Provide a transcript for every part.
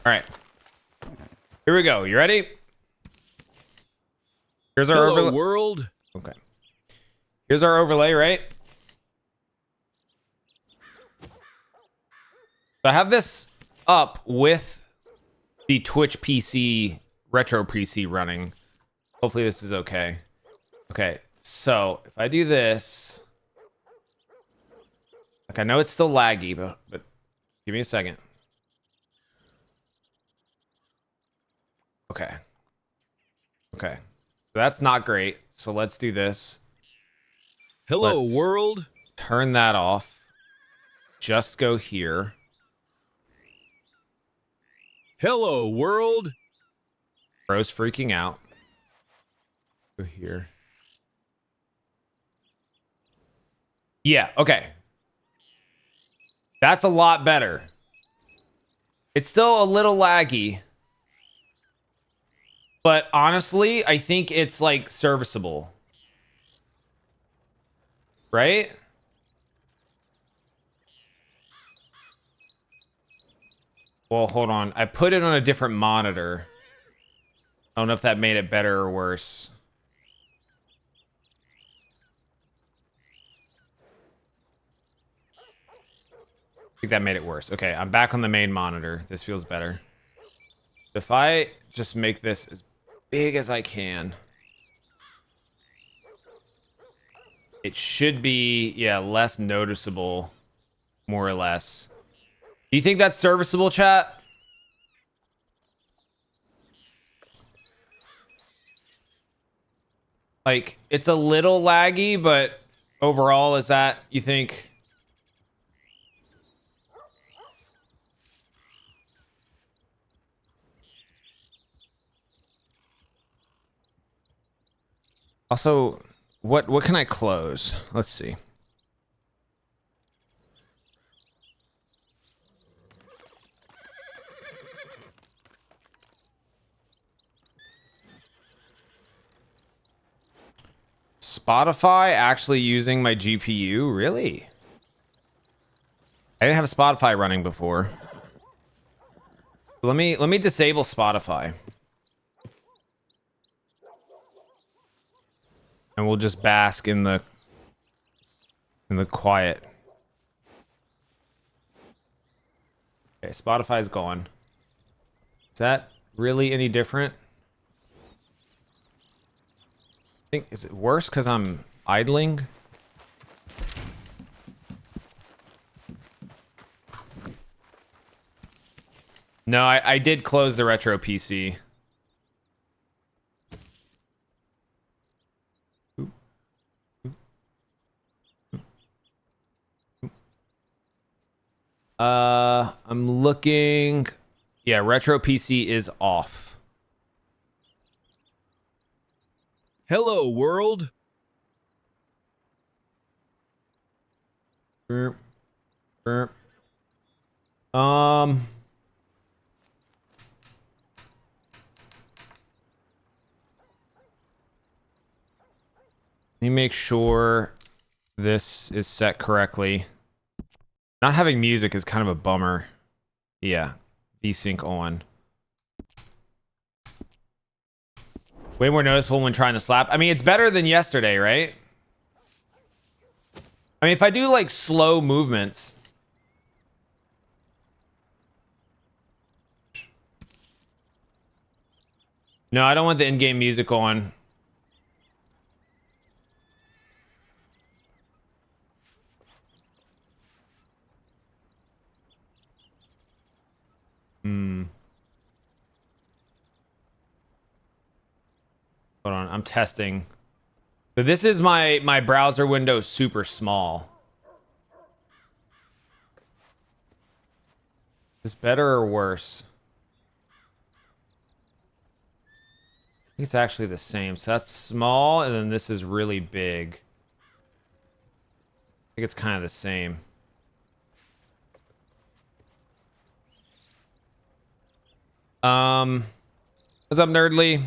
All right. Here we go. You ready? Here's our Hello, overlay. world. Okay. Here's our overlay, right? So I have this up with the Twitch PC, Retro PC running. Hopefully this is okay. Okay, so if I do this, like I know it's still laggy, but give me a second. Okay. Okay. So that's not great. So let's do this. Hello, Let's world. turn that off. Just go here. Hello, world. Bro's freaking out. Go here. Yeah, okay. That's a lot better. It's still a little laggy. But honestly, I think it's like serviceable. Right? Well, hold on. I put it on a different monitor. I don't know if that made it better or worse. I think that made it worse. Okay, I'm back on the main monitor. This feels better. If I just make this as big as I can, it should be, yeah, less noticeable, more or less. Do you think that's serviceable, chat? Like, it's a little laggy, but overall, is that, you think? Also, what can I close? Let's see. Spotify actually using my GPU? Really? I didn't have Spotify running before. Let me disable Spotify. And we'll just bask in the quiet. Okay, Spotify's gone. Is that really any different? I think, is it worse because I'm idling? No, I did close the retro PC. I'm looking. Yeah, retro PC is off. Hello, world. Burp, burp. Um. Let me make sure this is set correctly. Not having music is kind of a bummer. Yeah, VSync on. Way more noticeable when trying to slap. I mean, it's better than yesterday, right? I mean, if I do like slow movements. No, I don't want the in-game music on. Hmm. Hold on, I'm testing. So this is my browser window super small. Is this better or worse? I think it's actually the same. So that's small, and then this is really big. I think it's kind of the same. What's up, Nerdly?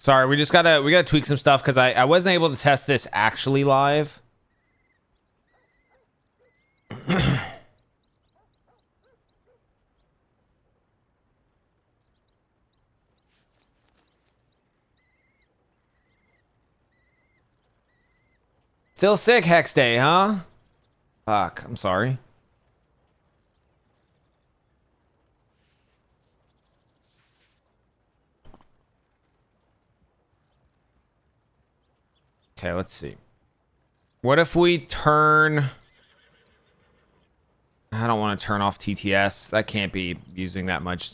Sorry, we gotta tweak some stuff because I wasn't able to test this actually live. Still sick, Hex Day, huh? Fuck, I'm sorry. Okay, let's see. What if we turn... I don't want to turn off TTS. That can't be using that much.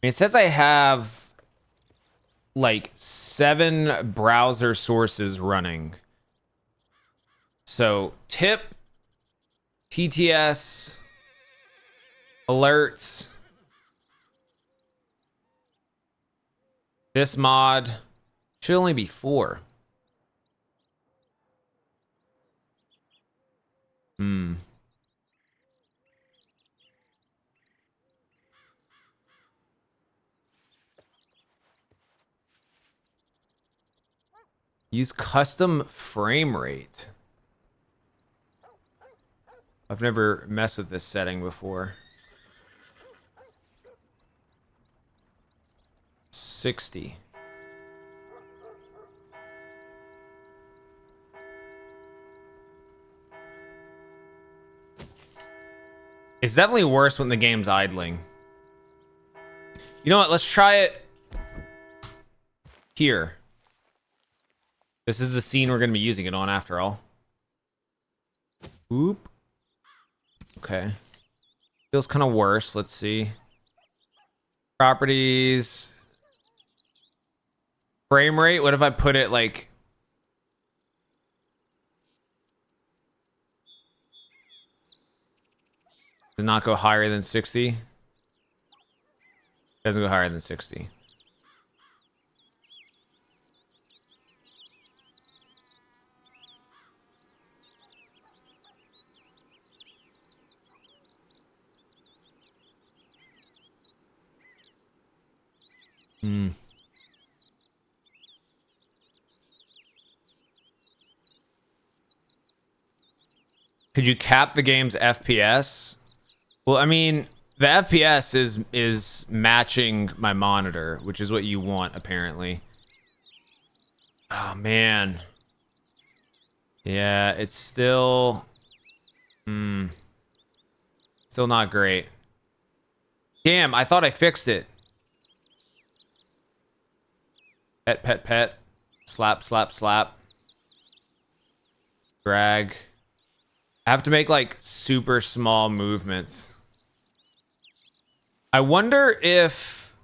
It says I have like 7 browser sources running. So tip, TTS, alerts, this mod should only be 4. Use custom frame rate. I've never messed with this setting before. 60. It's definitely worse when the game's idling. You know what? Let's try it here. This is the scene we're going to be using it on after all. Oop. Okay. Feels kind of worse. Let's see. Properties. Frame rate. What if I put it like... Does it not go higher than 60? Doesn't go higher than 60. Could you cap the game's FPS? Well, I mean, the FPS is matching my monitor, which is what you want, apparently. Oh, man. Yeah, it's still... Still not great. Damn, I thought I fixed it. Pet, pet, pet. Slap, slap, slap. Drag. I have to make, like, super small movements. I wonder if...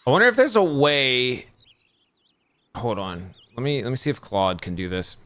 there's a way... Hold on. Let me see if Claude can do this.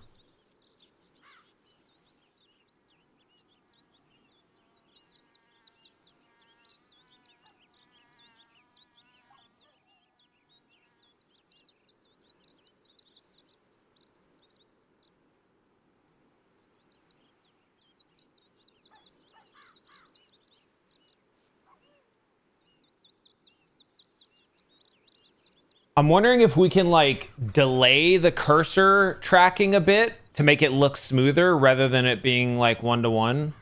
I'm wondering if we can, like, delay the cursor tracking a bit to make it look smoother rather than it being, like, 1-to-1.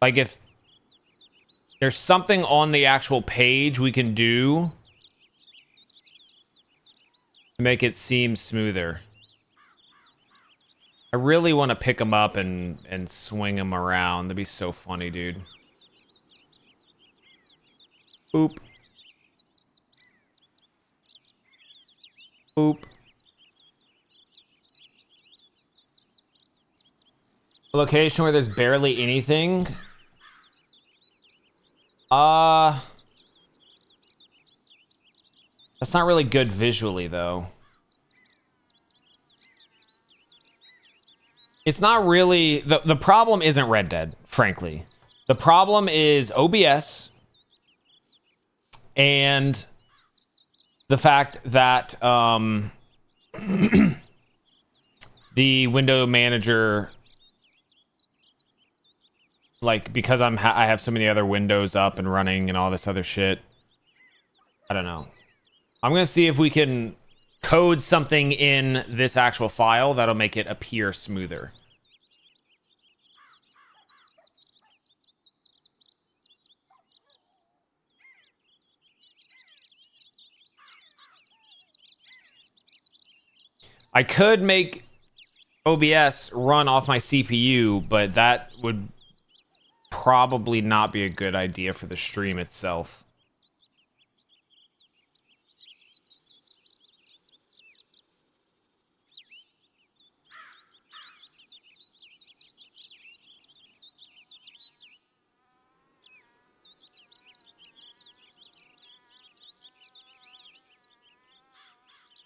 Like, if there's something on the actual page we can do to make it seem smoother. I really want to pick them up and swing them around. That'd be so funny, dude. Boop. Boop. A location where there's barely anything. That's not really good visually, though. It's not really... The problem isn't Red Dead, frankly. The problem is OBS... and the fact that the window manager, like, because I have so many other windows up and running and all this other shit, I don't know. I'm gonna see if we can code something in this actual file that'll make it appear smoother. I could make OBS run off my CPU, but that would probably not be a good idea for the stream itself.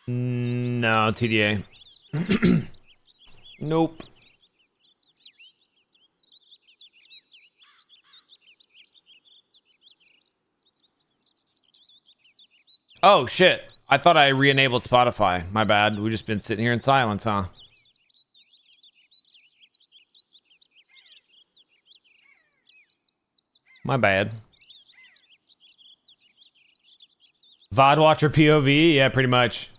No, TDA. Nope. Oh, shit. I thought I re-enabled Spotify. My bad. We've just been sitting here in silence, huh? My bad. VOD Watcher POV? Yeah, pretty much.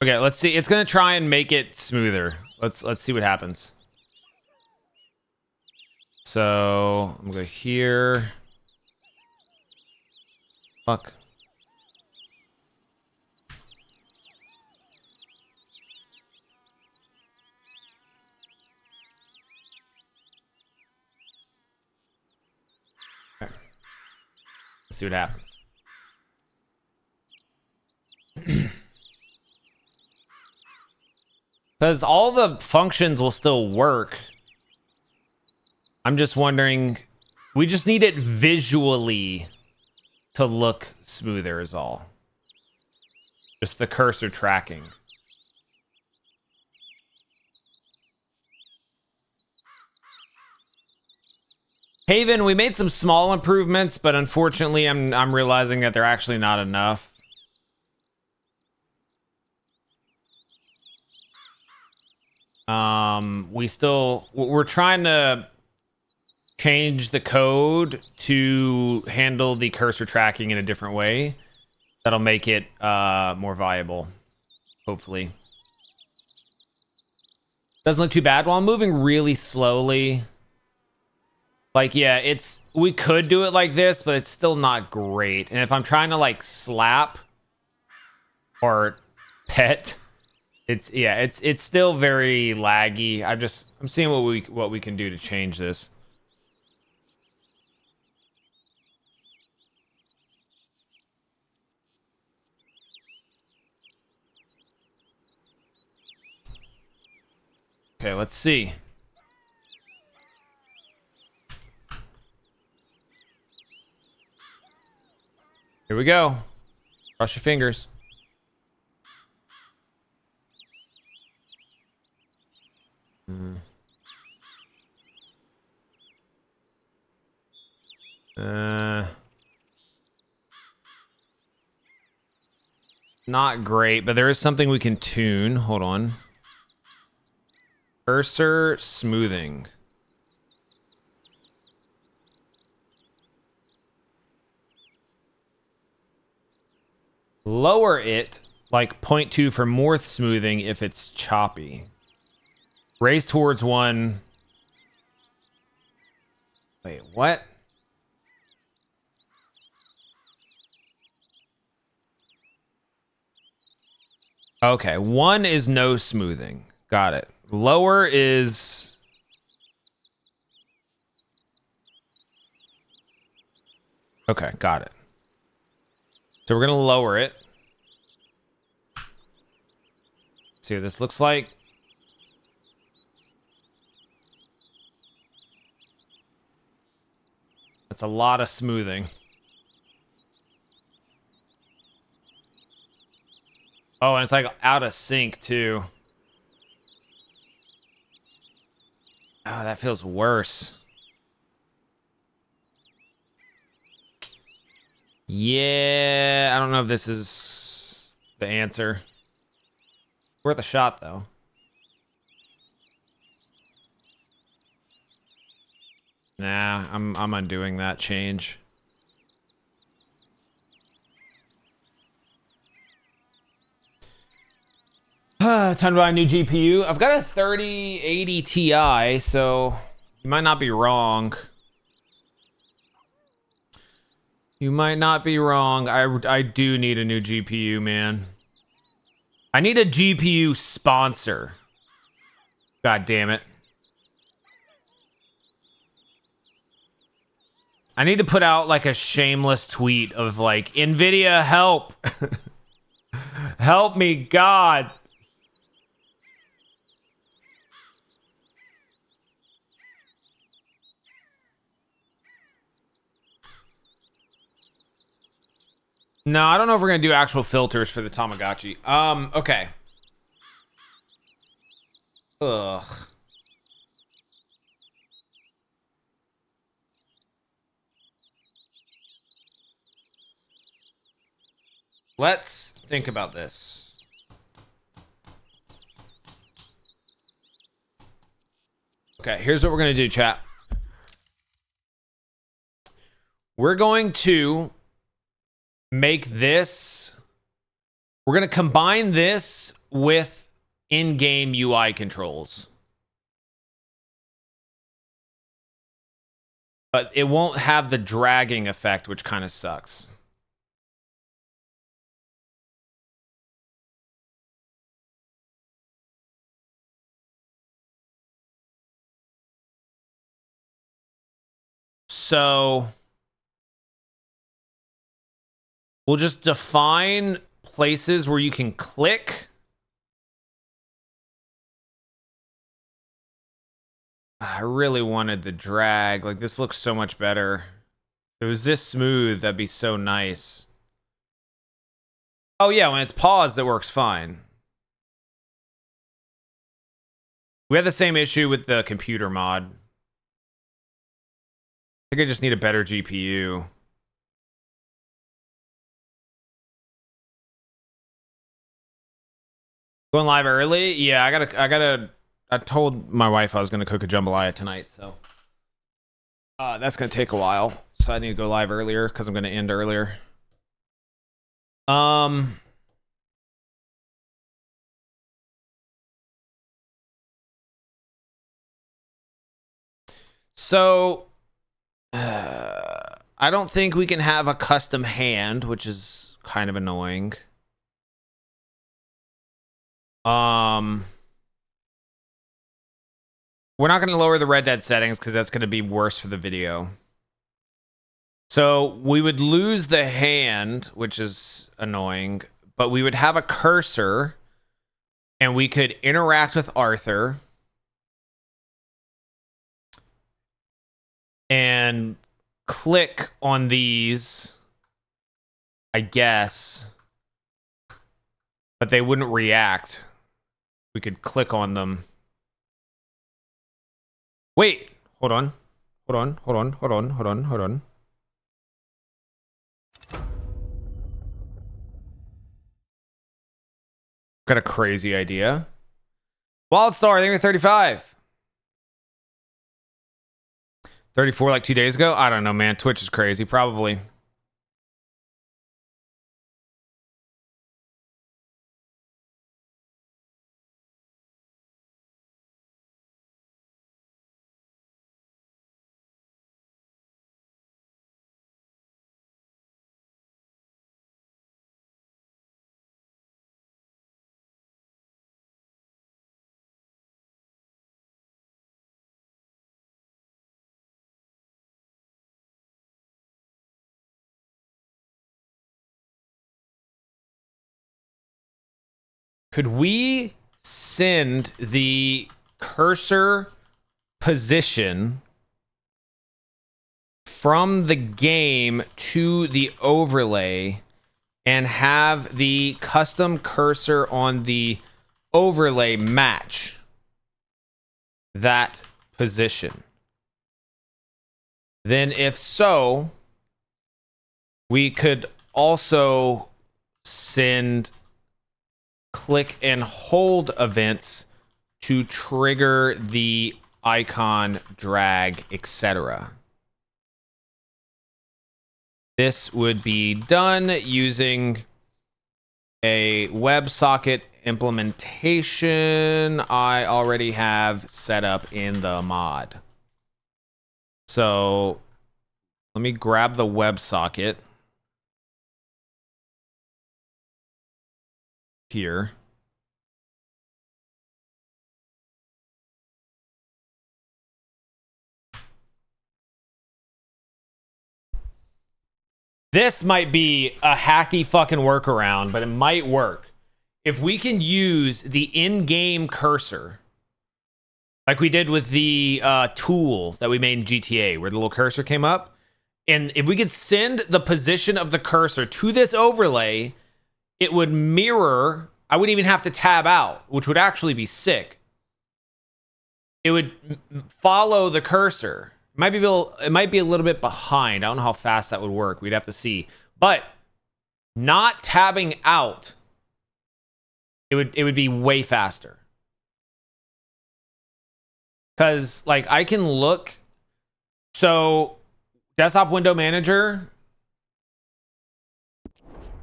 Okay, let's see. It's gonna try and make it smoother. Let's see what happens. So I'm gonna go here. Fuck. Okay. Let's see what happens. Because all the functions will still work. I'm just wondering, we just need it visually to look smoother is all. Just the cursor tracking. Haven, we made some small improvements, but unfortunately I'm realizing that they're actually not enough. We're trying to change the code to handle the cursor tracking in a different way. That'll make it more viable, hopefully. Doesn't look too bad. Well, I'm moving really slowly. Like, yeah, we could do it like this, but it's still not great. And if I'm trying to like slap or pet, it's still very laggy. I'm seeing what we can do to change this. Okay, let's see. Here we go. Cross your fingers. Not great, but there is something we can tune. Hold on. Cursor smoothing. Lower it like 0.2 for more smoothing if it's choppy. Raise towards 1. Wait, what? Okay, 1 is no smoothing. Got it. Lower is... Okay, got it. So we're going to lower it. See what this looks like. That's a lot of smoothing. Oh, and it's like out of sync too. Oh, that feels worse. Yeah, I don't know if this is the answer. Worth a shot though. Nah, I'm undoing that change. Time to buy a new GPU. I've got a 3080 Ti, so you might not be wrong. You might not be wrong. I do need a new GPU, man. I need a GPU sponsor. God damn it. I need to put out like a shameless tweet of like, NVIDIA, help. Help me, God. No, I don't know if we're gonna do actual filters for the Tamagotchi. Okay. Ugh. Let's think about this. Okay, here's what we're gonna do, chat. We're going to make this. We're gonna combine this with in-game UI controls. But it won't have the dragging effect, which kind of sucks. So we'll just define places where you can click. I really wanted the drag. Like, this looks so much better. If it was this smooth, that'd be so nice. Oh yeah, when it's paused, it works fine. We have the same issue with the computer mod. I think I just need a better GPU. Going live early? Yeah, I told my wife I was gonna cook a jambalaya tonight, so that's gonna take a while. So I need to go live earlier because I'm gonna end earlier. So I don't think we can have a custom hand, which is kind of annoying. We're not going to lower the Red Dead settings because that's going to be worse for the video. So we would lose the hand, which is annoying, but we would have a cursor and we could interact with Arthur and click on these, I guess, but they wouldn't react. We could click on them. Wait, hold on. Hold on, hold on, hold on, hold on, hold on. Got a crazy idea. Wildstar, I think we're 35. 34 like 2 days ago? I don't know, man. Twitch is crazy. Probably. Could we send the cursor position from the game to the overlay and have the custom cursor on the overlay match that position. Then if so, we could also send click and hold events to trigger the icon drag, etc. This would be done using a WebSocket implementation I already have set up in the mod. So let me grab the WebSocket here. This might be a hacky fucking workaround, but it might work. If we can use the in-game cursor, like we did with the tool that we made in GTA, where the little cursor came up, and if we could send the position of the cursor to this overlay, it would mirror. I wouldn't even have to tab out, which would actually be sick. It would follow the cursor. It might be a little bit behind. I don't know how fast that would work. We'd have to see. But not tabbing out, it would be way faster. Cause like I can look. So desktop window manager.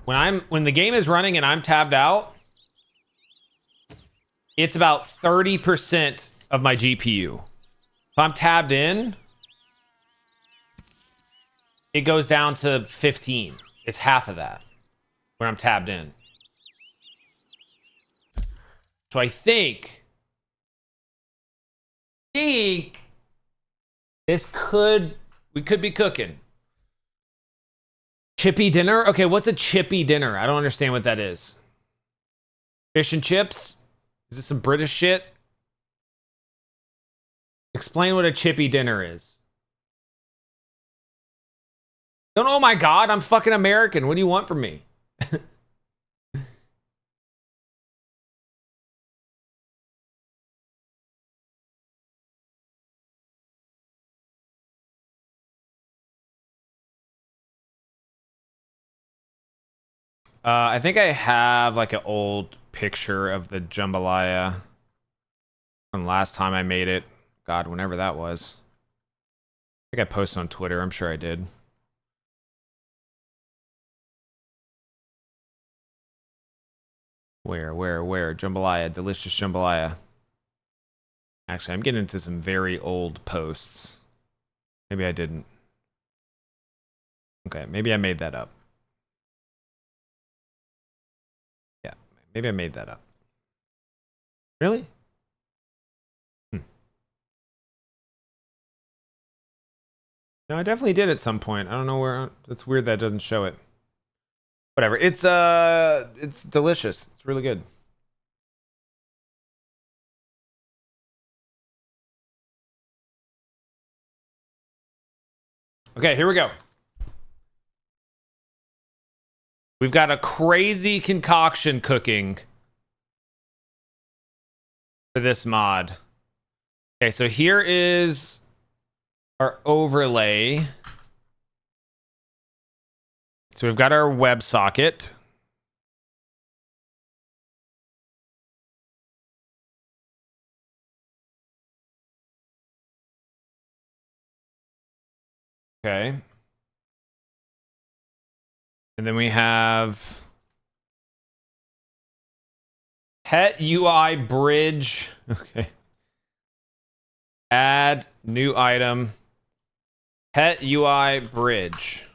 When the game is running and I'm tabbed out, it's about 30% of my GPU. If I'm tabbed in, it goes down to 15. It's half of that when I'm tabbed in. So I think this we could be cooking. Chippy dinner? Okay, what's a chippy dinner? I don't understand what that is. Fish and chips? Is this some British shit? Explain what a chippy dinner is. Don't, oh my God, I'm fucking American. What do you want from me? I think I have like an old picture of the jambalaya from last time I made it. God, whenever that was. I think I posted on Twitter. I'm sure I did. Where? Jambalaya, delicious jambalaya. Actually, I'm getting into some very old posts. Maybe I didn't. Okay, maybe I made that up. Yeah, maybe I made that up. Really? No, I definitely did at some point. I don't know where. It's weird that doesn't show it. Whatever. It's delicious. It's really good. Okay, here we go. We've got a crazy concoction cooking for this mod. Okay, so here is our overlay. So we've got our WebSocket. Okay. And then we have pet UI bridge. Okay. Add new item. Pet UI bridge.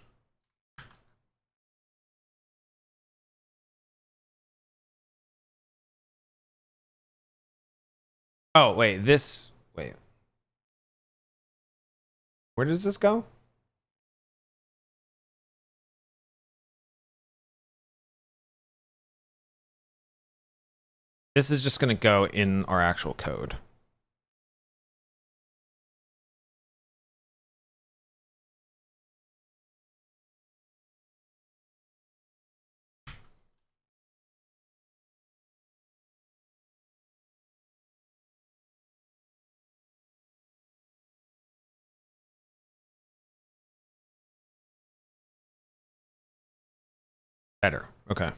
Oh, wait, wait. Where does this go? This is just going to go in our actual code. Better. Okay.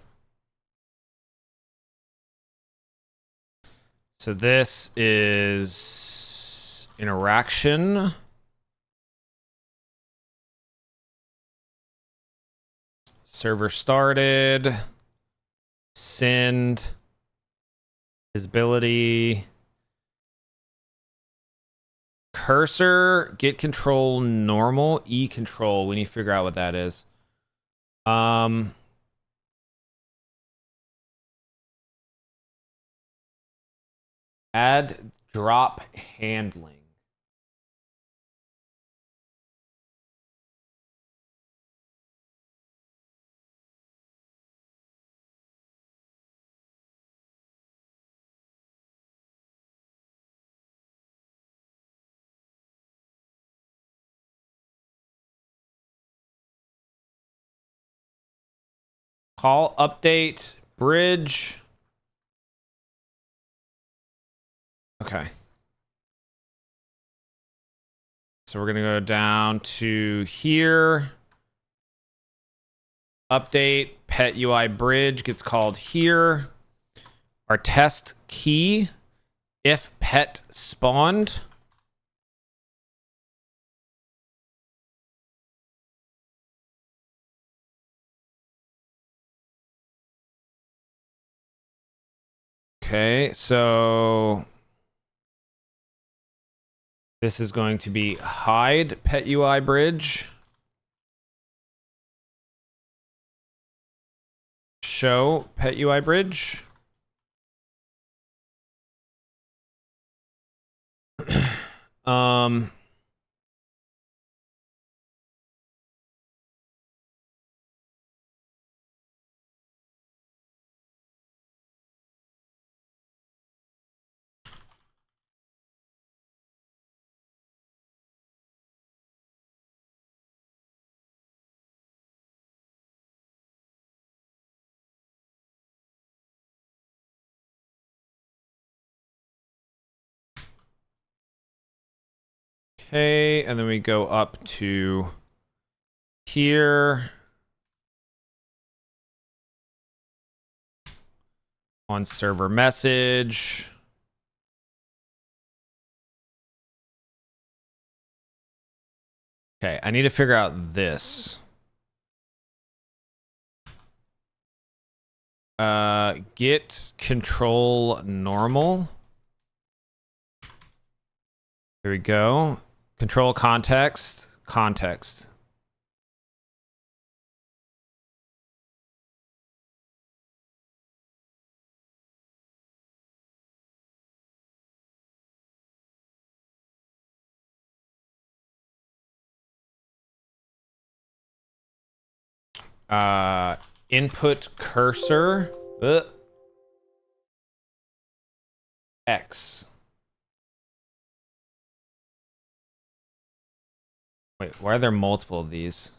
So this is interaction. Server started. Send. Visibility. Cursor. Get control normal. E control. We need to figure out what that is. Add drop handling. Call update bridge. Okay. So we're going to go down to here. Update pet UI bridge gets called here. Our test key, if pet spawned. Okay, so this is going to be hide pet UI bridge. Show pet UI bridge. um okay, and then we go up to here. On server message. Okay, I need to figure out this. Get control normal. Here we go. Control context. Context. Input cursor. X. Wait, why are there multiple of these?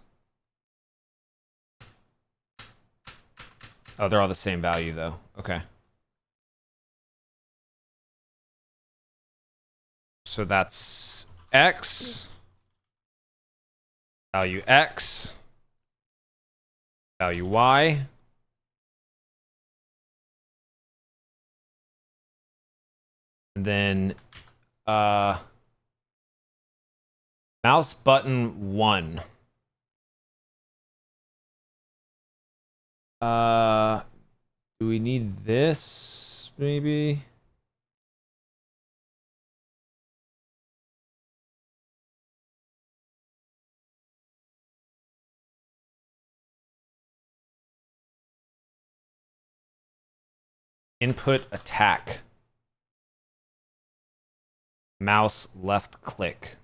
Oh, they're all the same value though. Okay. So that's X. Value X. Value Y. And then mouse button 1. Do we need this maybe? Input attack. Mouse left click.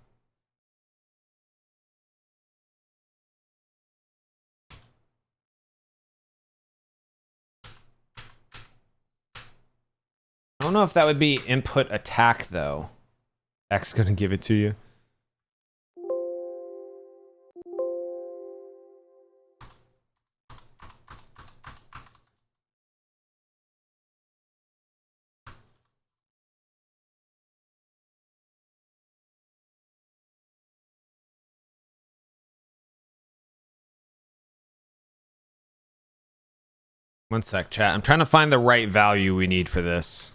I don't know if that would be input attack though. X gonna give it to you. One sec, chat. I'm trying to find the right value we need for this.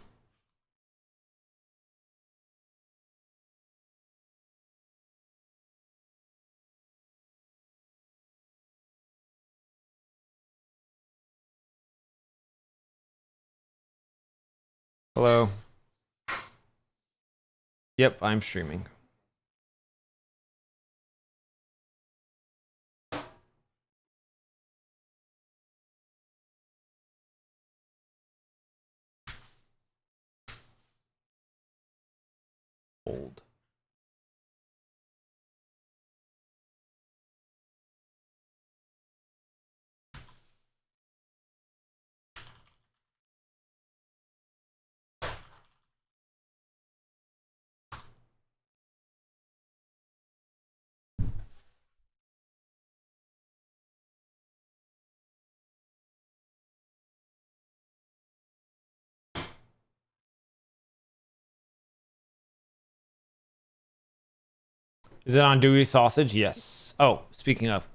Hello. Yep, I'm streaming. Hold. Is it on Dewey Sausage? Yes. Oh, speaking of.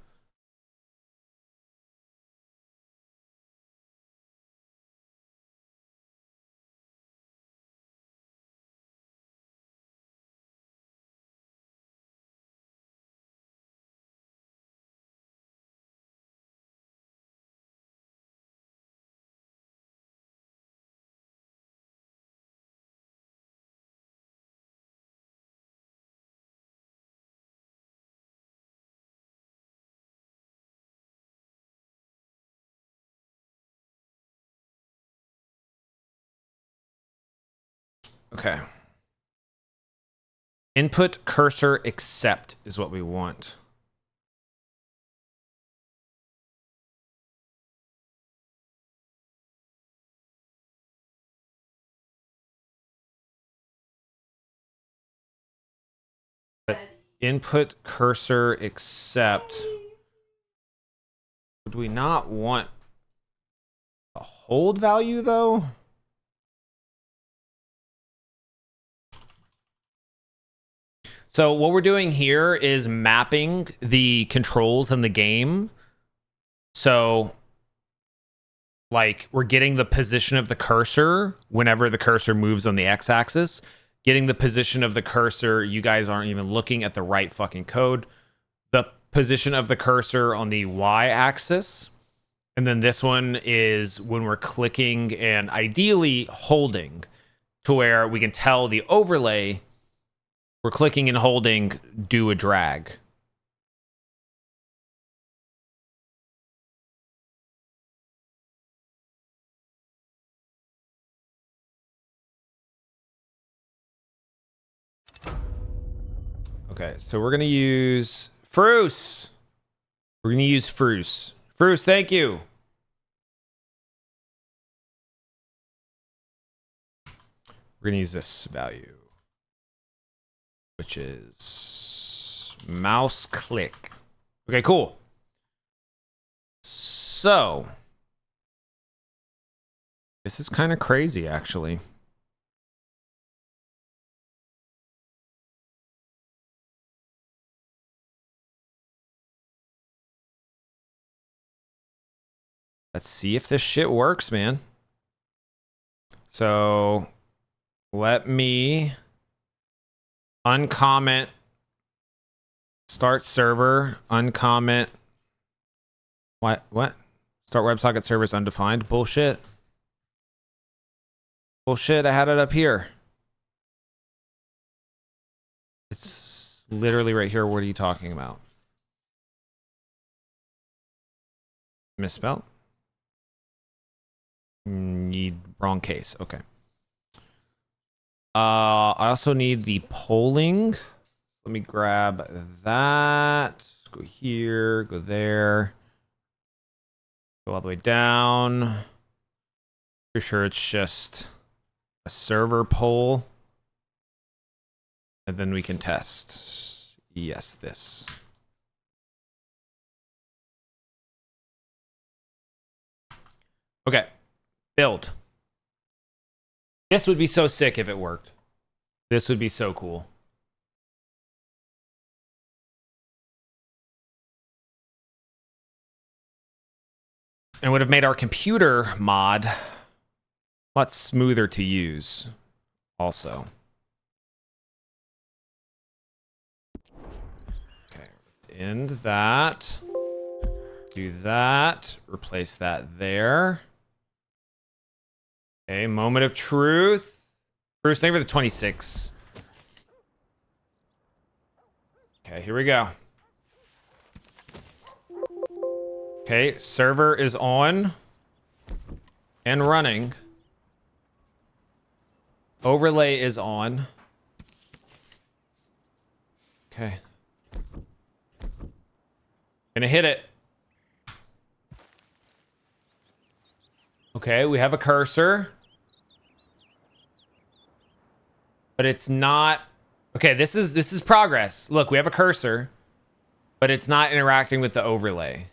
Okay. Input cursor accept is what we want. Input cursor accept. Would we not want a hold value though? So what we're doing here is mapping the controls in the game. So like we're getting the position of the cursor whenever the cursor moves on the x-axis, getting the position of the cursor. You guys aren't even looking at the right fucking code. The position of the cursor on the y-axis. And then this one is when we're clicking and ideally holding to where we can tell the overlay we're clicking and holding do a drag. Okay, so we're going to use Fruce. We're going to use Fruce. Fruce, thank you. We're going to use this value, which is mouse click. Okay, cool. So this is kind of crazy, actually. Let's see if this shit works, man. So let me uncomment start server, uncomment. What? Start WebSocket service undefined. Bullshit. Bullshit, I had it up here. It's literally right here. What are you talking about? Misspelled? Need wrong case. Okay. I also need the polling. Let me grab that. Go here, go there. Go all the way down. Pretty sure it's just a server poll. And then we can test. Yes, this. Okay. Build. This would be so sick if it worked. This would be so cool. and would have made our computer mod a lot smoother to use also. Okay, let's end that. Do that. Replace that there. Okay, moment of truth. Bruce, thank you for the 26. Okay, here we go. Okay, server is on and running. Overlay is on. Okay. Gonna hit it. Okay, we have a cursor. But it's not... Okay, this is progress. Look, we have a cursor, but it's not interacting with the overlay.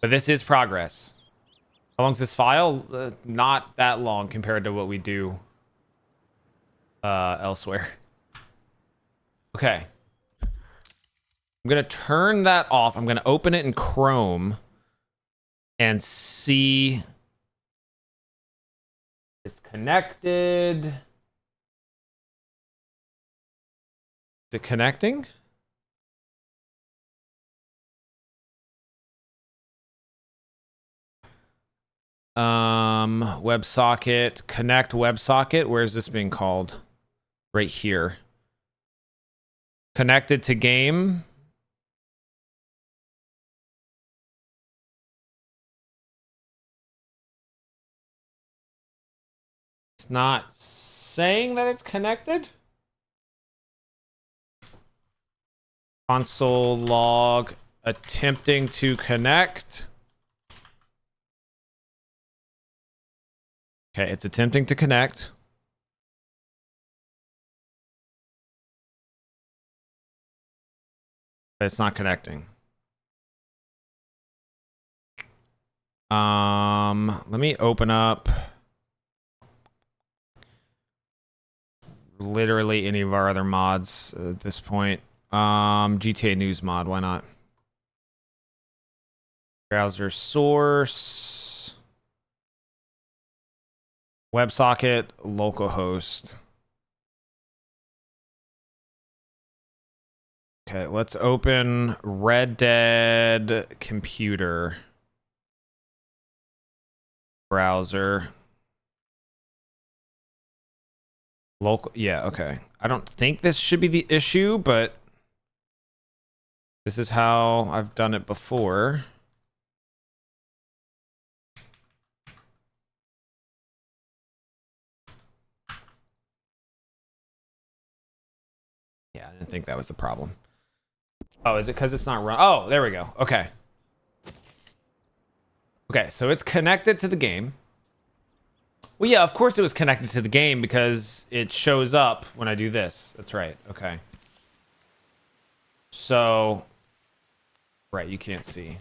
But this is progress. How long's this file? Not that long compared to what we do elsewhere. Okay. I'm going to turn that off. I'm going to open it in Chrome and see... It's connected. Is it connecting? WebSocket, connect WebSocket. Where is this being called? Right here. Connected to game. It's not saying that it's connected. Console log attempting to connect. Okay, it's attempting to connect. But it's not connecting. Let me open up literally any of our other mods at this point. GTA News mod, why not? Browser source. WebSocket, localhost. Okay, let's open Red Dead computer browser. Local, yeah, okay. I don't think this should be the issue, but this is how I've done it before. Yeah, I didn't think that was the problem. Oh, is it because it's not run? Oh, there we go. Okay. Okay, so it's connected to the game. Well, yeah, of course it was connected to the game because it shows up when I do this. That's right. Okay. So, right, you can't see.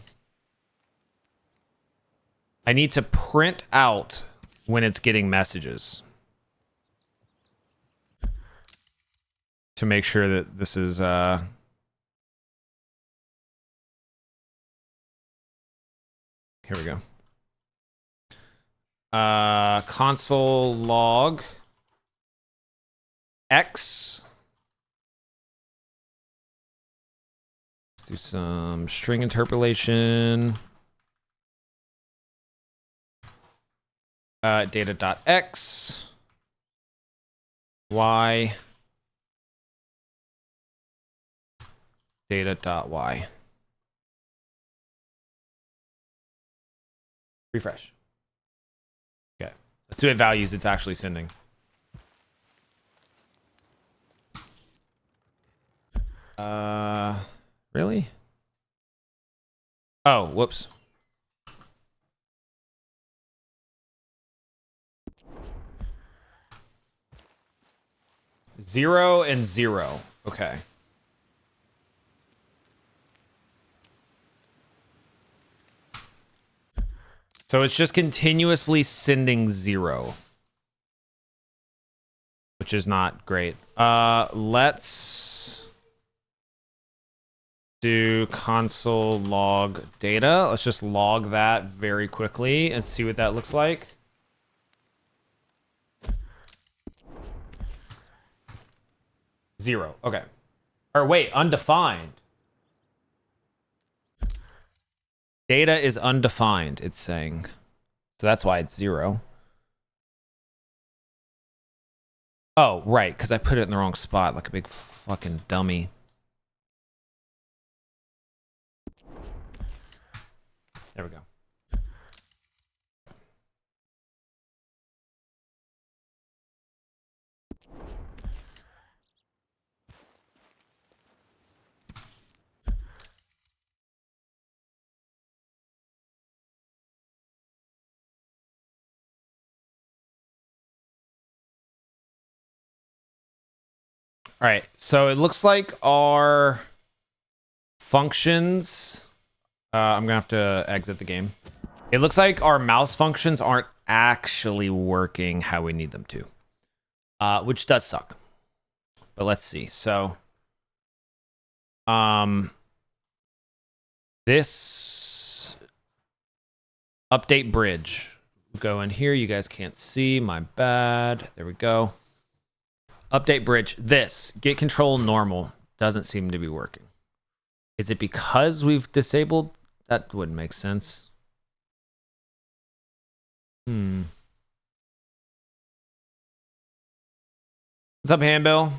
I need to print out when it's getting messages to make sure that this is here we go. Console log X. Let's do some string interpolation. Data.x. Y. Data.y. Refresh. Okay. Let's see what values it's actually sending. Really? Oh, whoops. Zero and zero. Okay. So it's just continuously sending zero, which is not great. Let's do console log data. Let's just log that very quickly and see what that looks like. Zero. Okay. Or wait, undefined. Data is undefined, it's saying. So that's why it's 0. Oh, right, because I put it in the wrong spot like a big fucking dummy. There we go. All right, so it looks like our functions... I'm gonna have to exit the game. It looks like our mouse functions aren't actually working how we need them to. Which does suck. But let's see. So... this... update bridge. Go in here. You guys can't see. My bad. There we go. Update bridge. This. Get control normal. Doesn't seem to be working. Is it because we've disabled? That wouldn't make sense. What's up, Handbill?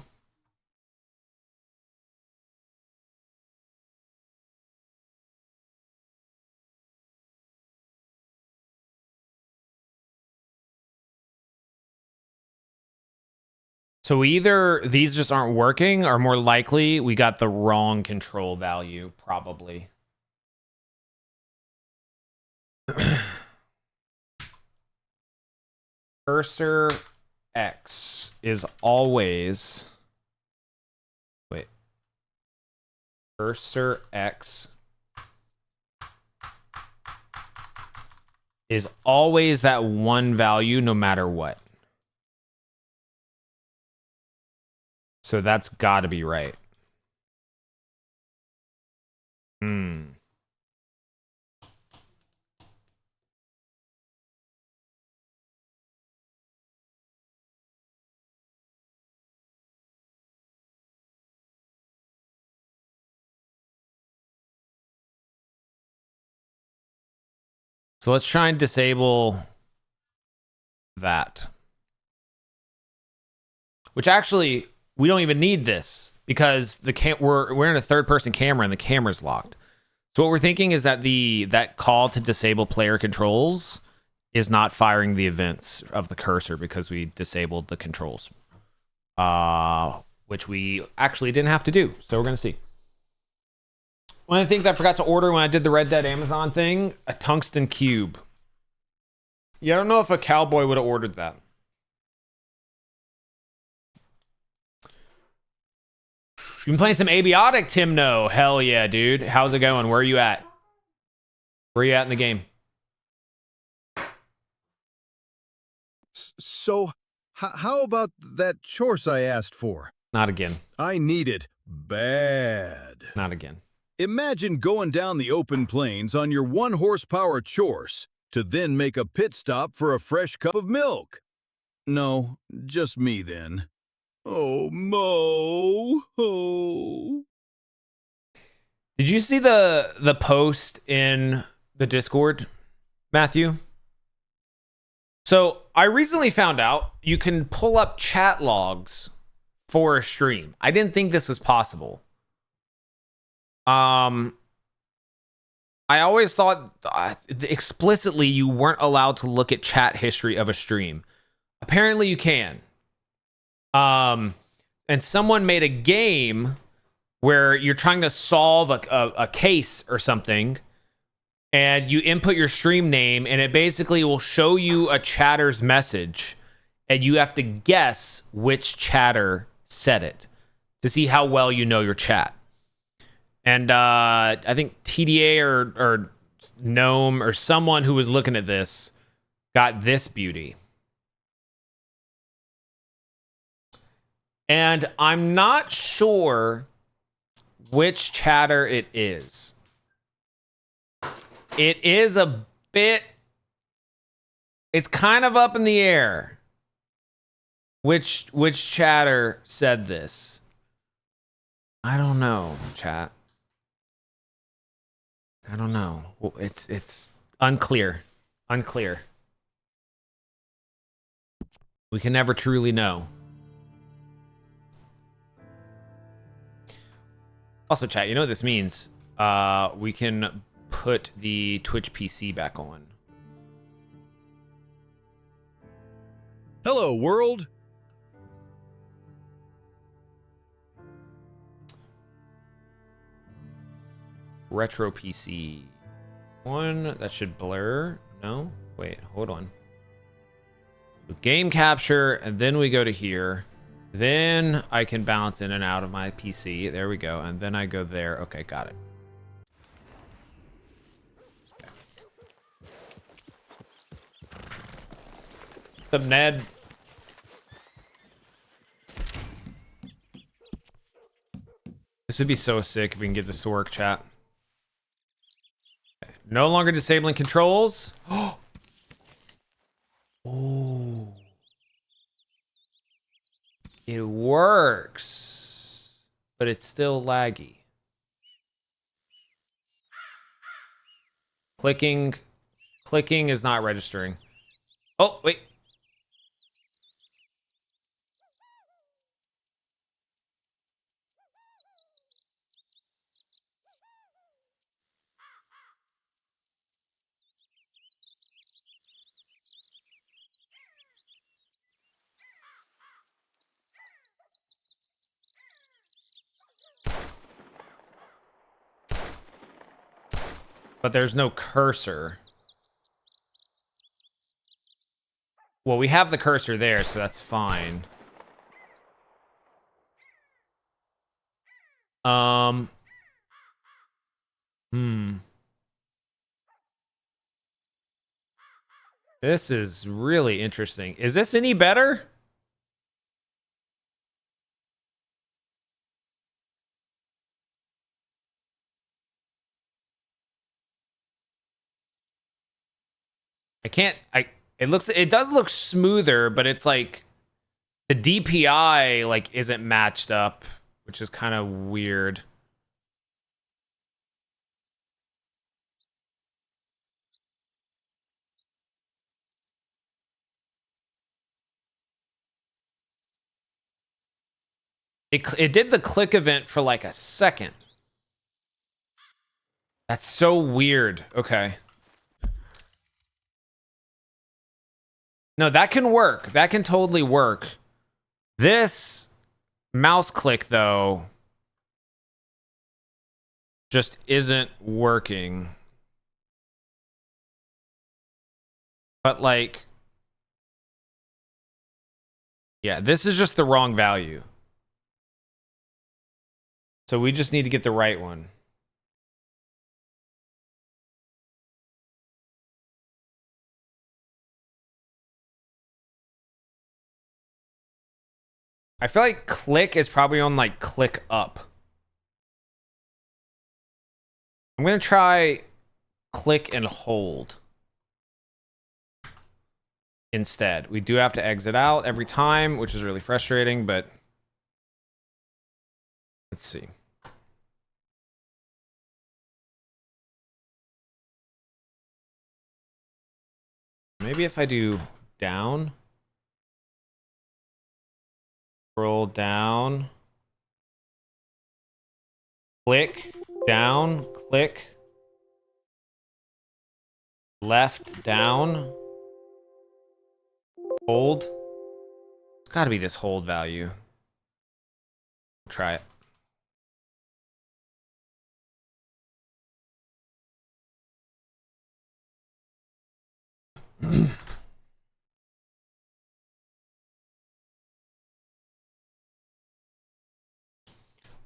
So either these just aren't working, or more likely we got the wrong control value, probably. Cursor X is always... Wait. Cursor X is always that one value no matter what. So that's got to be right. So let's try and disable that. Which actually, we don't even need this because we're in a third-person camera and the camera's locked. So what we're thinking is that that call to disable player controls is not firing the events of the cursor because we disabled the controls, which we actually didn't have to do. So we're gonna see. One of the things I forgot to order when I did the Red Dead Amazon thing, a tungsten cube. Yeah, I don't know if a cowboy would have ordered that. You been playing some Abiotic, Timno? Hell yeah, dude. How's it going? Where are you at? Where are you at in the game? So, how about that chores I asked for? Not again. I need it bad. Not again. Imagine going down the open plains on your 1-horsepower chores to then make a pit stop for a fresh cup of milk. No, just me then. Oh, Mo. Oh. Did you see the post in the Discord, Matthew? So I recently found out you can pull up chat logs for a stream. I didn't think this was possible. I always thought explicitly you weren't allowed to look at chat history of a stream. Apparently you can. And someone made a game where you're trying to solve a case or something, and you input your stream name, and it basically will show you a chatter's message, and you have to guess which chatter said it to see how well you know your chat. And I think TDA or Gnome or someone who was looking at this got this beauty. And I'm not sure which chatter it is. It is a bit... It's kind of up in the air. Which chatter said this? I don't know, chat. I don't know. Well, it's unclear. Unclear. We can never truly know. Also, chat, you know what this means? We can put the Twitch PC back on. Hello, world. Retro PC. One, that should blur. No? Wait, hold on. Game capture, and then we go to here. Then I can bounce in and out of my PC. There we go. And then I go there. Okay, got it. What's up, Ned? This would be so sick if we can get this to work, chat. Okay. No longer disabling controls. Oh. It works, but it's still laggy. Clicking is not registering. Oh, wait. But there's no cursor. Well, we have the cursor there, so that's fine. This is really interesting. Is this any better? It does look smoother, but it's like the DPI like isn't matched up, which is kind of weird. It did the click event for like a second. That's so weird. Okay. No, that can work. That can totally work. This mouse click, though, just isn't working. But, like... Yeah, this is just the wrong value. So we just need to get the right one. I feel like click is probably on like click up. I'm going to try click and hold instead. We do have to exit out every time, which is really frustrating, but let's see. Maybe if I do down, scroll down, click, down, click, left, down, hold. It's got to be this hold value. Try it.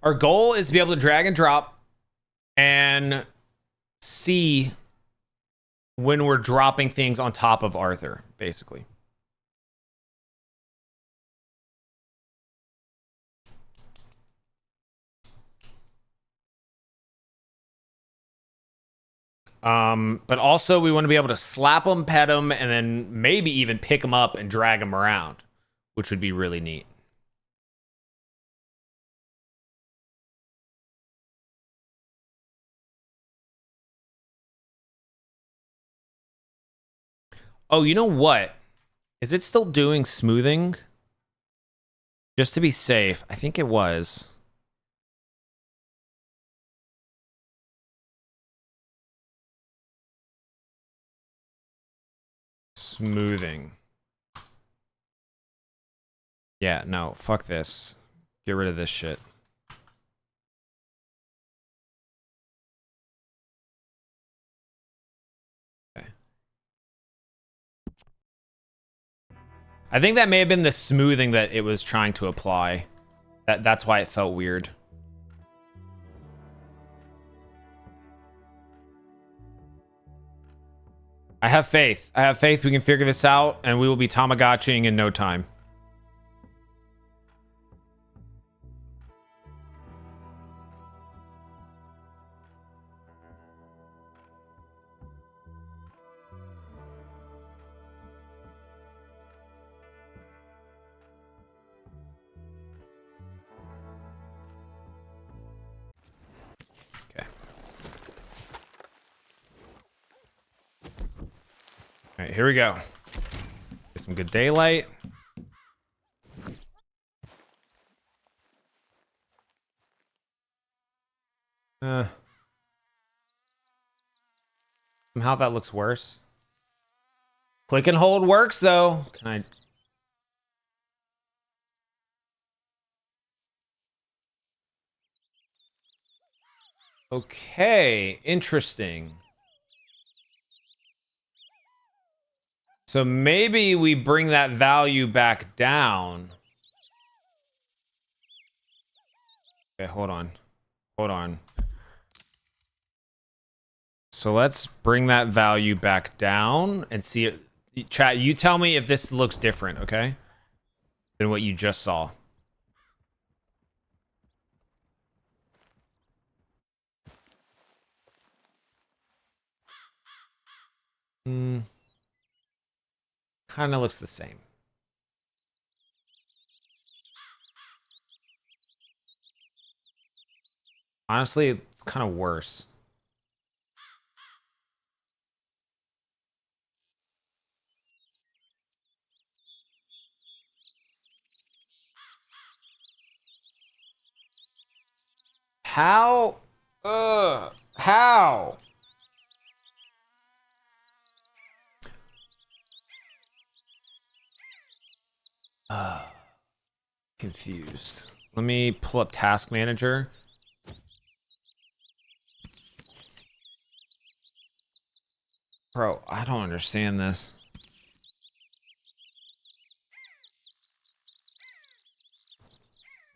Our goal is to be able to drag and drop and see when we're dropping things on top of Arthur, basically. But also we want to be able to slap them, pet them, and then maybe even pick them up and drag them around, which would be really neat. Oh, you know what? Is it still doing smoothing? Just to be safe, I think it was. Smoothing. Yeah, no, fuck this. Get rid of this shit. Okay. I think that may have been the smoothing that it was trying to apply. That's why it felt weird. I have faith. I have faith we can figure this out, and we will be Tamagotching in no time. Okay. All right, here we go. Get some good daylight. Somehow that looks worse. Click and hold works though. Can I? Okay, interesting. So maybe we bring that value back down. Okay, hold on. Hold on. So let's bring that value back down and see it. Chat, you tell me if this looks different, okay? Than what you just saw. Kind of looks the same. Honestly, it's kind of worse. How? How? Confused. Let me pull up Task Manager. Bro, I don't understand this.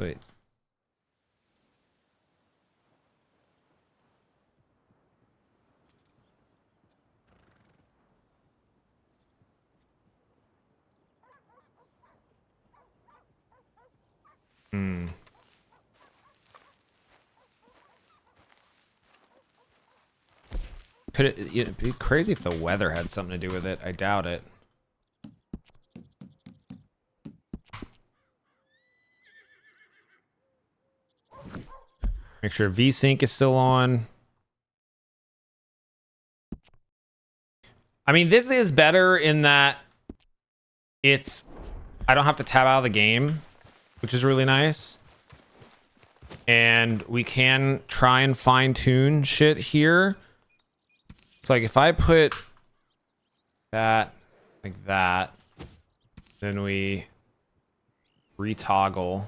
Wait. Could it, it'd be crazy if the weather had something to do with it. I doubt it. Make sure VSync is still on. I mean, this is better in that it's... I don't have to tab out of the game, which is really nice. And we can try and fine-tune shit here. It's like if I put that like that, then we retoggle.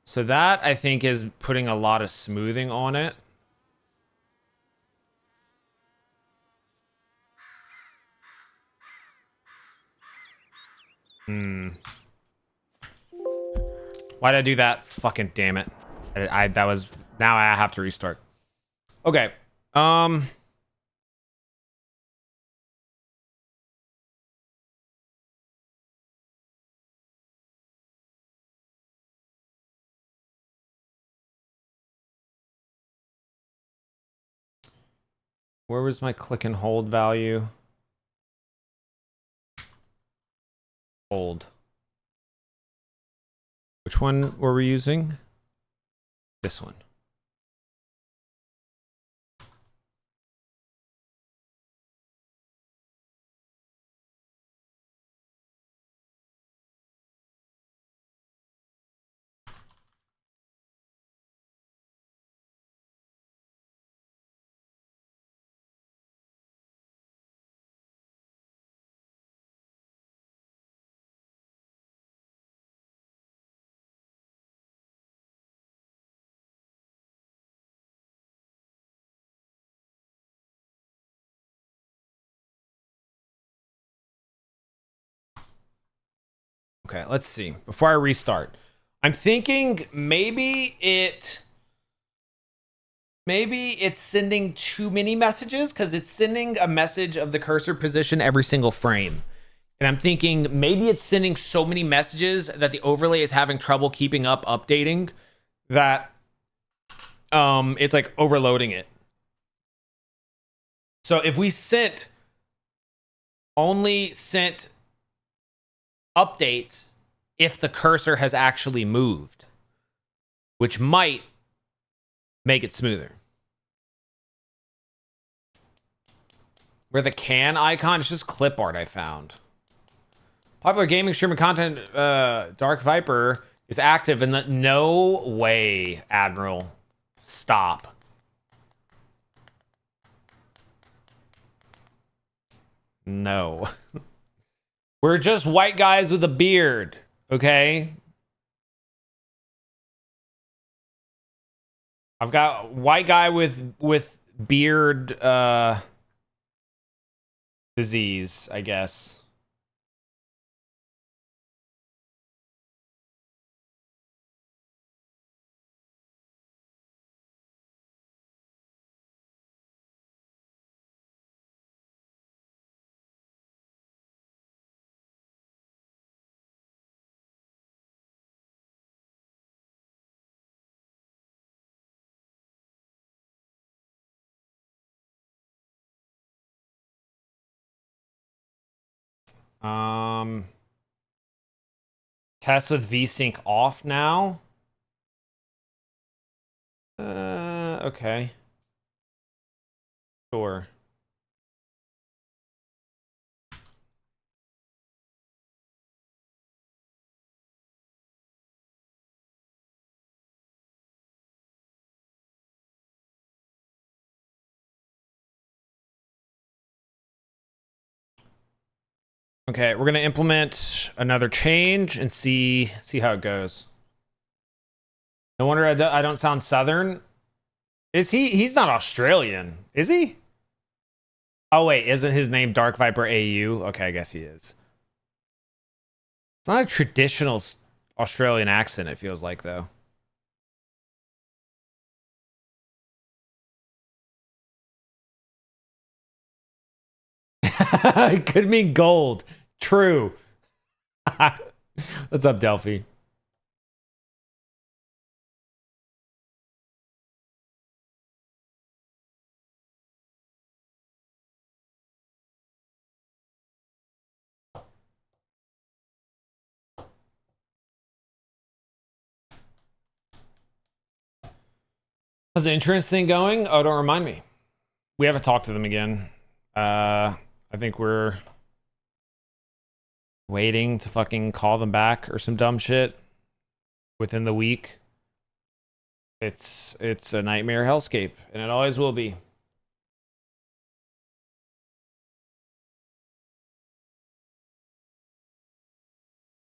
So that, I think, is putting a lot of smoothing on it. Why'd I do that? Fucking damn it. That was... Now I have to restart. Okay. Where was my click and hold value? Hold. Which one were we using? This one. Okay, let's see. Before I restart, I'm thinking maybe it's sending too many messages because it's sending a message of the cursor position every single frame. And I'm thinking maybe it's sending so many messages that the overlay is having trouble keeping up updating that it's like overloading it. So if we only sent updates if the cursor has actually moved, which might make it smoother. Where the can icon, it's just clip art I found. Popular gaming streaming content, Dark Viper is active in the... No way, Admiral. Stop. No. We're just white guys with a beard, okay? I've got white guy with beard disease, I guess. Test with VSync off now. Okay. Sure. Okay, we're gonna implement another change and see how it goes. No wonder I don't sound Southern. Is he? He's not Australian, is he? Oh wait, isn't his name Dark Viper AU? Okay, I guess he is. It's not a traditional Australian accent, it feels like, though. It could mean gold. True. What's up, Delphi? How's the insurance thing going? Oh, don't remind me. We haven't talked to them again. I think we're waiting to fucking call them back or some dumb shit within the week. It's a nightmare hellscape, and it always will be.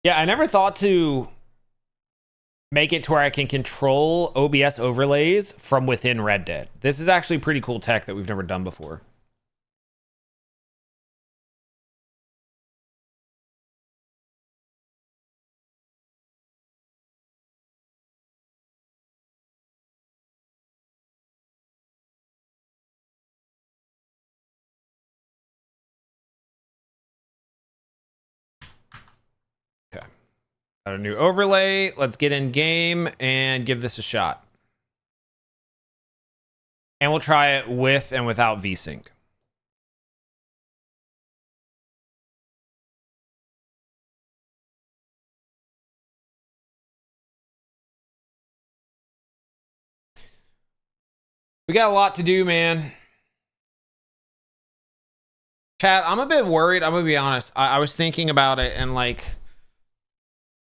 Yeah, I never thought to make it to where I can control OBS overlays from within Red Dead. This is actually pretty cool tech that we've never done before. Okay. Got a new overlay. Let's get in game and give this a shot. And we'll try it with and without VSync. We got a lot to do, man. Chat, I'm a bit worried. I'm gonna be honest. I was thinking about it and like,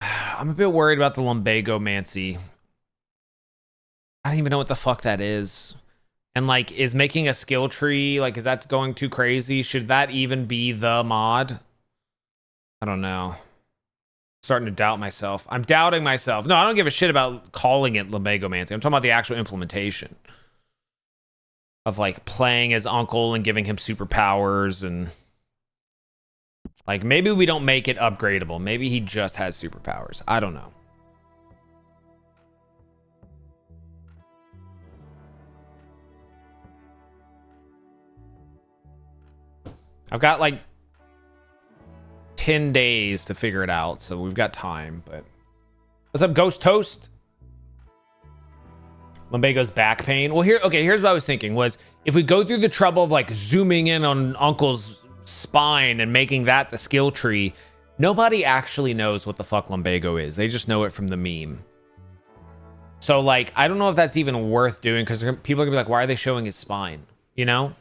I'm a bit worried about the lumbagomancy. I don't even know what the fuck that is. And like, is making a skill tree, like, is that going too crazy? Should that even be the mod? I don't know. Starting to doubt myself. I'm doubting myself. No, I don't give a shit about calling it lumbagomancy. I'm talking about the actual implementation of like playing as Uncle and giving him superpowers and like maybe we don't make it upgradable. Maybe he just has superpowers. I don't know. I've got like 10 days to figure it out, so we've got time, but what's up, Ghost Toast? Lumbago's back pain. Well, here's what I was thinking was if we go through the trouble of like zooming in on Uncle's spine and making that the skill tree, nobody actually knows what the fuck lumbago is. They just know it from the meme. So like, I don't know if that's even worth doing because people are gonna be like, why are they showing his spine? You know?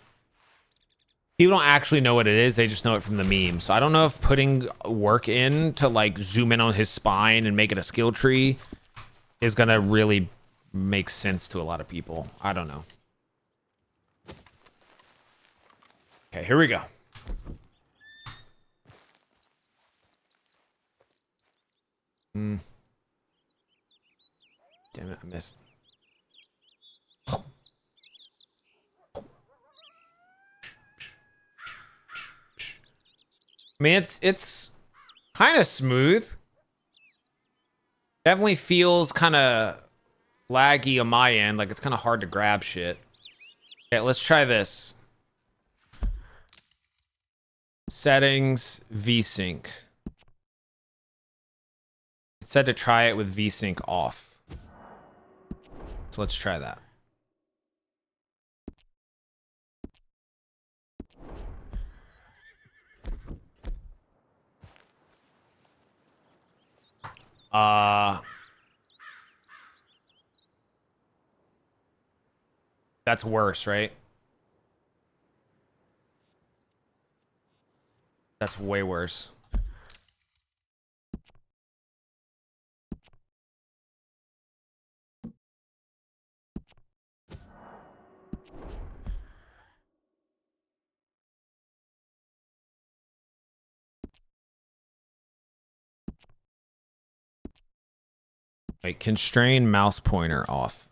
People don't actually know what it is. They just know it from the meme. So I don't know if putting work in to like zoom in on his spine and make it a skill tree is gonna really make sense to a lot of people. I don't know. Okay, here we go. Damn it, I missed. I mean, it's kind of smooth. Definitely feels kind of laggy on my end. Like, it's kind of hard to grab shit. Okay, let's try this. Settings, VSync. It said to try it with VSync off. So let's try that. That's worse, right? That's way worse. Wait, constrain mouse pointer off.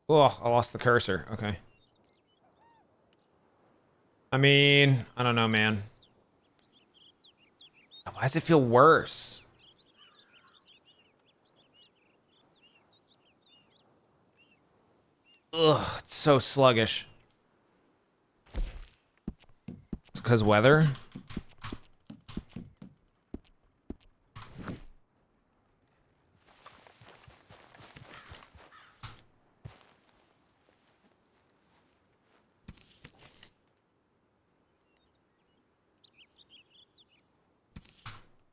Oh, I lost the cursor. Okay. I mean, I don't know, man. Why does it feel worse? Ugh, it's so sluggish. It's because weather?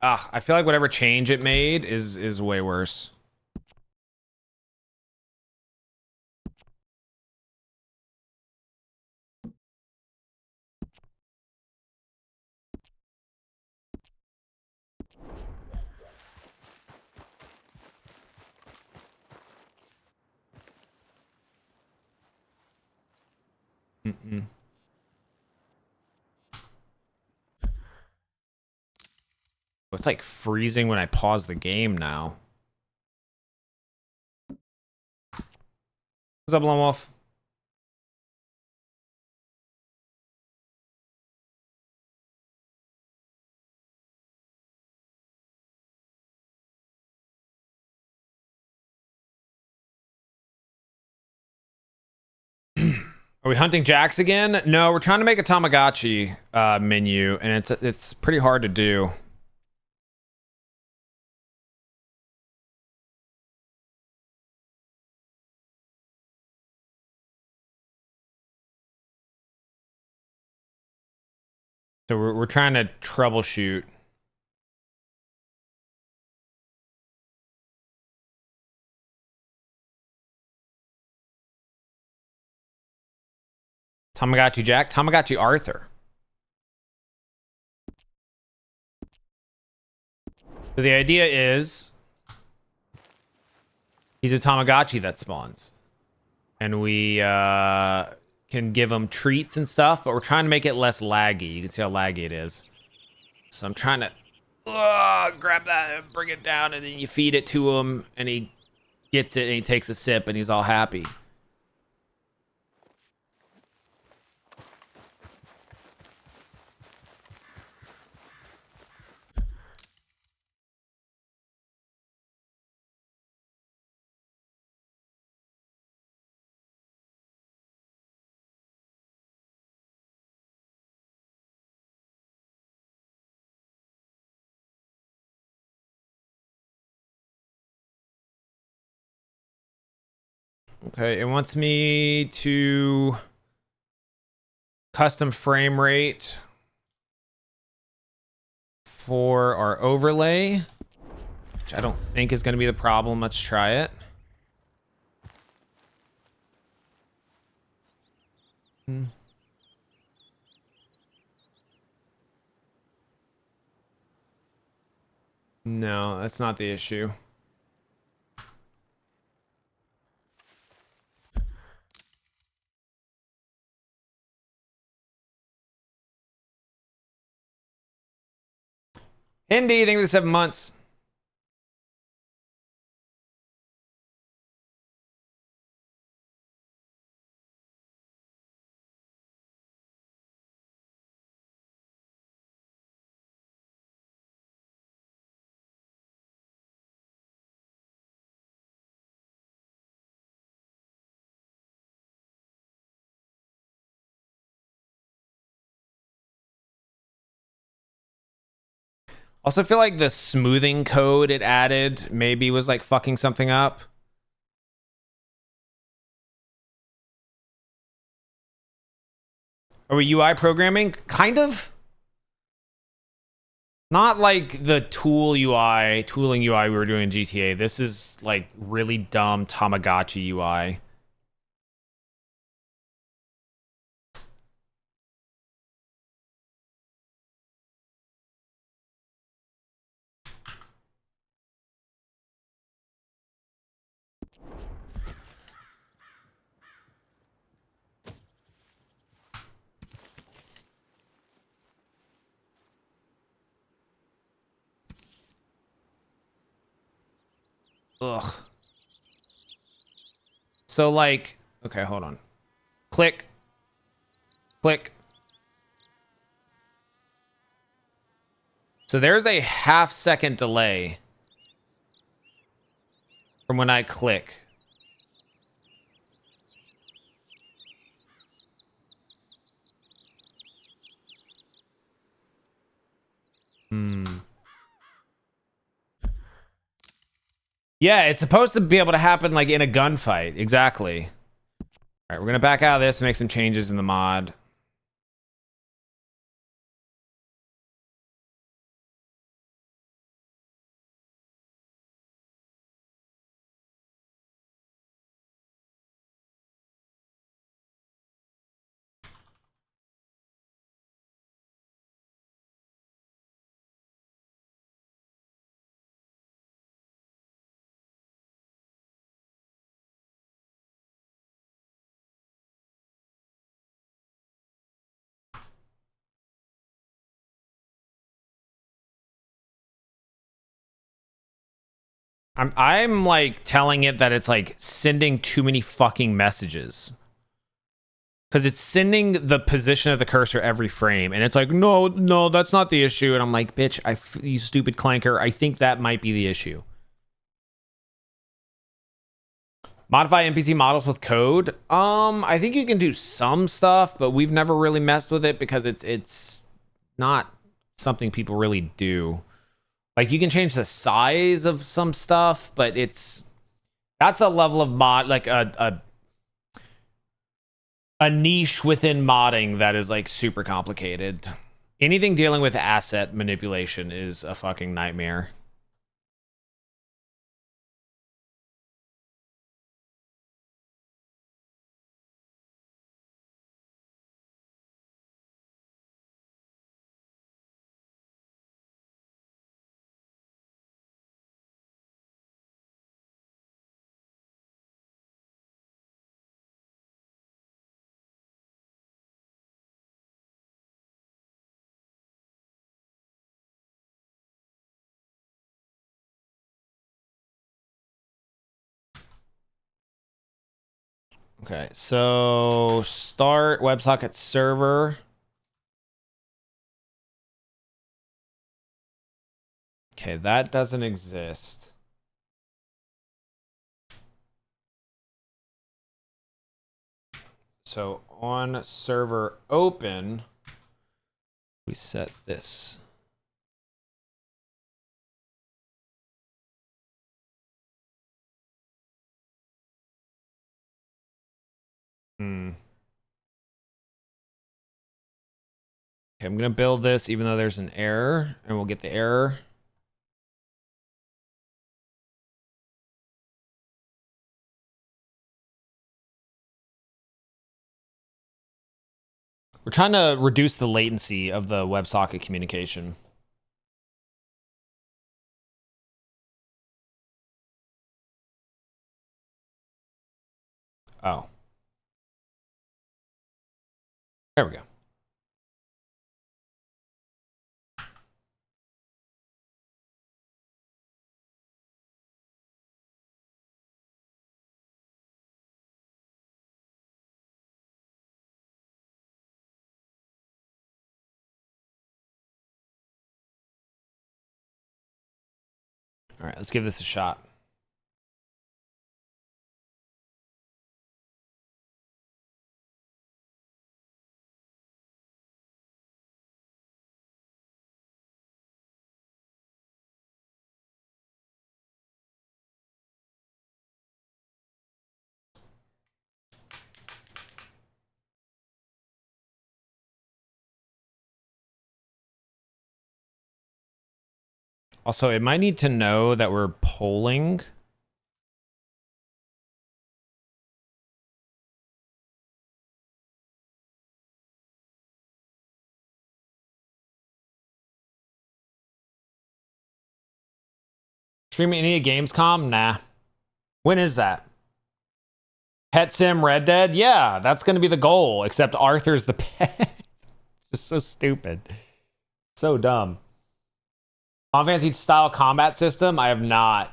Ah, I feel like whatever change it made is way worse. Mm-mm. It's like freezing when I pause the game now. What's up, Lone Wolf? Are we hunting jacks again? No, we're trying to make a Tamagotchi menu, and it's pretty hard to do. So we're trying to troubleshoot. Tamagotchi Jack, Tamagotchi Arthur. So the idea is he's a Tamagotchi that spawns. And we can give him treats and stuff, but we're trying to make it less laggy. You can see how laggy it is. So I'm trying to grab that and bring it down, and then you feed it to him, and he gets it, and he takes a sip, and he's all happy. Okay, it wants me to custom frame rate for our overlay, which I don't think is going to be the problem. Let's try it. No, that's not the issue. Indy, thank you for the 7 months. Also feel like the smoothing code it added maybe was like fucking something up. Are we UI programming? Kind of. Not like the tooling UI we were doing in GTA. This is like really dumb Tamagotchi UI. Ugh. So like, okay, hold on. Click. Click. So there's a half-second delay from when I click. Yeah, it's supposed to be able to happen like in a gunfight. Exactly. All right, we're going to back out of this and make some changes in the mod. I'm like telling it that it's like sending too many fucking messages. Because it's sending the position of the cursor every frame. And it's like, no, that's not the issue. And I'm like, bitch, you stupid clanker. I think that might be the issue. Modify NPC models with code. I think you can do some stuff, but we've never really messed with it because it's not something people really do. Like you can change the size of some stuff, but that's a level of mod, like a niche within modding that is like super complicated. Anything dealing with asset manipulation is a fucking nightmare. Okay, so start WebSocket server. Okay, that doesn't exist. So on server open, we set this. Okay, I'm gonna build this even though there's an error, and we'll get the error. We're trying to reduce the latency of the WebSocket communication. Oh. There we go. All right, let's give this a shot. Also, it might need to know that we're polling. Streaming any of Gamescom? Nah. When is that? Pet Sim Red Dead? Yeah, that's going to be the goal, except Arthur's the pet. Just so stupid. So dumb. Final Fantasy style combat system? I have not.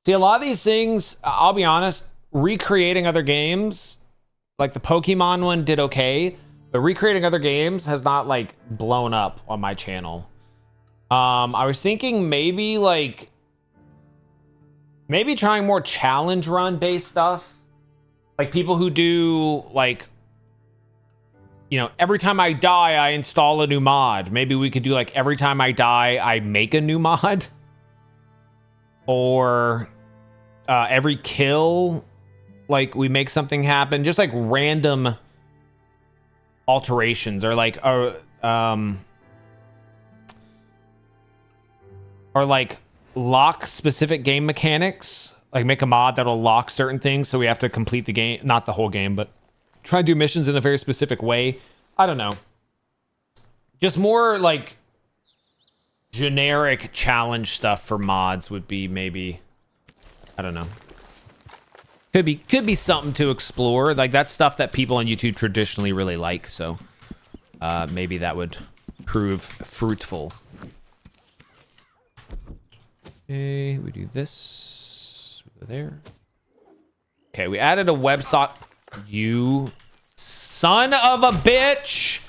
See, a lot of these things, I'll be honest, recreating other games, like the Pokemon one did okay, but recreating other games has not like blown up on my channel. I was thinking maybe trying more challenge run based stuff. Like people who do like, you know, every time I die, I install a new mod. Maybe we could do like every time I die, I make a new mod. Or every kill, like we make something happen. Just like random alterations or like lock specific game mechanics. Like make a mod that'll lock certain things so we have to complete the game, not the whole game, but try and do missions in a very specific way. I don't know. Just more like generic challenge stuff for mods would be maybe, I don't know. Could be something to explore. Like that's stuff that people on YouTube traditionally really like, so maybe that would prove fruitful. Okay, we do this. We go there. Okay, we added a WebSocket. You son of a bitch!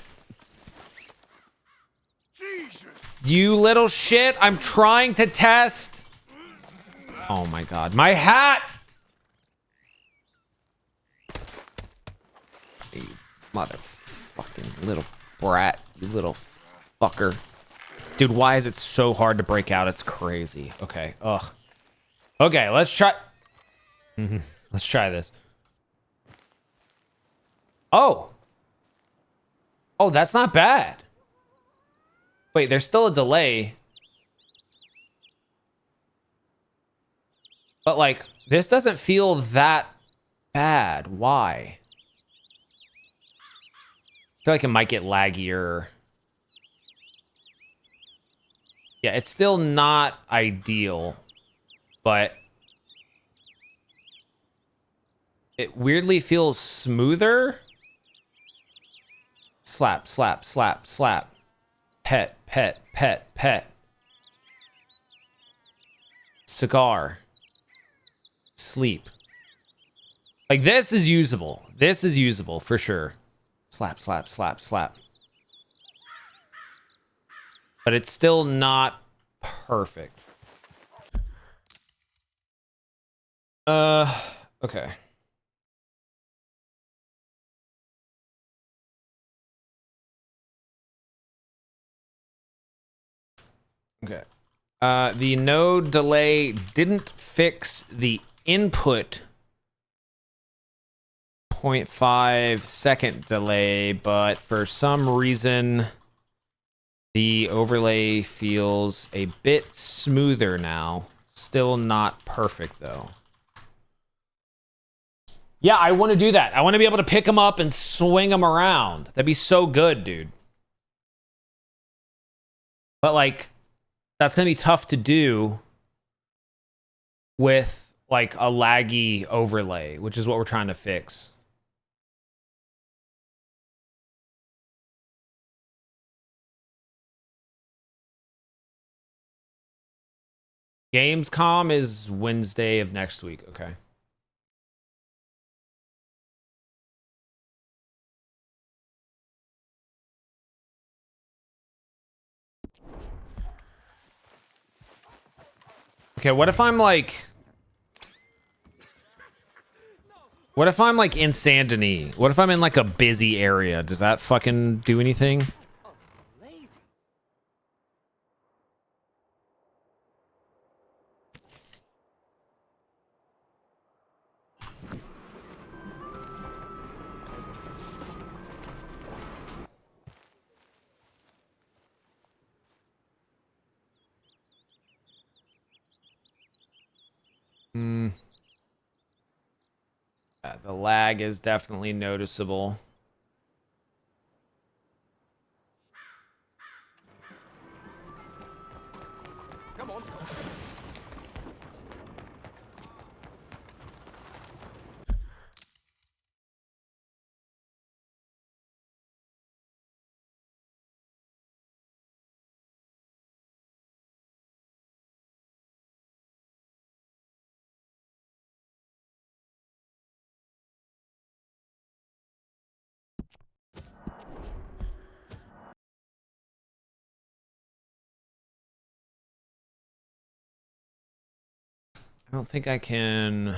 Jesus. You little shit! I'm trying to test. Oh my god, my hat! You motherfucking little brat, you little fucker. Dude, why is it so hard to break out? It's crazy. Okay, ugh. Okay, let's try. Let's try this. Oh. Oh, that's not bad. Wait, there's still a delay. But like, this doesn't feel that bad. Why? I feel like it might get laggier. Yeah, it's still not ideal, but it weirdly feels smoother. Slap, slap, slap, slap. Pet, pet, pet, pet. Cigar. Sleep. Like, this is usable. This is usable for sure. Slap, slap, slap, slap. But it's still not perfect. Okay. Okay. The no delay didn't fix the input 0.5-second delay, but for some reason the overlay feels a bit smoother now. Still not perfect though. Yeah, I want to do that. I want to be able to pick them up and swing them around. That'd be so good, dude. But like, that's gonna be tough to do with like a laggy overlay, which is what we're trying to fix. Gamescom is Wednesday of next week. Okay. Okay, what if I'm like... What if I'm like in Saint Denis? What if I'm in like a busy area? Does that fucking do anything? Yeah, the lag is definitely noticeable. Come on. I don't think I can...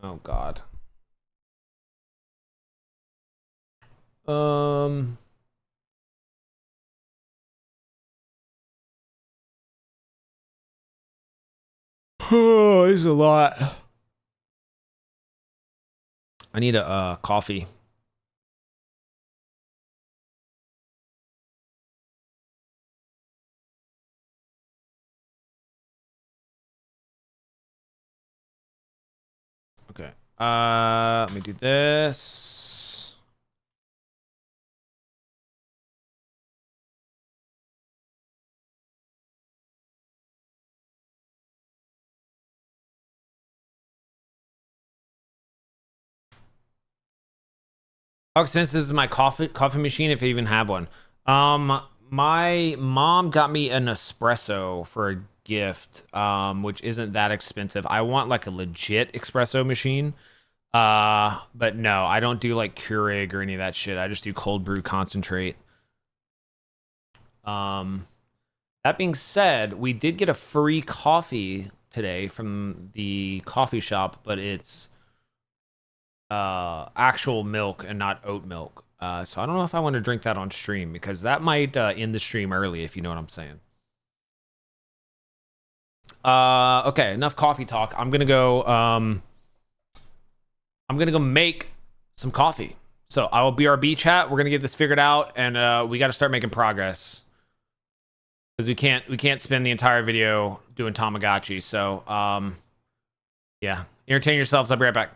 Oh, God. Oh, there's a lot. I need a coffee. Okay. Let me do this. How expensive is my coffee machine if I even have one? My mom got me an espresso for a gift, which isn't that expensive. I want like a legit espresso machine. But no, I don't do like Keurig or any of that shit. I just do cold brew concentrate. That being said, we did get a free coffee today from the coffee shop, but it's actual milk and not oat milk. So I don't know if I want to drink that on stream because that might end the stream early, if you know what I'm saying. Okay, enough coffee talk. I'm gonna go make some coffee. So I will BRB chat. We're gonna get this figured out, and we got to start making progress because we can't spend the entire video doing Tamagotchi. So yeah, entertain yourselves. I'll be right back.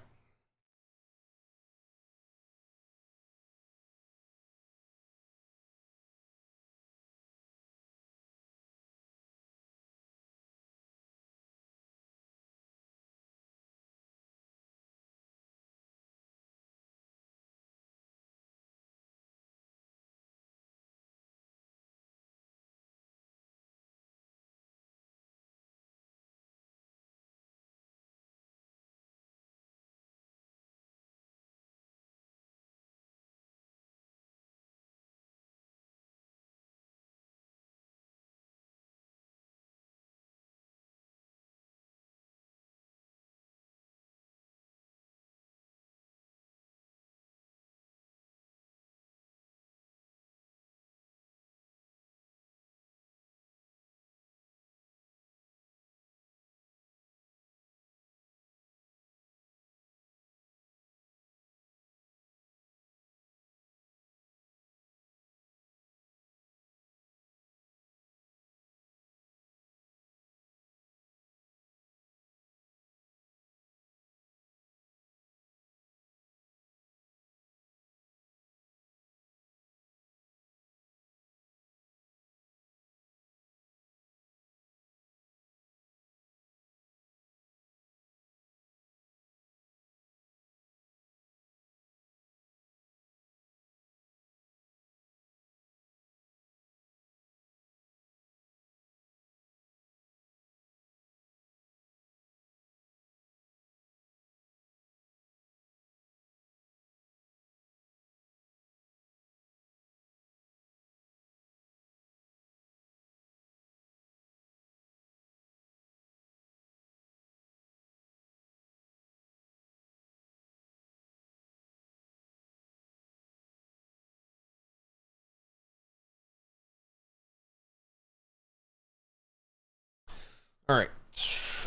All right,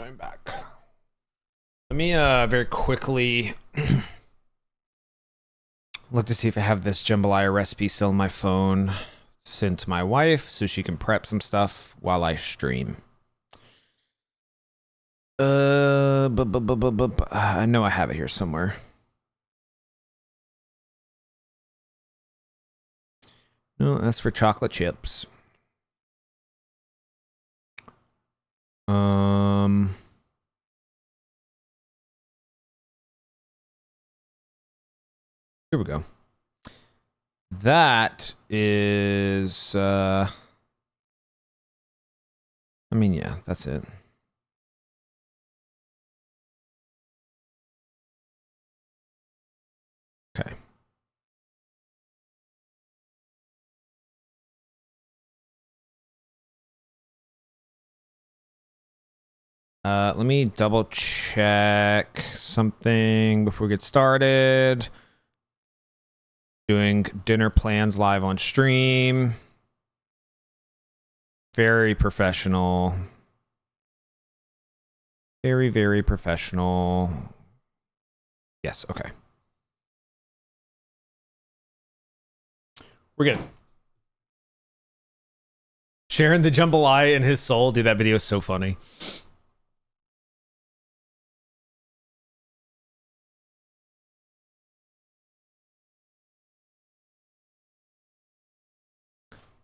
I'm back. Let me very quickly look to see if I have this jambalaya recipe still on my phone. Send to my wife so she can prep some stuff while I stream. I know I have it here somewhere. No, that's for chocolate chips. Here we go. That is I mean, yeah, that's it. Okay. Let me double check something before we get started. Doing dinner plans live on stream. Very professional. Very, very professional. Yes, okay. We're good. Sharing the jambalaya in his soul. Dude, that video is so funny.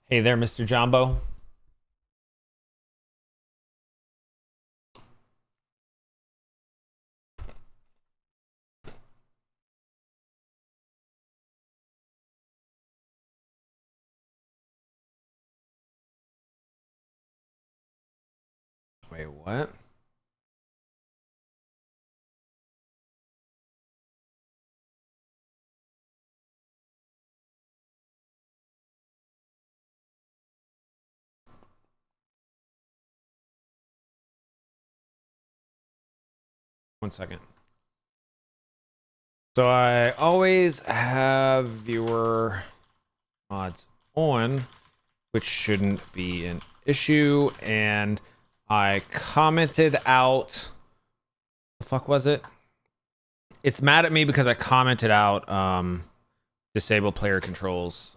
Hey there, Mr. Jumbo. Wait, what? 1 second. So I always have viewer mods on, which shouldn't be an issue. And I commented out, the fuck was it? It's mad at me because I commented out disable player controls.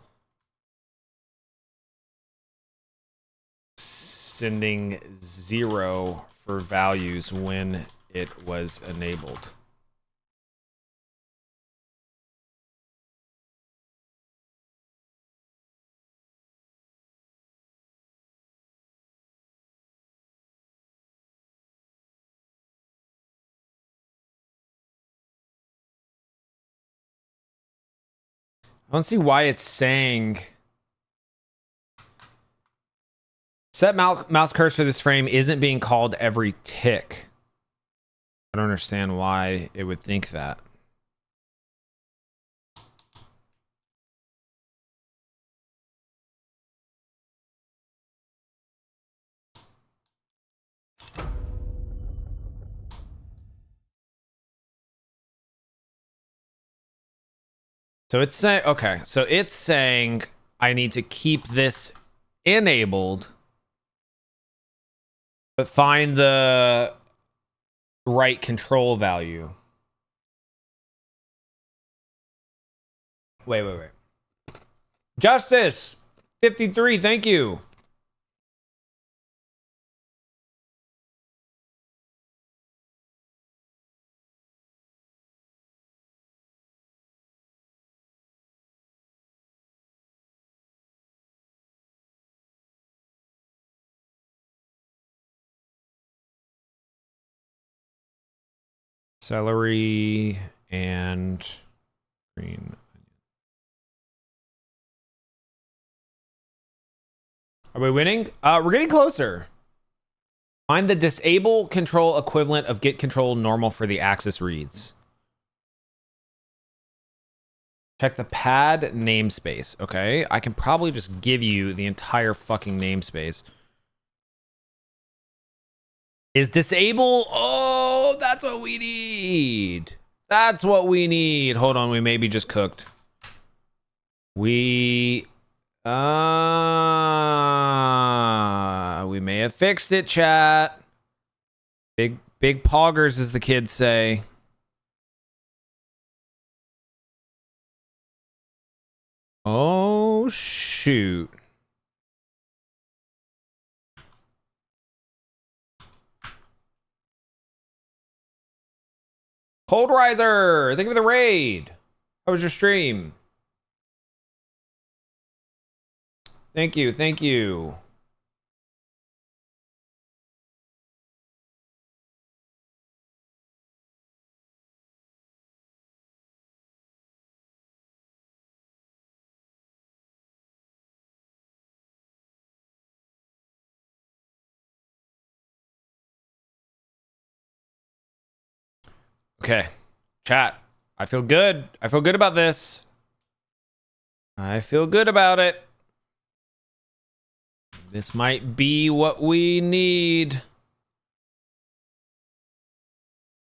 Sending 0 for values when it was enabled. I don't see why it's saying set mouse cursor this frame isn't being called every tick. I don't understand why it would think that. So it's saying, okay, so it's saying I need to keep this enabled, but find the right control value. Wait. Justice 53, thank you. Celery and green. Are we winning? We're getting closer. Find the disable control equivalent of get control normal for the axis reads. Check the pad namespace. Okay, I can probably just give you the entire fucking namespace. Is disable? Oh, that's what we need. That's what we need. Hold on, we maybe just cooked. We may have fixed it, chat. Big poggers, as the kids say. Oh shoot. Cold Riser, thank you for the raid. How was your stream? Thank you. Okay, chat. I feel good. I feel good about this. I feel good about it. This might be what we need.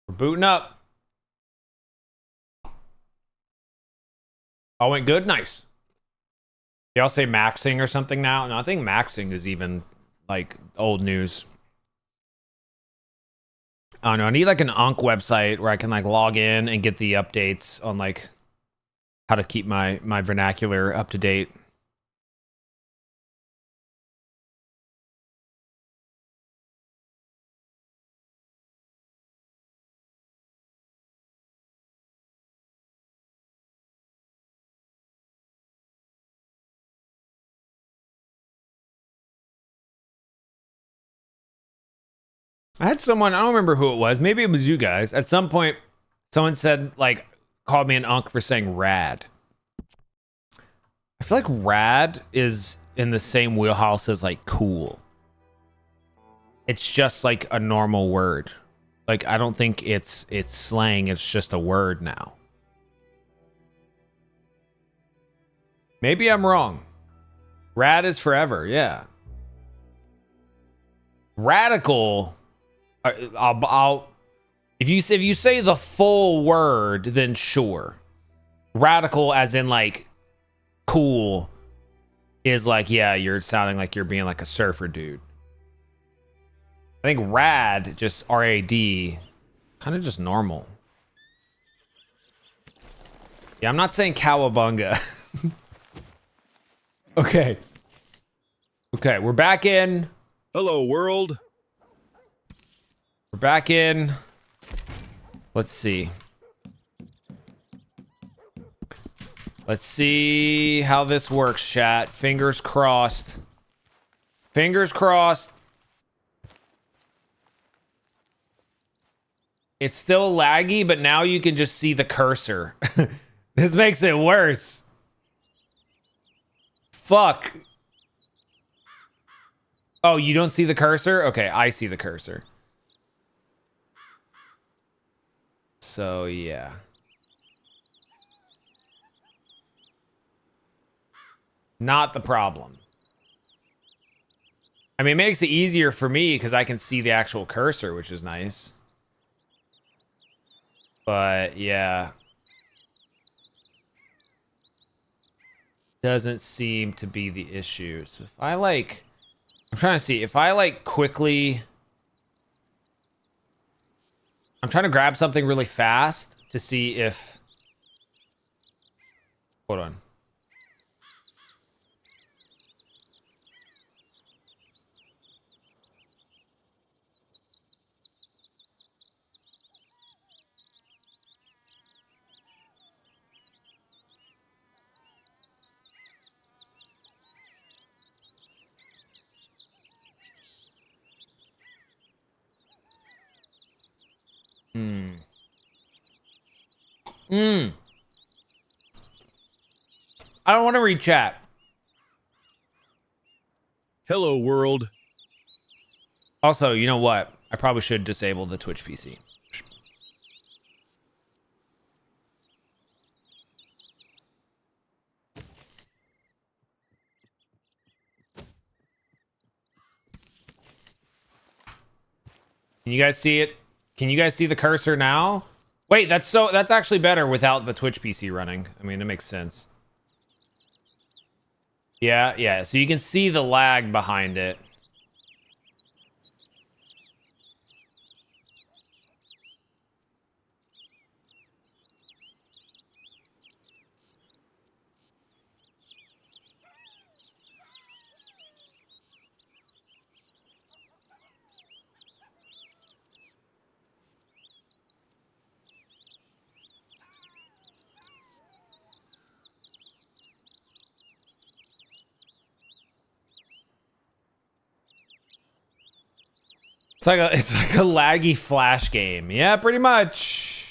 We're booting up. Oh, went good? Nice. Y'all say maxing or something now? No, I think maxing is even like old news. I don't know. I need like an Unc website where I can like log in and get the updates on like how to keep my vernacular up to date. I had someone, I don't remember who it was. Maybe it was you guys. At some point, someone said, like, called me an unk for saying rad. I feel like rad is in the same wheelhouse as, like, cool. It's just, like, a normal word. Like, I don't think it's slang. It's just a word now. Maybe I'm wrong. Rad is forever, yeah. Radical... I'll If you say the full word, then sure. Radical as in like cool is like, yeah, you're sounding like you're being like a surfer dude. I think rad, just R-A-D, kind of just normal. Yeah, I'm not saying cowabunga. Okay. Okay, we're back in. Hello, world. We're back in. Let's see. Let's see how this works, chat. Fingers crossed. Fingers crossed. It's still laggy, but now you can just see the cursor. This makes it worse. Fuck. Oh, you don't see the cursor? Okay, I see the cursor. So, yeah. Not the problem. I mean, it makes it easier for me because I can see the actual cursor, which is nice. But, yeah. Doesn't seem to be the issue. So if I like... I'm trying to see. If I like quickly... I'm trying to grab something really fast to see if... Hold on. I don't want to read chat. Hello, world. Also, you know what? I probably should disable the Twitch PC. Can you guys see it? Can you guys see the cursor now? Wait, that's actually better without the Twitch PC running. I mean, it makes sense. Yeah, yeah. So you can see the lag behind it. It's like a laggy flash game. Yeah, pretty much.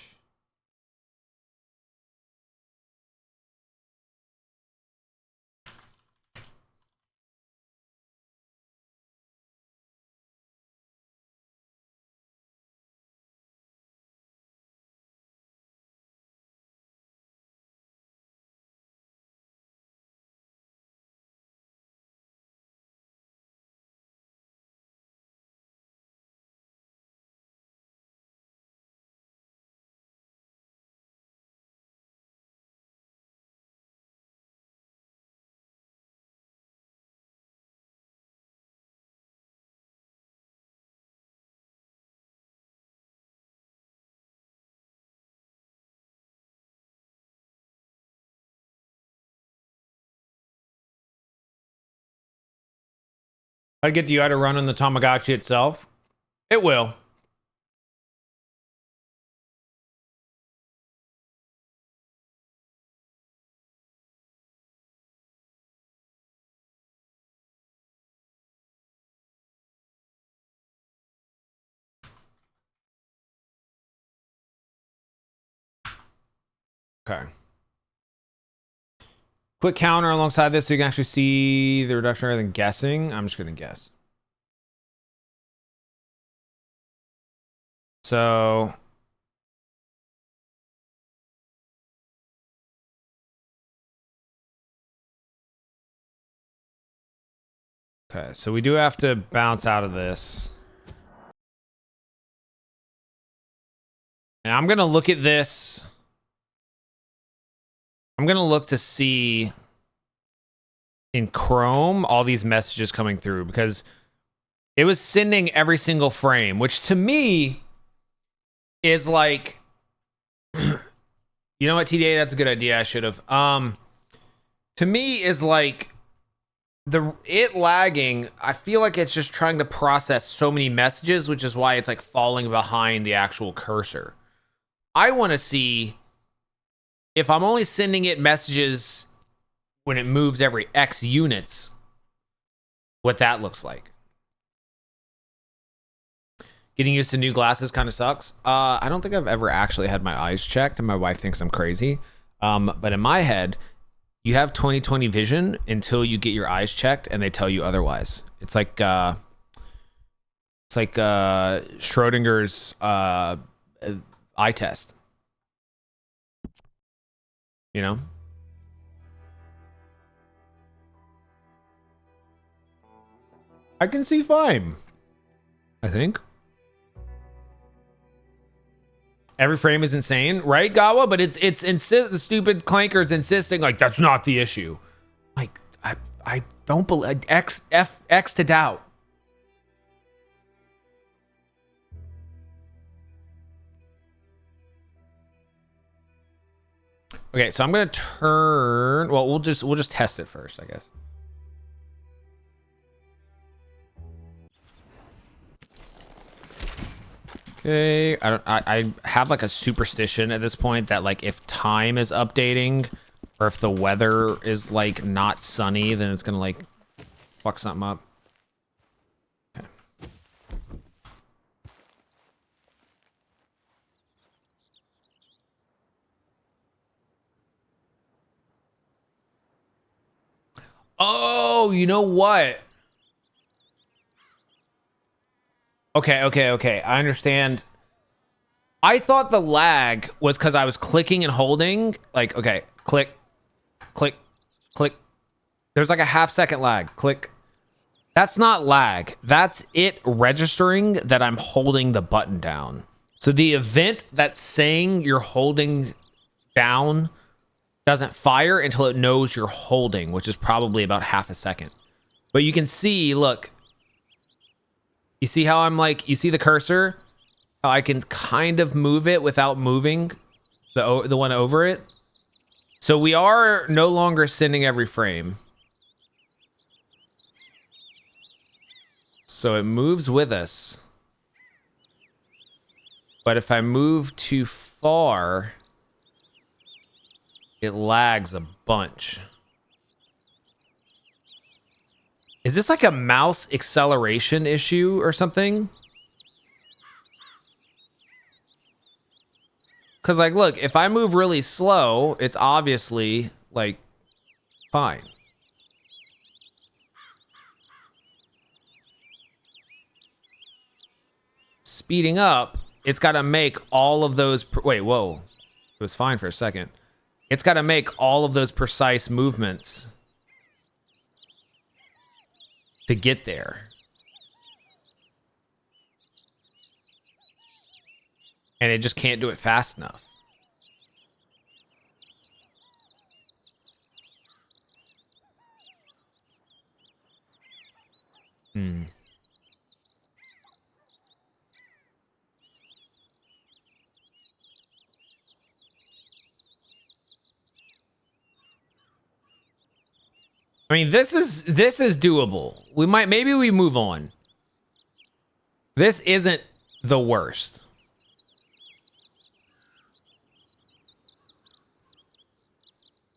I get the UI to run on the Tamagotchi itself. It will. Okay. Quick counter alongside this so you can actually see the reduction rather than guessing. I'm just going to guess. So... Okay, so we do have to bounce out of this. And I'm going to look at this. I'm going to look to see in Chrome all these messages coming through, because it was sending every single frame, which to me is like, you know what, TDA, that's a good idea. I should have. To me is like it lagging. I feel like it's just trying to process so many messages, which is why it's like falling behind the actual cursor. I want to see if I'm only sending it messages when it moves every X units, what that looks like. Getting used to new glasses kind of sucks. I don't think I've ever actually had my eyes checked, and my wife thinks I'm crazy. But in my head, you have 20/20 vision until you get your eyes checked, and they tell you otherwise. It's like Schrodinger's eye test. You know? I can see fine, I think. Every frame is insane, right, Gawa? But it's the stupid clankers insisting like that's not the issue. Like I don't believe X to doubt. Okay, so I'm gonna turn. Well, we'll just test it first, I guess. Okay, I have like a superstition at this point that like if time is updating or if the weather is like not sunny, then it's gonna like fuck something up. Okay. Oh, you know what? Okay. I understand. I thought the lag was because I was clicking and holding. Like, okay, click, click, click. There's like a half-second lag. Click. That's not lag. That's it registering that I'm holding the button down. So the event that's saying you're holding down doesn't fire until it knows you're holding, which is probably about half a second. But you can see, look. You see how I'm like, you see the cursor? How I can kind of move it without moving the one over it. So we are no longer sending every frame. So it moves with us. But if I move too far, it lags a bunch. Is this like a mouse acceleration issue or something? Because, like, look, if I move really slow, it's obviously, like, fine. Speeding up, it's got to make all of those... Wait, whoa. It was fine for a second. It's got to make all of those precise movements to get there. And it just can't do it fast enough. I mean, this is doable. Maybe we move on. This isn't the worst.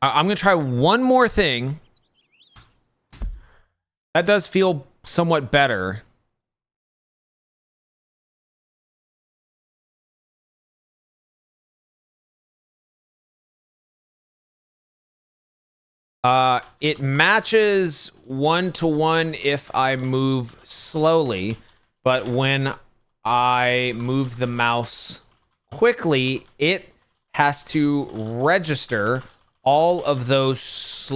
I'm gonna try one more thing. That does feel somewhat better. It matches 1-to-1 if I move slowly, but when I move the mouse quickly, it has to register all of those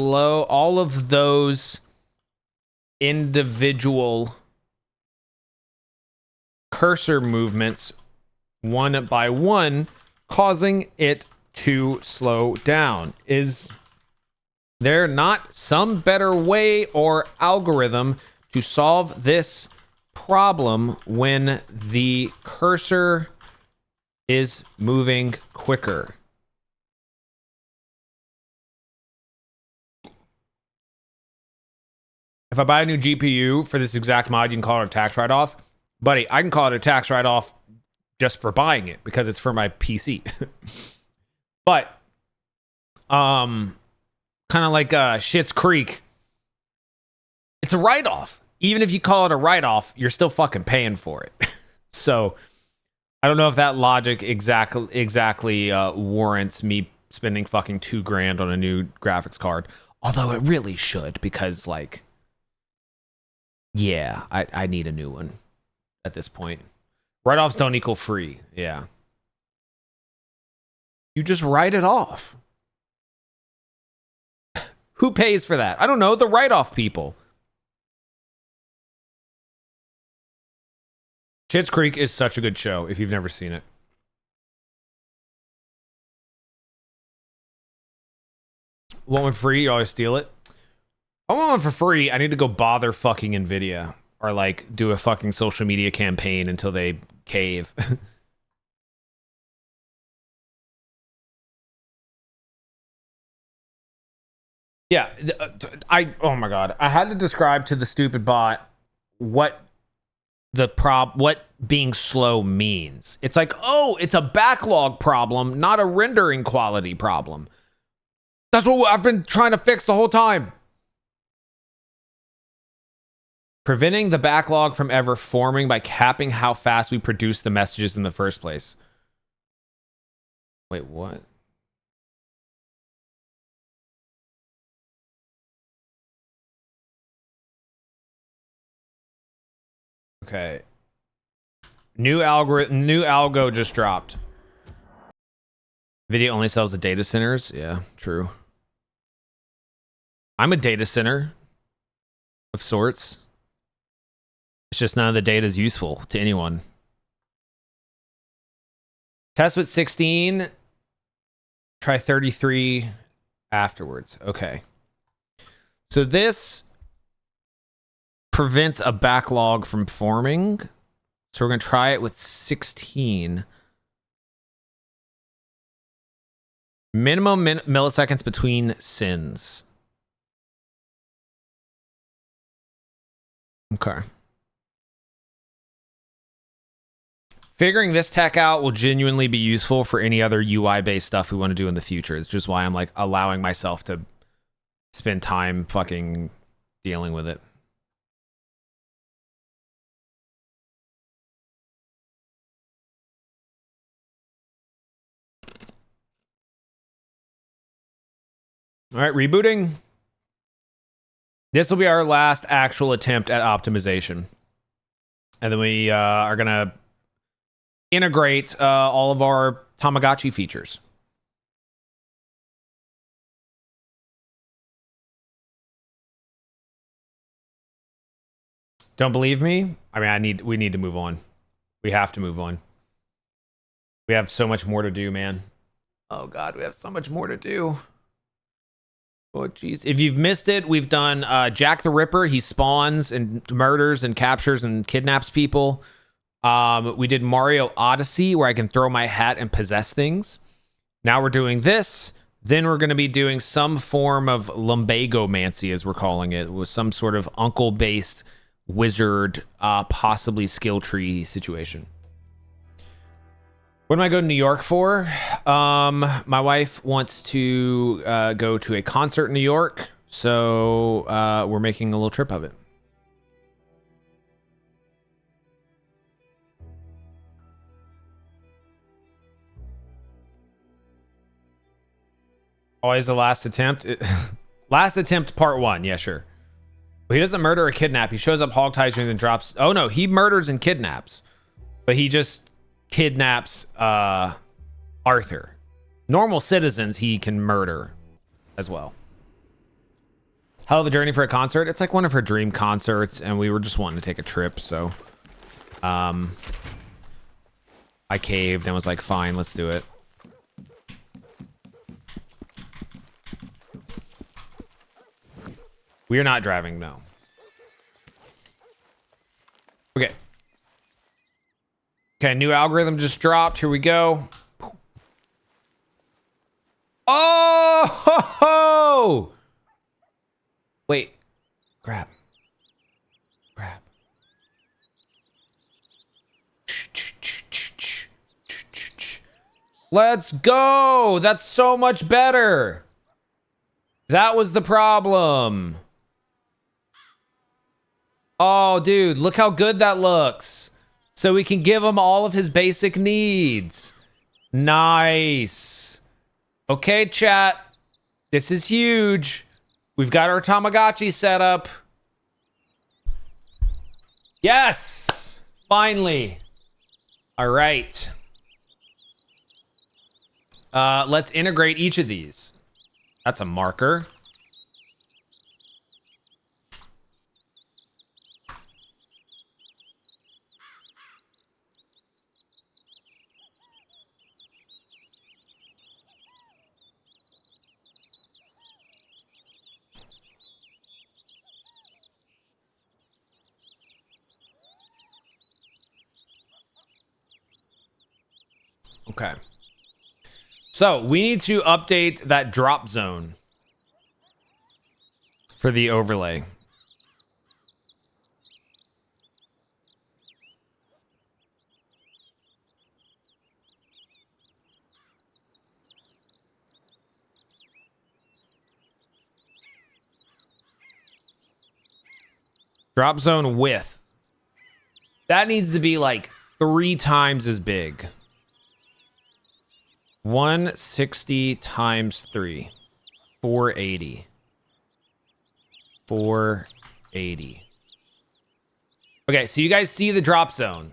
individual cursor movements one by one causing it to slow down? Is there not some better way or algorithm to solve this problem when the cursor is moving quicker? If I buy a new GPU for this exact mod, you can call it a tax write-off. Buddy, I can call it a tax write-off just for buying it because it's for my PC. But, kind of like Schitt's Creek, it's a write-off. Even if you call it a write-off, you're still fucking paying for it. So, I don't know if that logic exactly warrants me spending fucking $2,000 on a new graphics card. Although it really should, because, like, yeah, I need a new one at this point. Write-offs don't equal free. Yeah. You just write it off. Who pays for that? I don't know. The write-off people. Schitt's Creek is such a good show if you've never seen it. Want one free? You always steal it. I want one for free. I need to go bother fucking Nvidia or like do a fucking social media campaign until they cave. Yeah, oh my god, I had to describe to the stupid bot what being slow means. It's like, oh, it's a backlog problem, not a rendering quality problem. That's what I've been trying to fix the whole time. Preventing the backlog from ever forming by capping how fast we produce the messages in the first place. Wait, what? Okay. New algo just dropped. Video only sells the data centers. Yeah, true. I'm a data center of sorts. It's just none of the data is useful to anyone. Test with 16. Try 33 afterwards. Okay. So this prevents a backlog from forming. So we're going to try it with 16. Minimum milliseconds between sins. Okay. Figuring this tech out will genuinely be useful for any other UI-based stuff we want to do in the future. It's just why I'm like allowing myself to spend time fucking dealing with it. All right, rebooting. This will be our last actual attempt at optimization. And then we are going to integrate all of our Tamagotchi features. Don't believe me? I mean, we need to move on. We have to move on. We have so much more to do, man. Oh god, we have so much more to do. Oh jeez. If you've missed it, we've done Jack the Ripper. He spawns and murders and captures and kidnaps people. We did Mario Odyssey, where I can throw my hat and possess things. Now we're doing this. Then we're going to be doing some form of lumbagomancy, as we're calling it, with some sort of uncle-based wizard, possibly skill tree situation. What am I going to New York for? My wife wants to go to a concert in New York, so we're making a little trip of it. Always the last attempt. Last attempt, part 1. Yeah, sure. But he doesn't murder or kidnap. He shows up hog-ties and then drops. Oh no, he murders and kidnaps, but he just kidnaps Arthur. Normal citizens he can murder as well. Hell of a journey for a concert. It's like one of her dream concerts, and we were just wanting to take a trip, so I caved and was like, fine, let's do it. We are not driving, no. Okay. Okay, new algorithm just dropped. Here we go. Oh! Ho, ho! Wait. Grab. Grab. Let's go! That's so much better. That was the problem. Oh, dude, look how good that looks. So we can give him all of his basic needs. Nice. Okay, chat. This is huge. We've got our Tamagotchi set up. Yes! Finally. All right. Let's integrate each of these. That's a marker. Okay. So we need to update that drop zone for the overlay. Drop zone width. That needs to be like 3 times as big. 160 times 3. 480. 480. Okay, so you guys see the drop zone.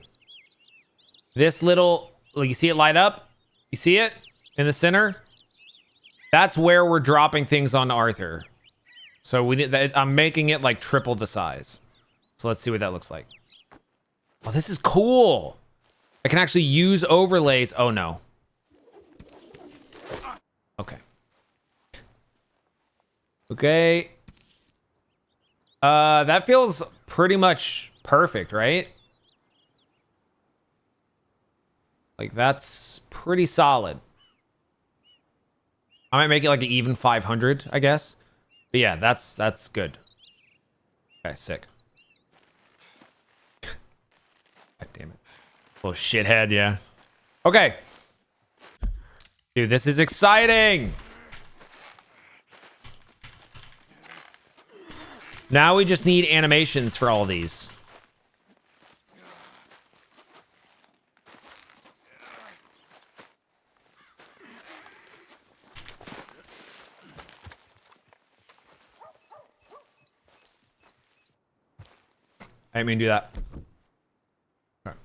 This little, like, you see it light up? You see it in the center? That's where we're dropping things on Arthur. So we need that. I'm making it like triple the size. So let's see what that looks like. Oh, this is cool. I can actually use overlays. Oh no. Okay. Okay. That feels pretty much perfect, right? Like, that's pretty solid. I might make it like an even 500, I guess. But yeah, that's good. Okay, sick. God damn it. Little shithead, yeah. Okay. Dude, this is exciting. Now we just need animations for all these. I didn't mean to do that. Okay.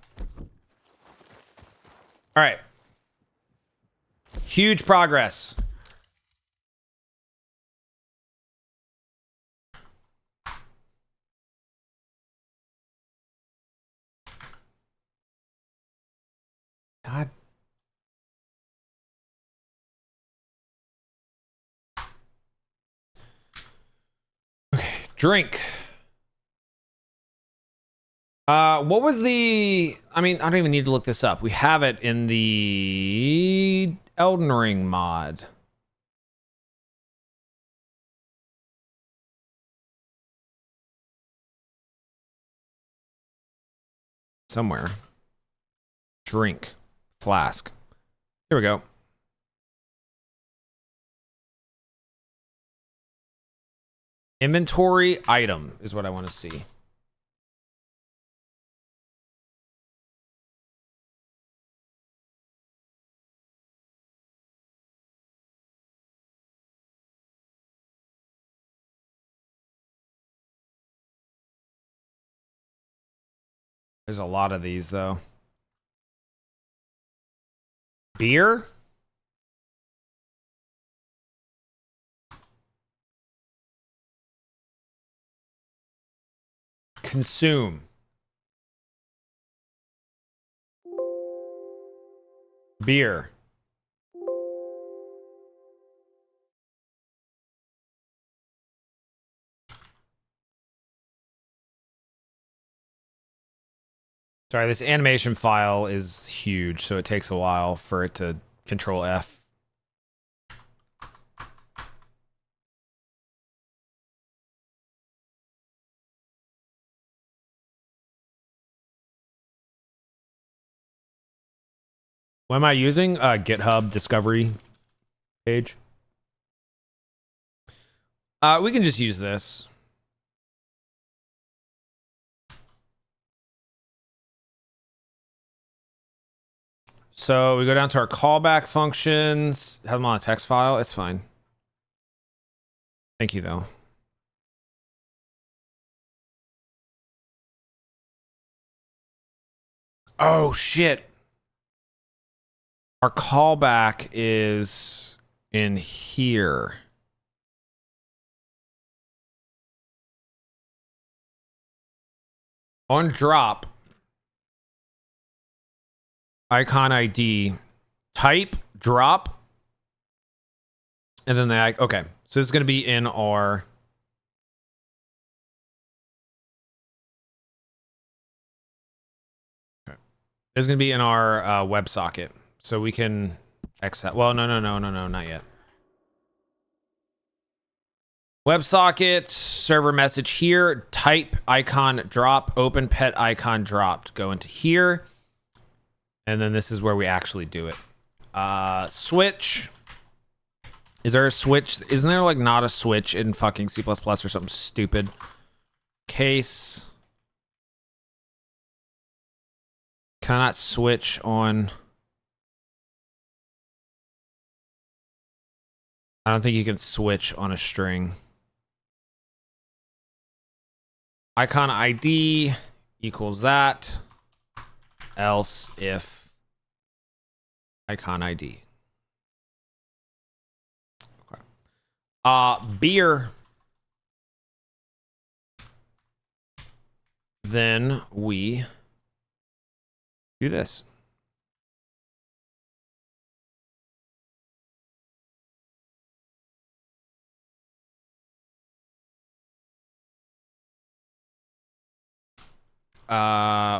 All right. Huge progress. God. Okay, drink. What was the... I mean, I don't even need to look this up. We have it in the Elden Ring mod. Somewhere. Drink. Flask. Here we go. Inventory item is what I want to see. There's a lot of these, though. Beer? Consume. Beer. Sorry, this animation file is huge, so it takes a while for it to control F. What am I using? GitHub discovery page. We can just use this. So we go down to our callback functions, have them on a text file. It's fine. Thank you, though. Oh, shit. Our callback is in here. On drop, icon ID, type, drop, and then okay. So this is going to be in our... Okay. It's going to be in our WebSocket. So we can X that. Well, no, not yet. WebSocket, server message here, type, icon, drop, open pet icon dropped. Go into here. And then this is where we actually do it. Switch. Is there a switch? Isn't there like not a switch in fucking C++ or something stupid? Case. Cannot switch on... I don't think you can switch on a string. Icon ID equals that. Else if icon ID. Okay. Beer. Then we do this.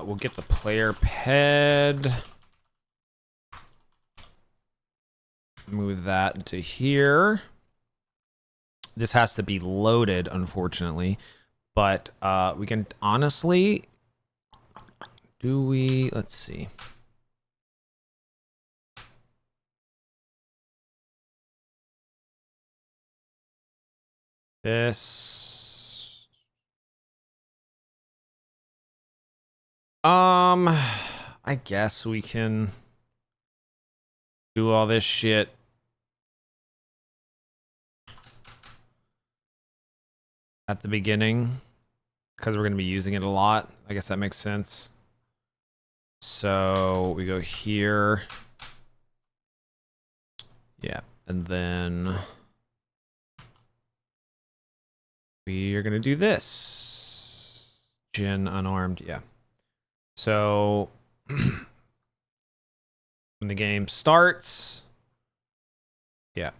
We'll get the player ped. Move that into here. This has to be loaded, unfortunately. But we can honestly... Do we... Let's see. This... I guess we can do all this shit. At the beginning, because we're going to be using it a lot. I guess that makes sense. So we go here. Yeah, and then we are going to do this. Gen unarmed, yeah. So when the game starts, yeah,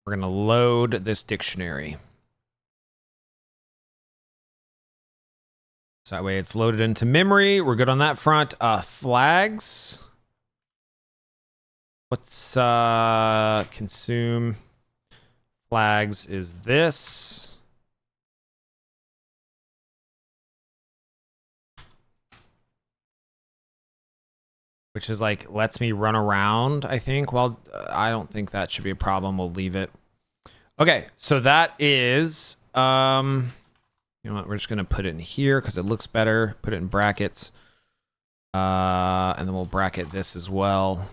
we're going to load this dictionary. So that way it's loaded into memory. We're good on that front. Flags. What's consume flags is this. Which is like, lets me run around, I think. Well, I don't think that should be a problem. We'll leave it. Okay, so that is... you know what? We're just going to put it in here because it looks better. Put it in brackets. And then we'll bracket this as well.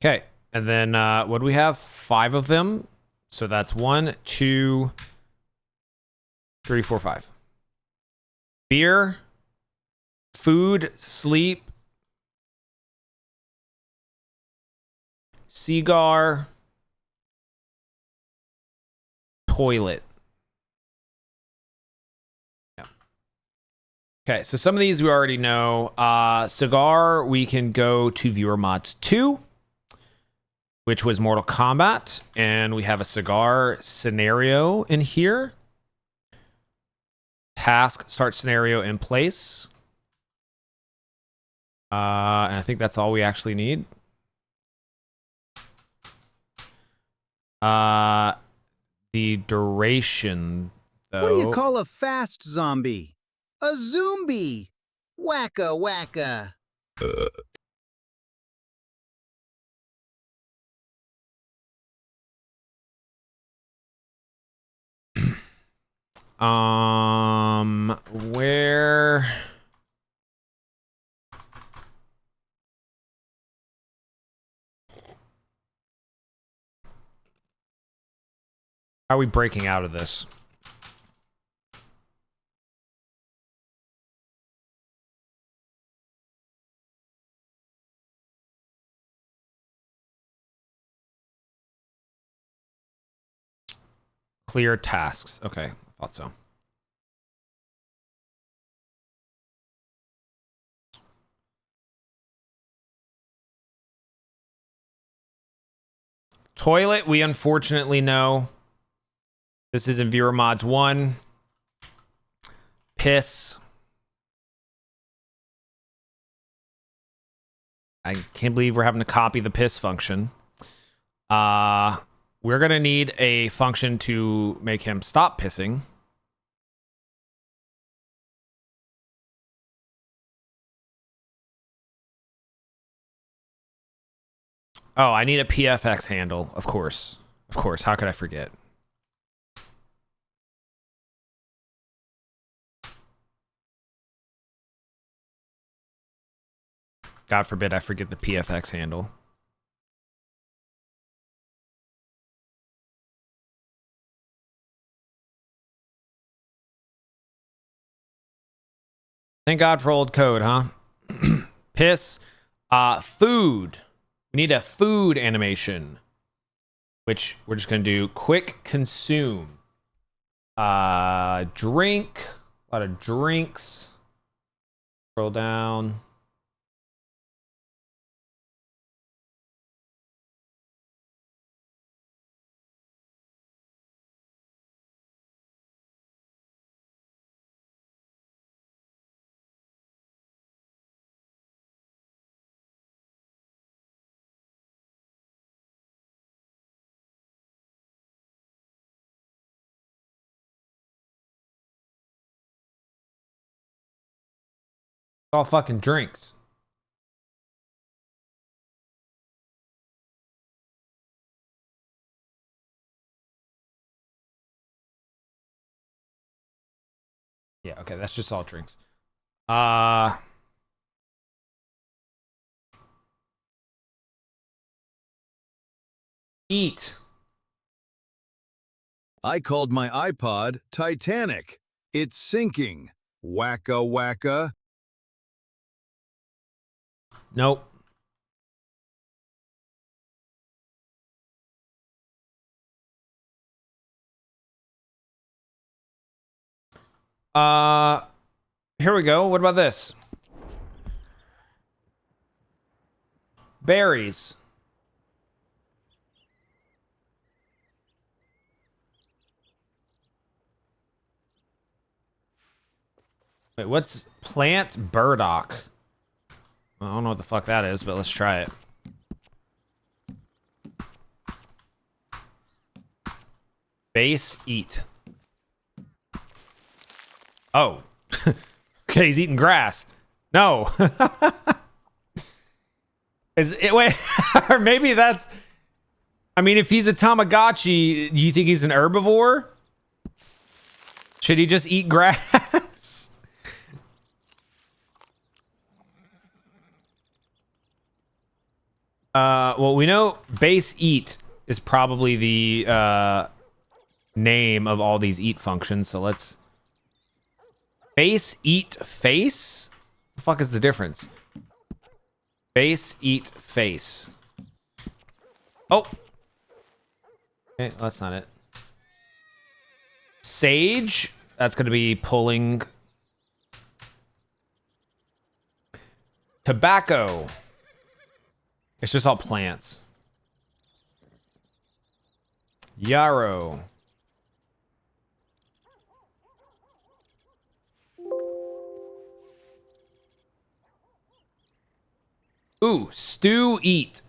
Okay, and then what do we have? 5 of them. So that's 1, 2, 3, 4, 5. Beer, food, sleep, cigar, toilet. Yeah. Okay, so some of these we already know. Cigar, we can go to Viewer Mods 2, which was Mortal Kombat, and we have a cigar scenario in here. task start scenario in place. And I think that's all we actually need. The duration, though. What do you call a fast zombie? A zombie. Wacka wacka. Where? How are we breaking out of this? Clear tasks. Okay, I thought so. Toilet, we unfortunately know. This is in Viewer Mods 1. Piss. I can't believe we're having to copy the piss function. We're going to need a function to make him stop pissing. Oh, I need a PFX handle, of course. Of course, how could I forget? God forbid I forget the PFX handle. Thank God for old code, huh? Piss. Food. We need a food animation, which we're just going to do quick consume. Drink. A lot of drinks. Scroll down. All fucking drinks. Yeah, okay, that's just all drinks. Eat. I called my iPod Titanic. It's sinking. Wacka wacka. Nope. Here we go. What about this? Berries. Wait, what's plant burdock? I don't know what the fuck that is, but let's try it. Base eat. Oh. Okay, he's eating grass. No. Is it wait or maybe that's I mean if he's a Tamagotchi, do you think he's an herbivore? Should he just eat grass? Well, we know base eat is probably the name of all these eat functions, so let's base eat face? What the fuck is the difference? Base eat face. Oh. Okay, well, that's not it. Sage. That's going to be pulling. Tobacco. It's just all plants. Yarrow. Ooh, stew, eat.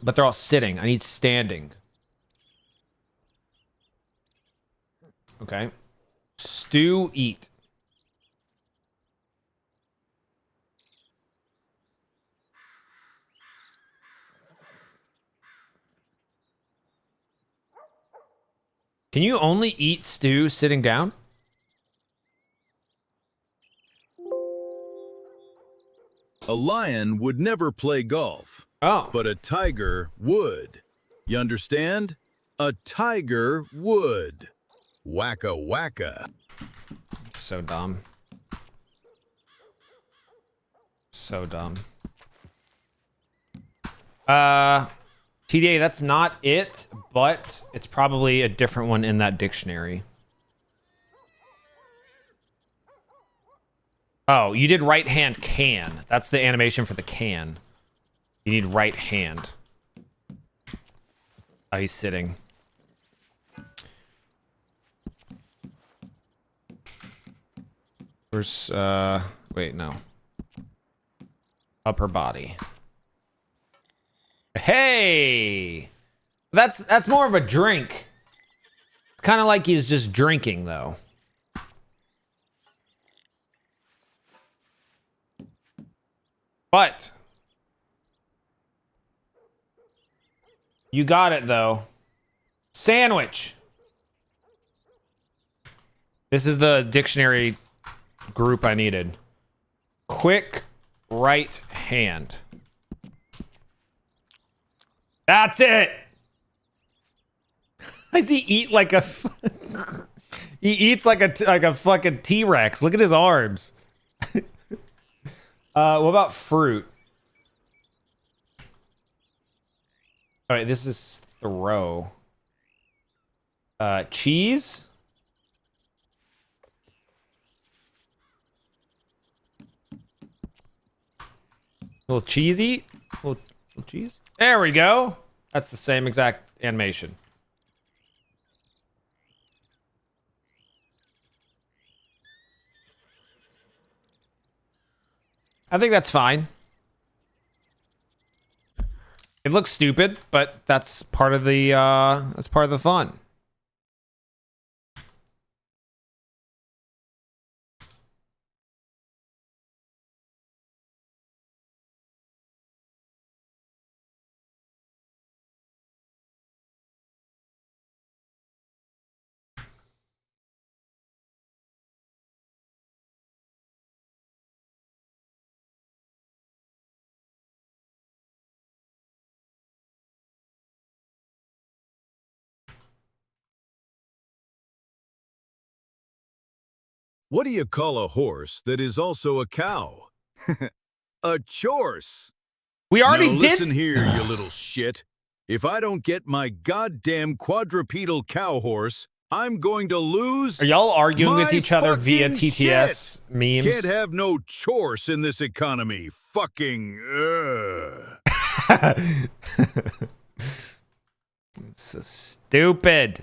But they're all sitting. I need standing. Okay. Stew, eat. Can you only eat stew sitting down? A lion would never play golf, Oh. but a tiger would. You understand? A tiger would. Wacka wacka. So dumb. So dumb. TDA, that's not it, but it's probably a different one in that dictionary. Oh, you did right hand can. That's the animation for the can. You need right hand. Oh, he's sitting. Where's, wait, no. Upper body. Hey! That's more of a drink. It's kind of like he's just drinking, though. But you got it, though. Sandwich. This is the dictionary group I needed. Quick right hand. That's it. Does he eat like a? He eats like a fucking T-Rex. Look at his arms. What about fruit? All right, this is throw. Cheese. A little cheesy. A little cheese. There we go. That's the same exact animation. I think that's fine. It looks stupid, but that's part of the fun. What do you call a horse that is also a cow? A chorse. We already Now did. listen here, you little shit. If I don't get my goddamn quadrupedal cow horse, I'm going to lose. Are y'all arguing with my each other via fucking TTS shit. memes? Can't have no chorse in this economy. Fucking. It's so stupid.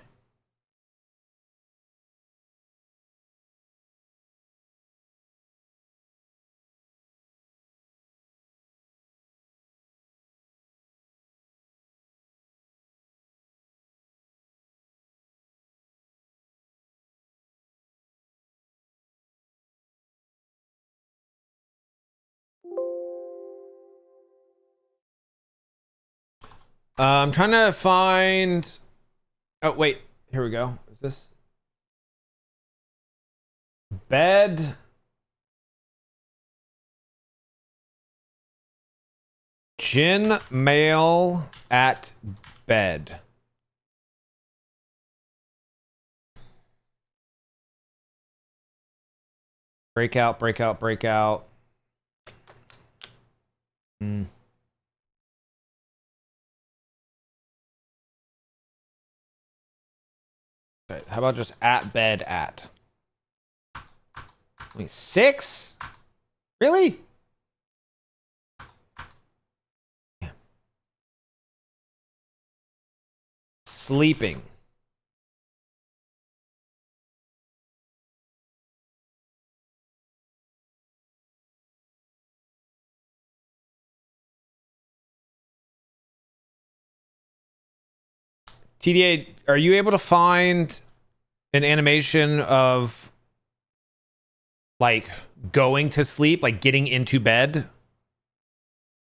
I'm trying to find. Oh wait, here we go. Is this bed? Gin mail at bed. Breakout, breakout, breakout. Okay, how about just at bed at? Wait, 6? Really? Yeah. Sleeping. TDA, are you able to find an animation of like going to sleep, like getting into bed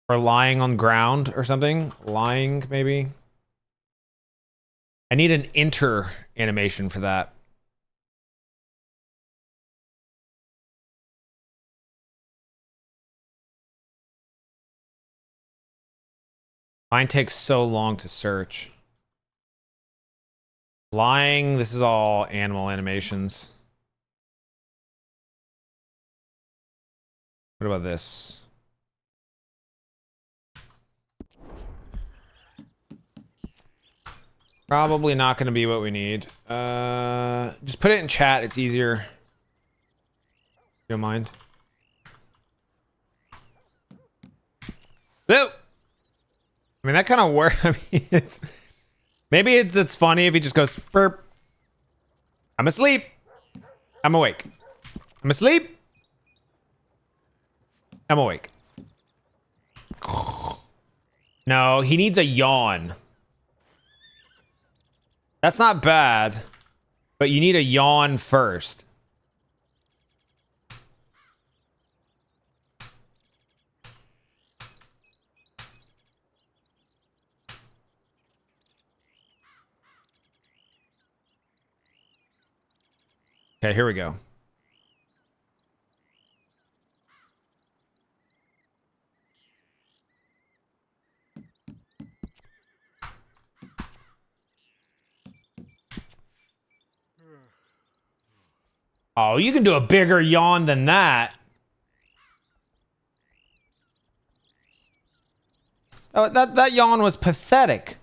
or lying on the ground or something? Lying, maybe. I need an enter animation for that. Mine takes so long to search. Lying, this is all animal animations. What about this? Probably not going to be what we need. Just put it in chat. It's easier. You don't mind? Nope. I mean, that kind of works. I mean, it's funny if he just goes burp. I'm asleep. I'm awake. I'm asleep. I'm awake. No, he needs a yawn. That's not bad, but you need a yawn first. Okay, here we go. Oh, you can do a bigger yawn than that. Oh, that yawn was pathetic.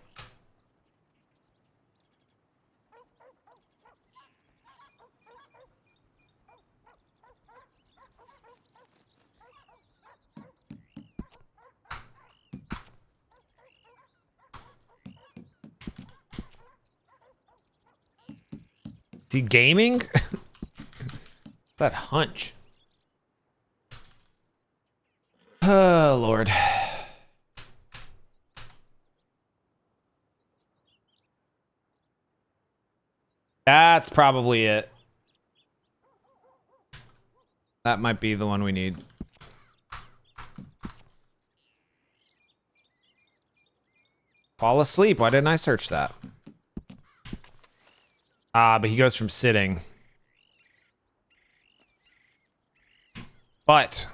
Is he gaming? That hunch. Oh, Lord. That's probably it. That might be the one we need. Fall asleep. Why didn't I search that? Ah, but he goes from sitting. But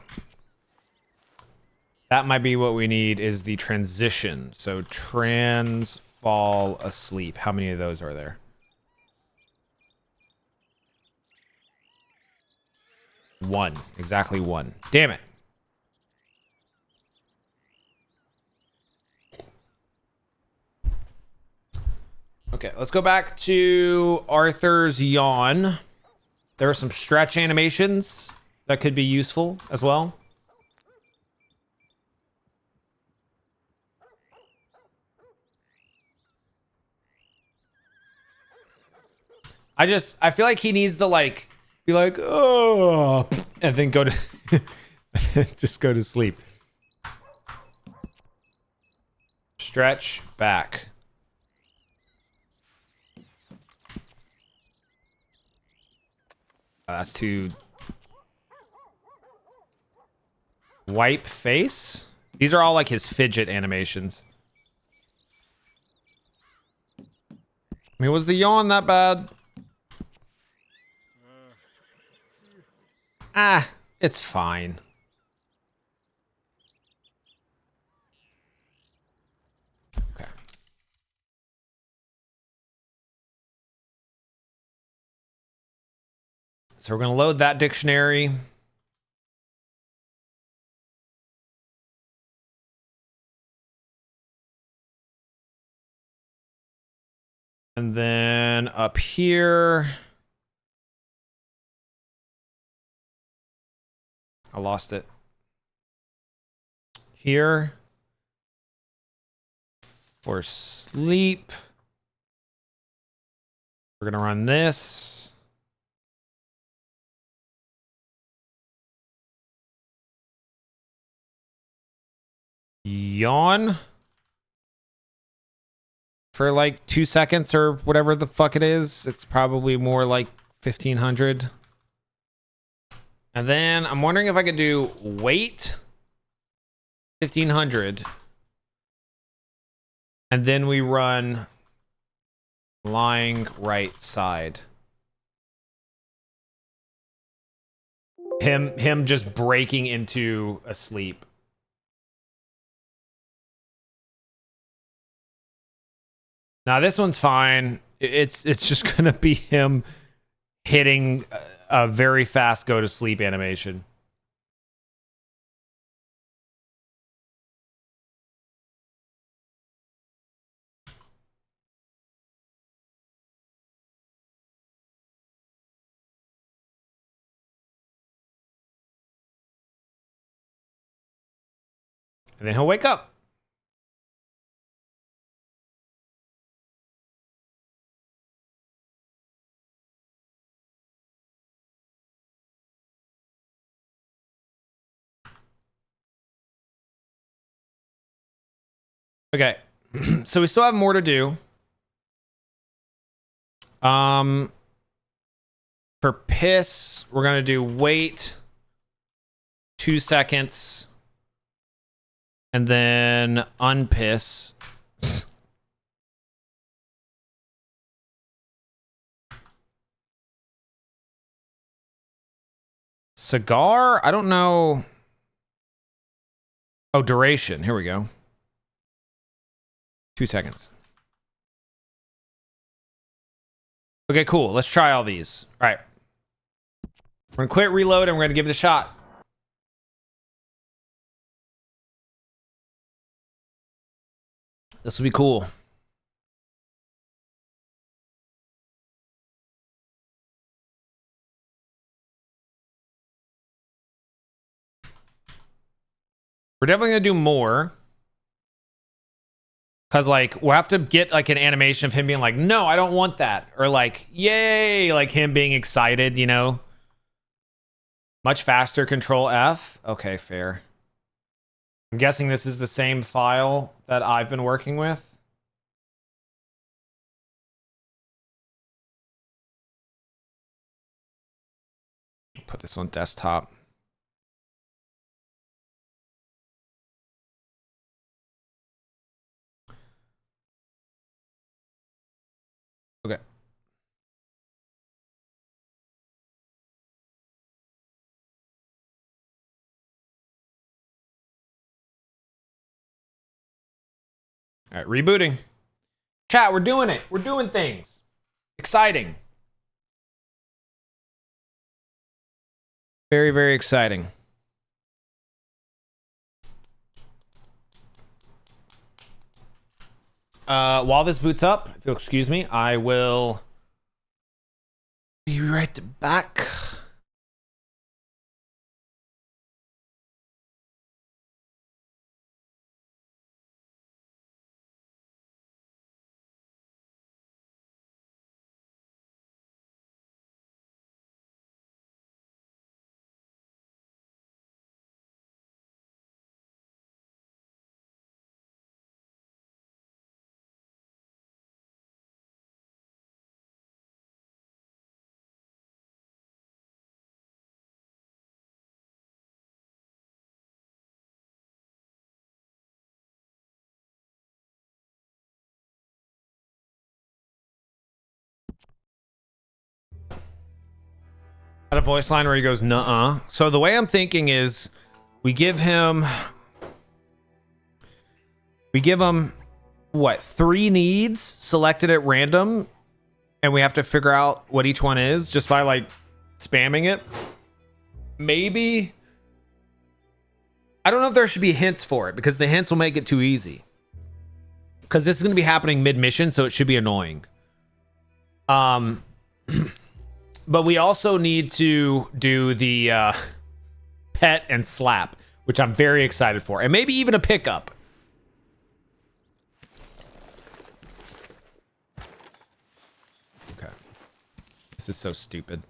that might be what we need is the transition. So trans fall asleep. How many of those are there? One. Exactly one. Damn it. Okay, let's go back to Arthur's yawn. There are some stretch animations that could be useful as well. I feel like he needs to like be like, oh, and then go to just go to sleep. Stretch back. Oh, that's too. Wipe face. These are all like his fidget animations. I mean, was the yawn that bad? Ah, it's fine. Okay. So we're going to load that dictionary. And then up here. I lost it. Here. For sleep. We're going to run this. Yawn. for like 2 seconds or whatever the fuck it is. It's probably more like 1500. And then I'm wondering if I could do weight 1500. And then we run lying right side. Him just breaking into a sleep. Now this one's fine. It's just gonna be him hitting a very fast go to sleep animation. And then he'll wake up. Okay. So we still have more to do. For piss, we're gonna do wait 2 seconds. And then unpiss. Cigar? I don't know. Oh, duration. Here we go. 2 seconds. Okay, cool. Let's try all these. All right. We're going to quit, reload, and we're going to give it a shot. This will be cool. We're definitely going to do more. Because, like, we'll have to get, like, an animation of him being like, no, I don't want that. Or, like, yay, like him being excited, you know? Much faster, Control F. Okay, fair. I'm guessing this is the same file that I've been working with. Put this on desktop. Okay. All right, rebooting. Chat, we're doing it. We're doing things. Exciting. Very, very exciting. While this boots up, if you'll excuse me, I will be right back. Had a voice line where he goes, nuh-uh. So the way I'm thinking is we give him what, 3 needs selected at random, and we have to figure out what each one is just by like spamming it. Maybe I don't know if there should be hints for it, because the hints will make it too easy, because this is going to be happening mid-mission, so it should be annoying. But we also need to do the pet and slap, which I'm very excited for. And maybe even a pickup. Okay. This is so stupid.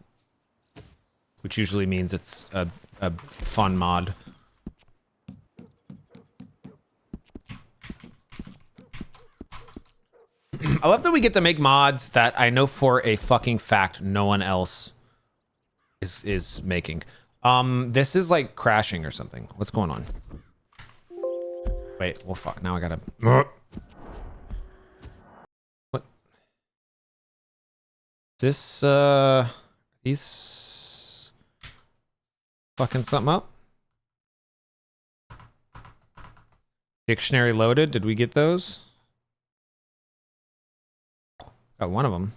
Which usually means it's a fun mod. I love that we get to make mods that I know for a fucking fact no one else is making. This is like crashing or something. What's going on? Wait, well, fuck. Now I gotta. What? This these fucking something up? Dictionary loaded. Did we get those? Got one of them.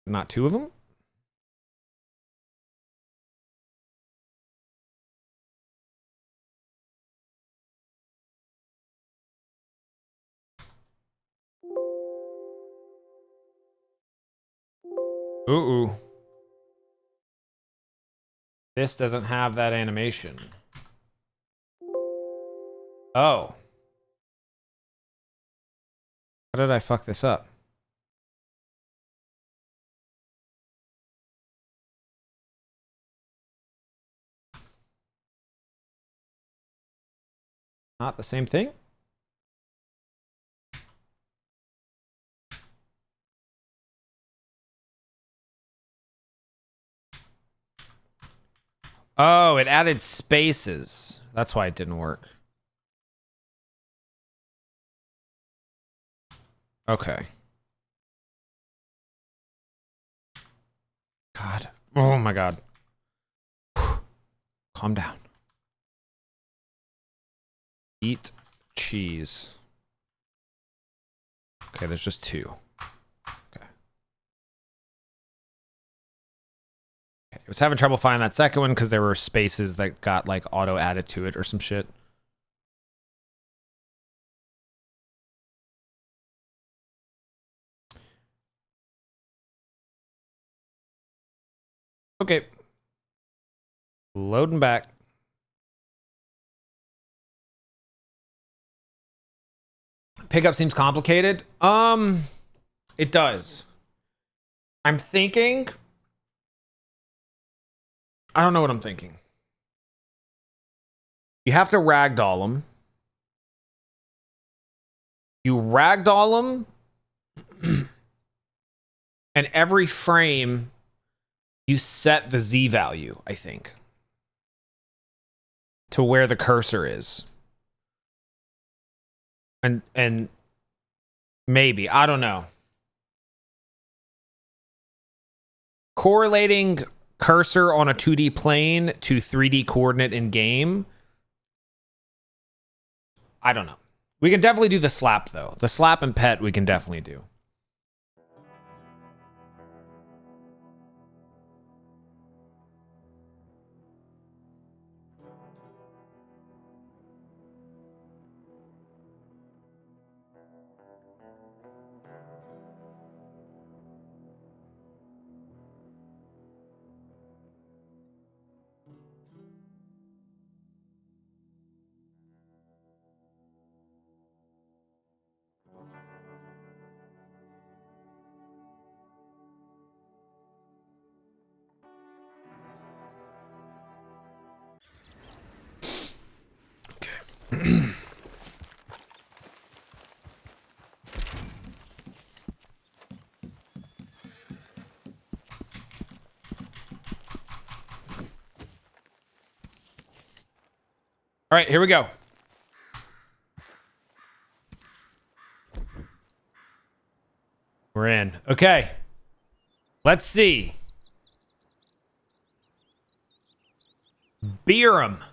Not two of them? Ooh. This doesn't have that animation. Oh. How did I fuck this up? Not the same thing? Oh, it added spaces. That's why it didn't work. Okay. God. Oh my God. Calm down. Eat cheese. Okay, there's just two. Okay. I was having trouble finding that second one because there were spaces that got like auto added to it or some shit. Okay. Loading back. Pickup seems complicated. It does. I'm thinking. I don't know what I'm thinking. You have to ragdoll them. You ragdoll them. And every frame, you set the Z value, I think, to where the cursor is. And maybe, I don't know. Correlating cursor on a 2D plane to 3D coordinate in game. I don't know. We can definitely do the slap though. The slap and pet we can definitely do. All right, here we go. We're in. Okay. Let's see. Beer 'em.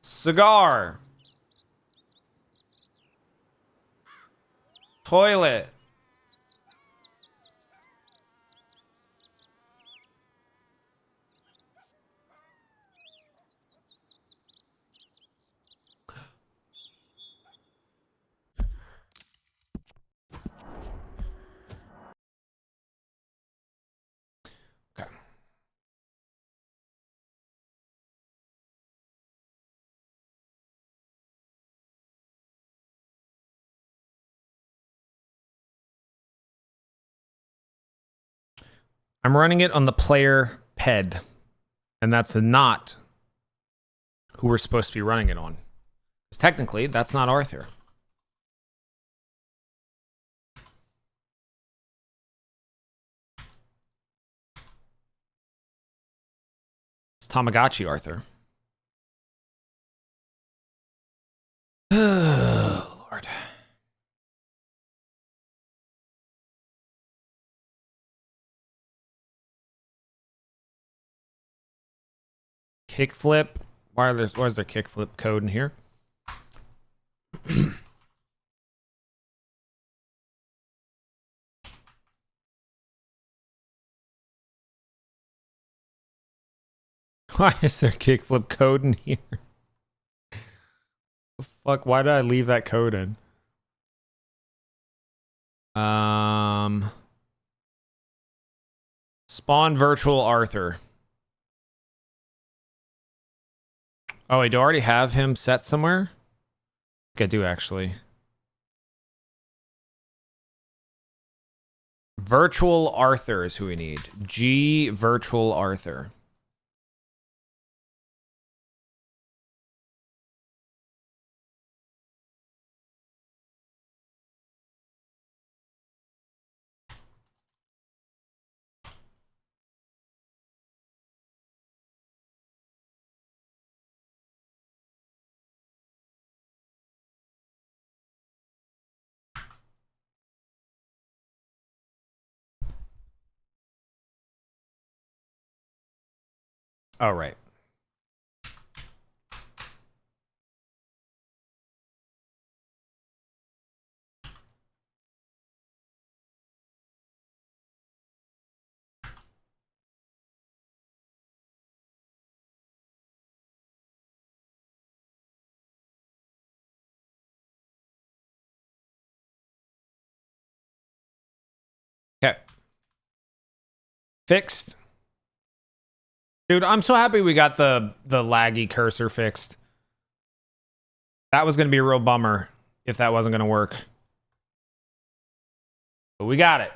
Cigar. Toilet. Okay. I'm running it on the player PED. And that's not who we're supposed to be running it on. Because technically, that's not Arthur. It's Tamagotchi Arthur. Oh, Lord. Kickflip. Why is there kickflip code in here? Why is there kickflip code in here? Fuck, why did I leave that code in? Spawn virtual Arthur. Oh, wait, do I already have him set somewhere? I think I do, actually. Virtual Arthur is who we need. G virtual Arthur. All right. Okay. Fixed. Dude, I'm so happy we got the laggy cursor fixed. That was going to be a real bummer if that wasn't going to work. But we got it.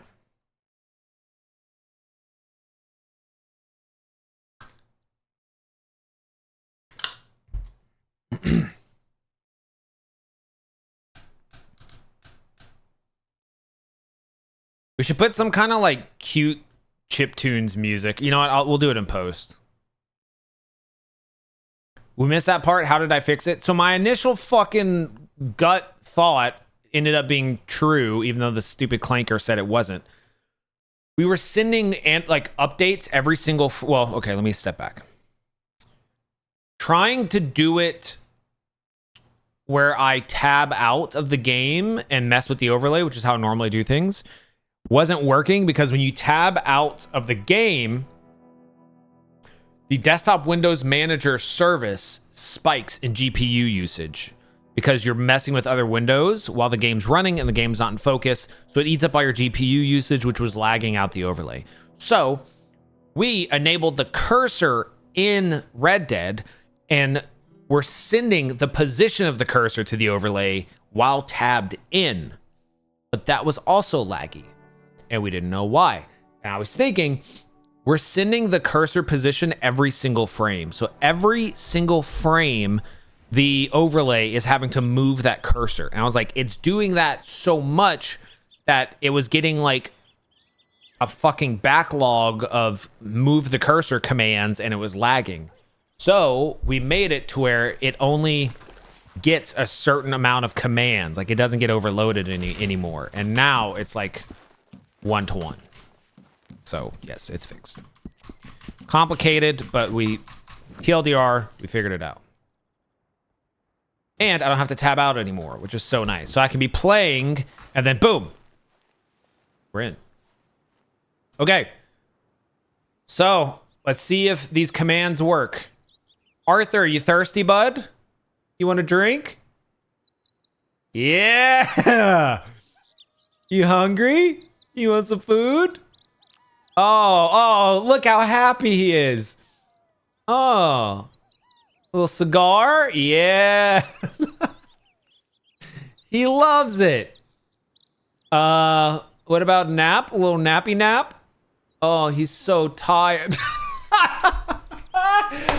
We should put some kind of like cute chiptunes music. You know what? We'll do it in post. We missed that part. How did I fix it? So my initial fucking gut thought ended up being true, even though the stupid clanker said it wasn't. We were sending like updates every single. Well, okay, let me step back. Trying to do it where I tab out of the game and mess with the overlay, which is how I normally do things, wasn't working because when you tab out of the game, the desktop Windows Manager service spikes in GPU usage because you're messing with other windows while the game's running and the game's not in focus. So it eats up all your GPU usage, which was lagging out the overlay. So we enabled the cursor in Red Dead and we're sending the position of the cursor to the overlay while tabbed in. But that was also laggy. And we didn't know why. And I was thinking, we're sending the cursor position every single frame. So every single frame, the overlay is having to move that cursor. And I was like, it's doing that so much that it was getting like a fucking backlog of move the cursor commands and it was lagging. So we made it to where it only gets a certain amount of commands. Like it doesn't get overloaded anymore. And now it's like 1-to-1. So yes, it's fixed. Complicated, but TLDR, we figured it out. And I don't have to tab out anymore, which is so nice. So I can be playing and then boom, we're in. Okay. So let's see if these commands work. Arthur, you thirsty, bud? You want a drink? Yeah. You hungry? You want some food? Oh, look how happy he is. Oh, a little cigar? Yeah. He loves it. What about nap? A little nappy nap? Oh, he's so tired.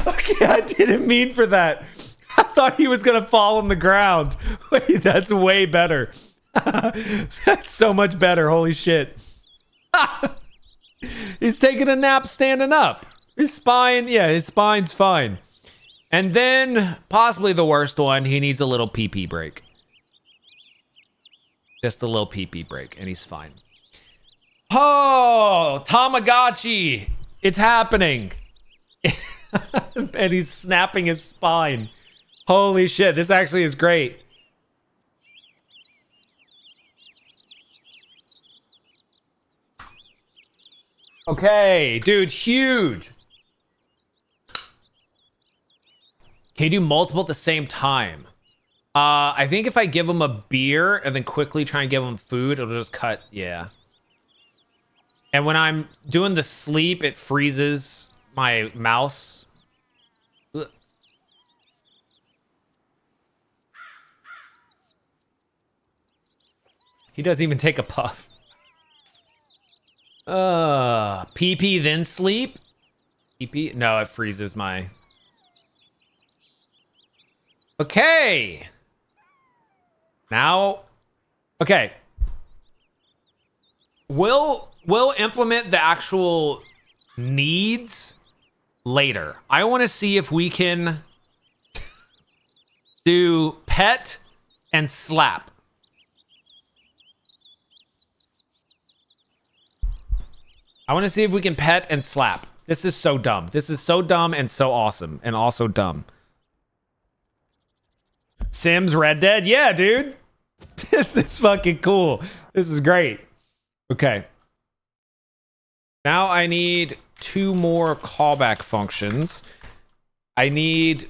Okay, I didn't mean for that. I thought he was gonna fall on the ground. Wait, that's way better. That's so much better. Holy shit. He's taking a nap standing up. His spine, yeah, his spine's fine. And then, possibly the worst one, he needs a little pee-pee break. Just a little pee-pee break, and he's fine. Oh, Tamagotchi! It's happening! And he's snapping his spine. Holy shit, this actually is great. Okay, dude, huge. Can you do multiple at the same time? I think if I give him a beer and then quickly try and give him food, it'll just cut, yeah. And when I'm doing the sleep, it freezes my mouse. Ugh. He doesn't even take a puff. Pee-pee then sleep? Pee-pee? No, it freezes my... Okay. Now, okay. We'll implement the actual needs later. I want to see if we can do pet and slap. I want to see if we can pet and slap. This is so dumb. This is so dumb and so awesome and also dumb. Sims Red Dead? Yeah, dude. This is fucking cool. This is great. Okay. Now I need 2 more callback functions. I need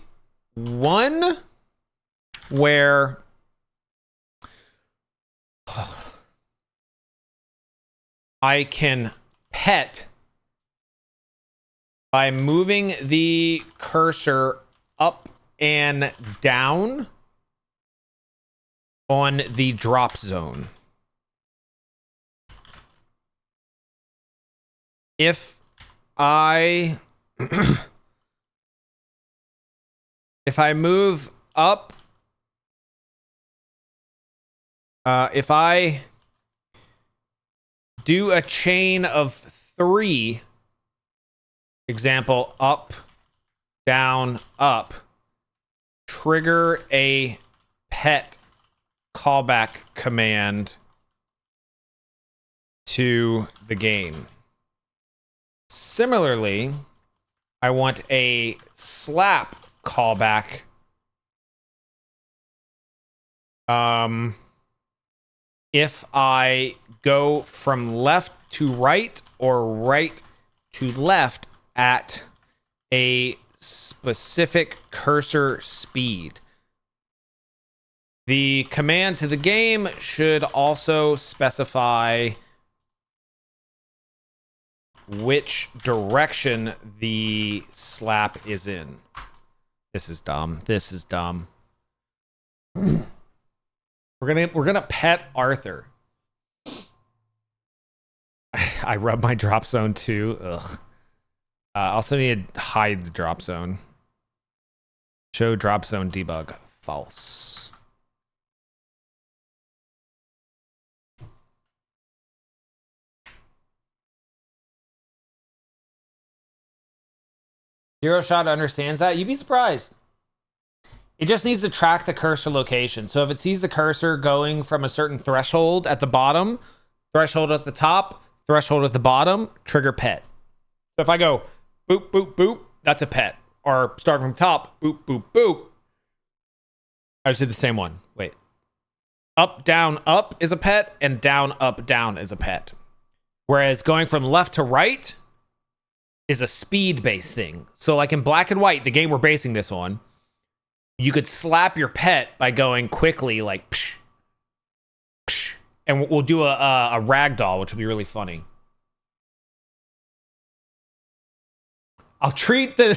one where I can pet by moving the cursor up and down on the drop zone. If I move up, if I do a chain of 3, example, up, down, up, trigger a pet callback command to the game. Similarly, I want a slap callback. If I go from left to right or right to left at a specific cursor speed. The command to the game should also specify which direction the slap is in. This is dumb. This is dumb. We're gonna pet Arthur. I rub my drop zone too. Ugh. Also need to hide the drop zone. Show drop zone debug. False. Zero Shot understands that. You'd be surprised. It just needs to track the cursor location. So if it sees the cursor going from a certain threshold at the bottom, threshold at the top, threshold at the bottom, trigger pet. So if I go boop, boop, boop, that's a pet. Or start from top, boop, boop, boop. I just did the same one. Wait. Up, down, up is a pet, and down, up, down is a pet. Whereas going from left to right is a speed-based thing. So like in Black and White, the game we're basing this on, you could slap your pet by going quickly, like psh, psh, and we'll do a ragdoll, which will be really funny. I'll treat the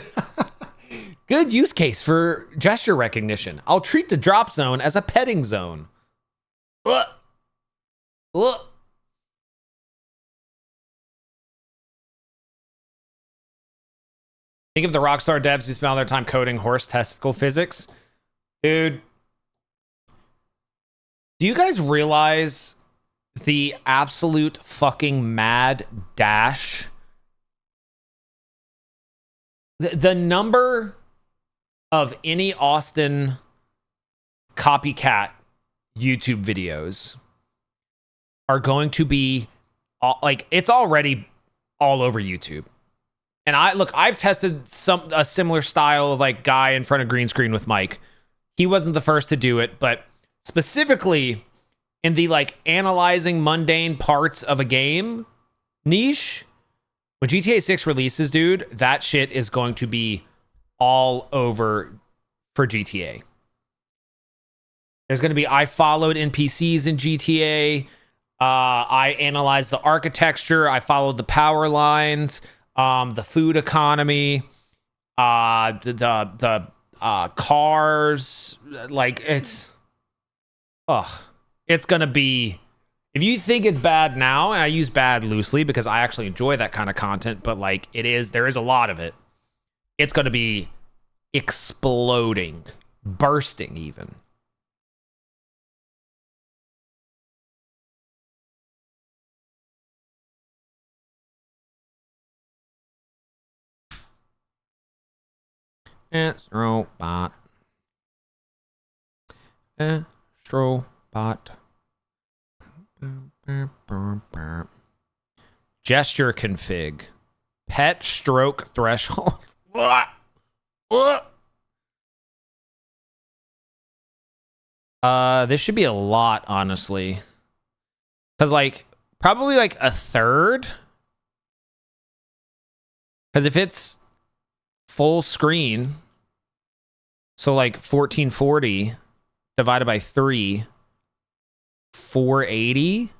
good use case for gesture recognition. I'll treat the drop zone as a petting zone. Ugh. Ugh. Think of the Rockstar devs who spend all their time coding horse testicle physics. Dude, do you guys realize the absolute fucking mad dash? The number of any Austin copycat YouTube videos are going to be like, it's already all over YouTube. And I've tested a similar style of like guy in front of green screen with Mike. He wasn't the first to do it, but specifically in the like analyzing mundane parts of a game niche, when GTA 6 releases, dude, that shit is going to be all over for GTA. There's going to be, I followed NPCs in GTA. I analyzed the architecture. I followed the power lines, the food economy, the cars. Like, it's going to be, if you think it's bad now, and I use bad loosely because I actually enjoy that kind of content, but like there is a lot of it. It's going to be exploding, bursting even. Astrobot. Astrobot. Gesture config. Pet stroke threshold. This should be a lot, honestly. Because, like, probably like a third. Because if it's full screen, so like 1440 divided by 3, 480. Let's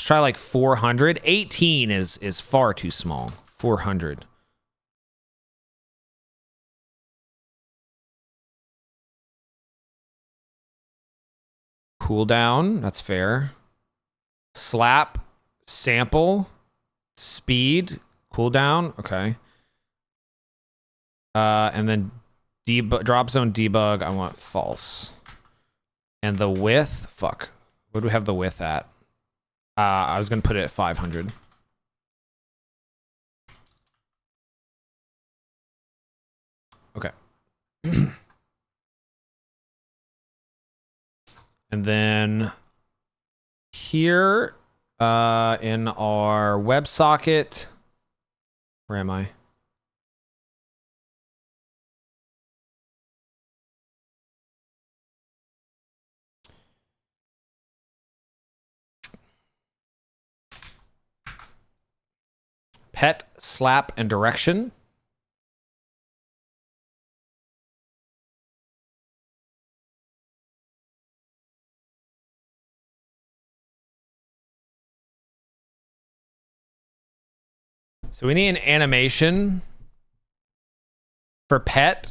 try like 400. 18 is far too small. 400. Cooldown, that's fair. Slap, sample, speed, cooldown, okay. And then drop zone debug, I want false. And the width, fuck. What do we have the width at? I was gonna put it at 500. Okay. And then here in our WebSocket, where am I? Pet, slap, and direction. So we need an animation for pet.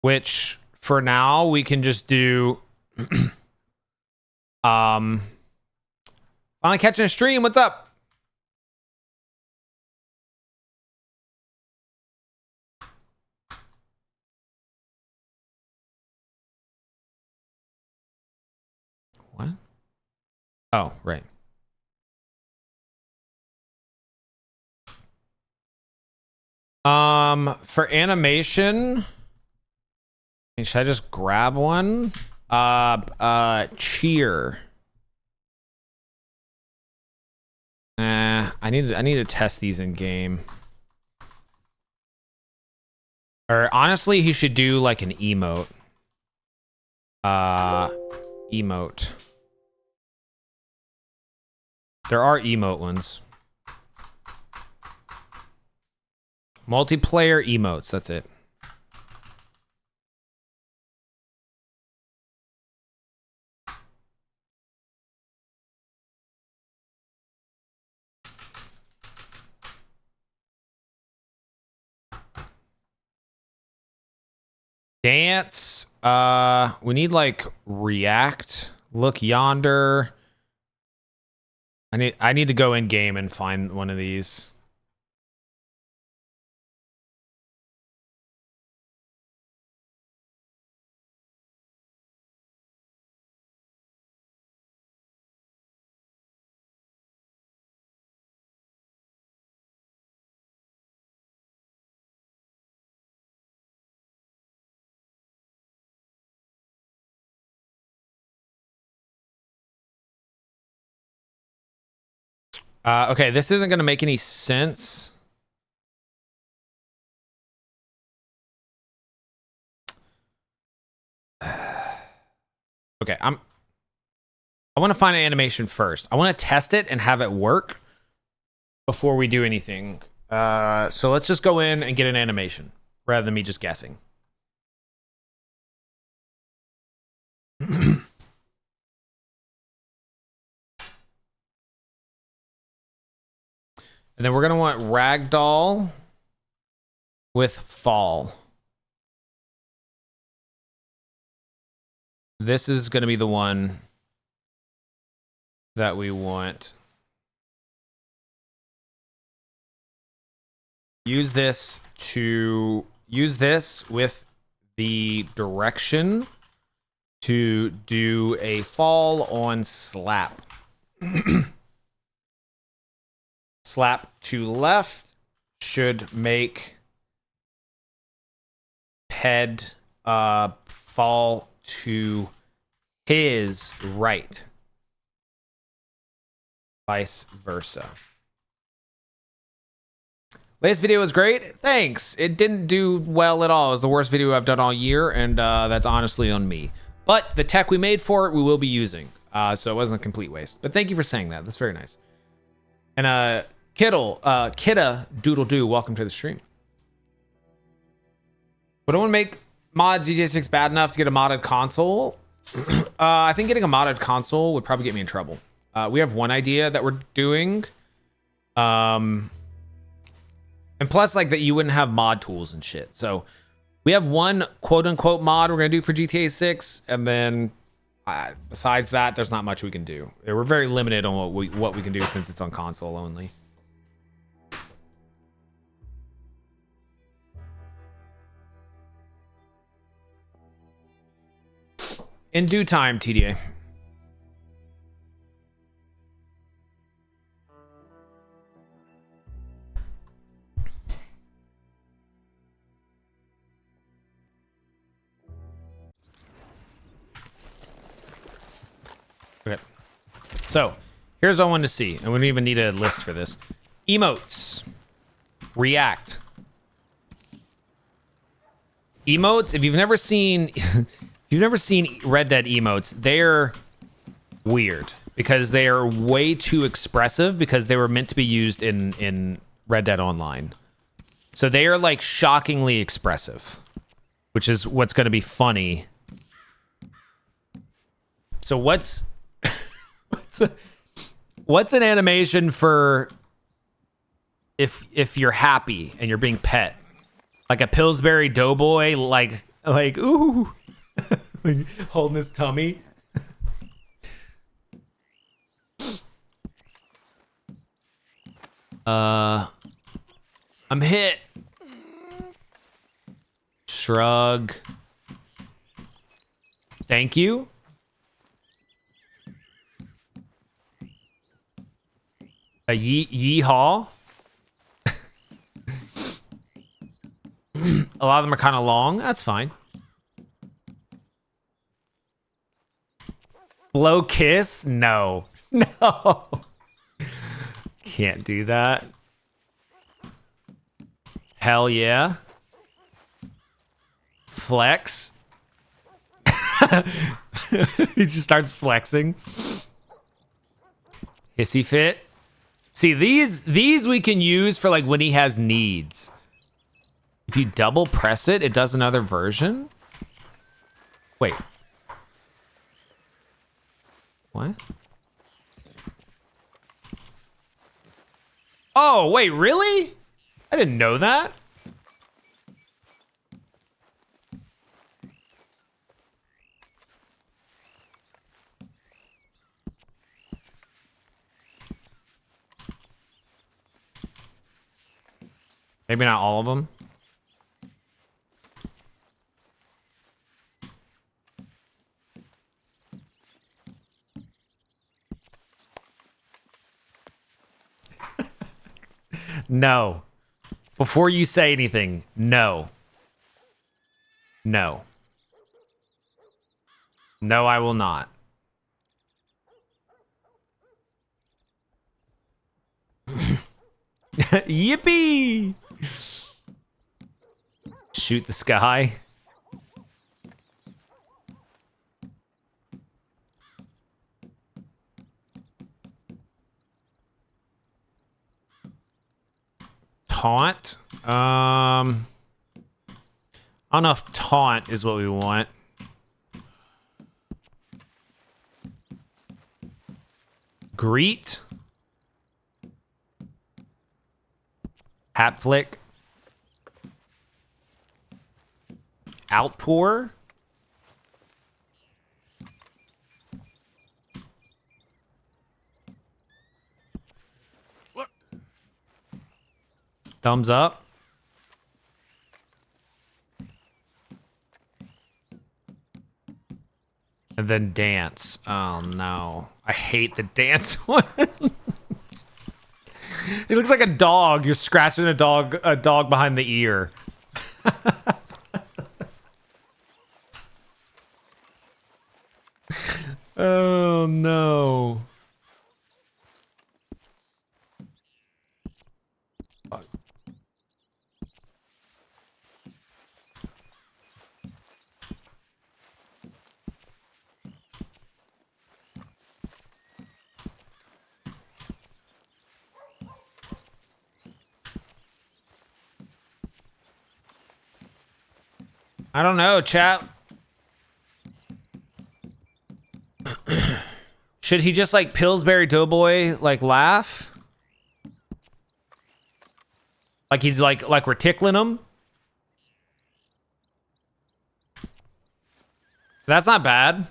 Which for now we can just do finally catching a stream. What's up? What? Oh, right. For animation, should I just grab one? Cheer. I need to test these in game. Or honestly, he should do like an emote. Emote. There are emote ones. Multiplayer emotes, that's it. Dance. We need like react. Look yonder. I need to go in game and find one of these. Okay, this isn't going to make any sense. Okay, I want to find an animation first. I want to test it and have it work before we do anything. So let's just go in and get an animation rather than me just guessing. And then we're going to want ragdoll with fall. This is going to be the one that we want. Use this with the direction to do a fall on slap. Slap to left should make head fall to his right. Vice versa. Latest video was great. Thanks. It didn't do well at all. It was the worst video I've done all year, and that's honestly on me. But the tech we made for it, we will be using. So it wasn't a complete waste. But thank you for saying that. That's very nice. And Kidda Doodle Doo, welcome to the stream. But I want to make mod GTA6 bad enough to get a modded console. I think getting a modded console would probably get me in trouble. We have one idea that we're doing. And plus, like, that you wouldn't have mod tools and shit. So we have one quote-unquote mod we're going to do for GTA 6. And then besides that, there's not much we can do. We're very limited on what we can do since it's on console only. In due time, TDA. Okay. So, here's what I wanted to see. And we don't even need a list for this. Emotes. React. Emotes, if you've never seen Red Dead emotes, they're weird because they are way too expressive because they were meant to be used in Red Dead Online. So they are like shockingly expressive, which is what's going to be funny. So what's an animation for if you're happy and you're being pet? Like a Pillsbury Doughboy, like ooh, like holding his tummy. I'm hit. Shrug. Thank you. A yeehaw. A lot of them are kind of long. That's fine. Blow kiss? No. No. Can't do that. Hell yeah. Flex. He just starts flexing. Hissy fit. See, these we can use for like when he has needs. If you double press it, it does another version? Wait. What? Oh, wait, really? I didn't know that. Maybe not all of them. No. Before you say anything, no. No. No, I will not. Yippee! Shoot the sky. Taunt. I don't know if taunt is what we want. Greet. Hat flick. Outpour. Thumbs up. And then dance. Oh no. I hate the dance one. He looks like a dog. You're scratching a dog behind the ear. Oh no. Fuck. I don't know, chat. Should he just like Pillsbury Doughboy like laugh? Like he's like we're tickling him? That's not bad.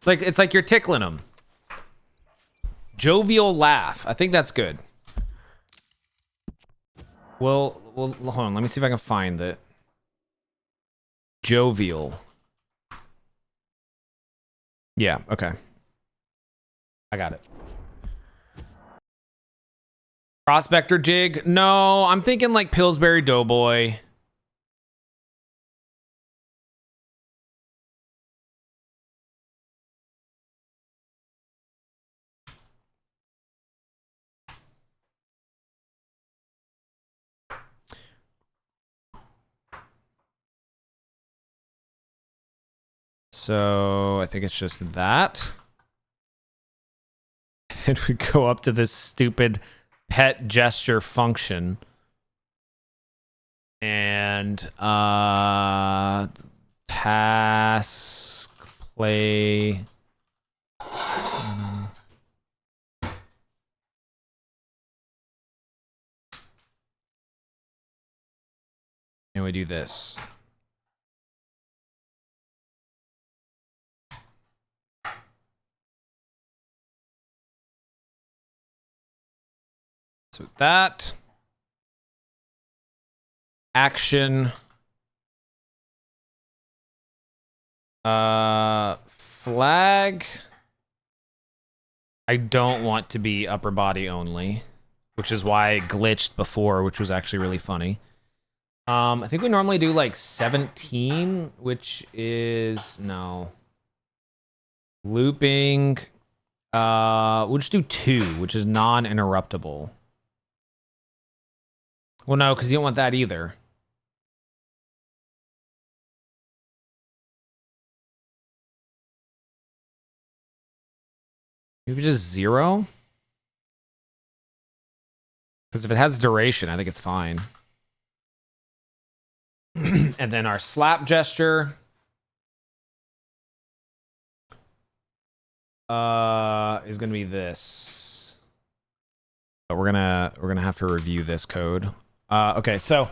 It's like you're tickling him. Jovial laugh. I think that's good. Well, hold on. Let me see if I can find it. Jovial. Yeah, okay. I got it. Prospector jig? No, I'm thinking like Pillsbury Doughboy. So I think it's just that. Then we go up to this stupid pet gesture function. And task play. And we do this. So that action flag. I don't want to be upper body only, which is why I glitched before, which was actually really funny. I think we normally do like 17, which is no looping. We'll just do 2, which is non-interruptible. Well, no, because you don't want that either. Maybe just 0? Because if it has duration, I think it's fine. And then our slap gesture. Is gonna be this. But we're gonna have to review this code. Okay, so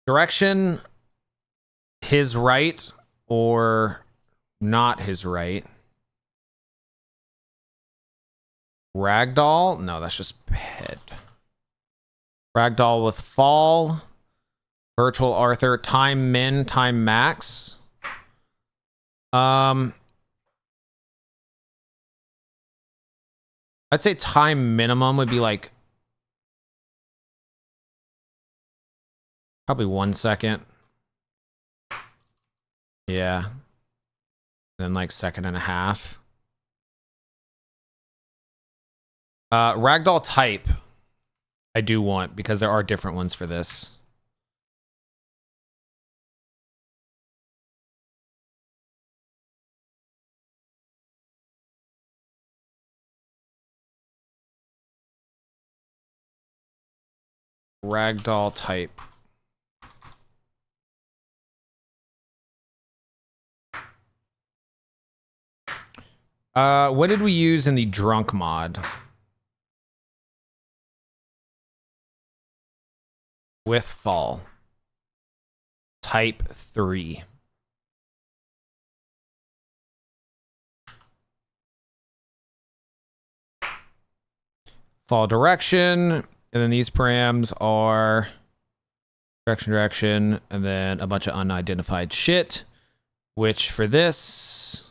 direction, his right or not his right. Ragdoll? No, that's just pet. Ragdoll with fall. Virtual Arthur. Time min, time max. I'd say time minimum would be like probably 1 second. Yeah. Then like 1.5 seconds. Ragdoll type I do want because there are different ones for this. Ragdoll type. What did we use in the drunk mod? With fall. Type 3. Fall direction. And then these params are direction, and then a bunch of unidentified shit. Which for this,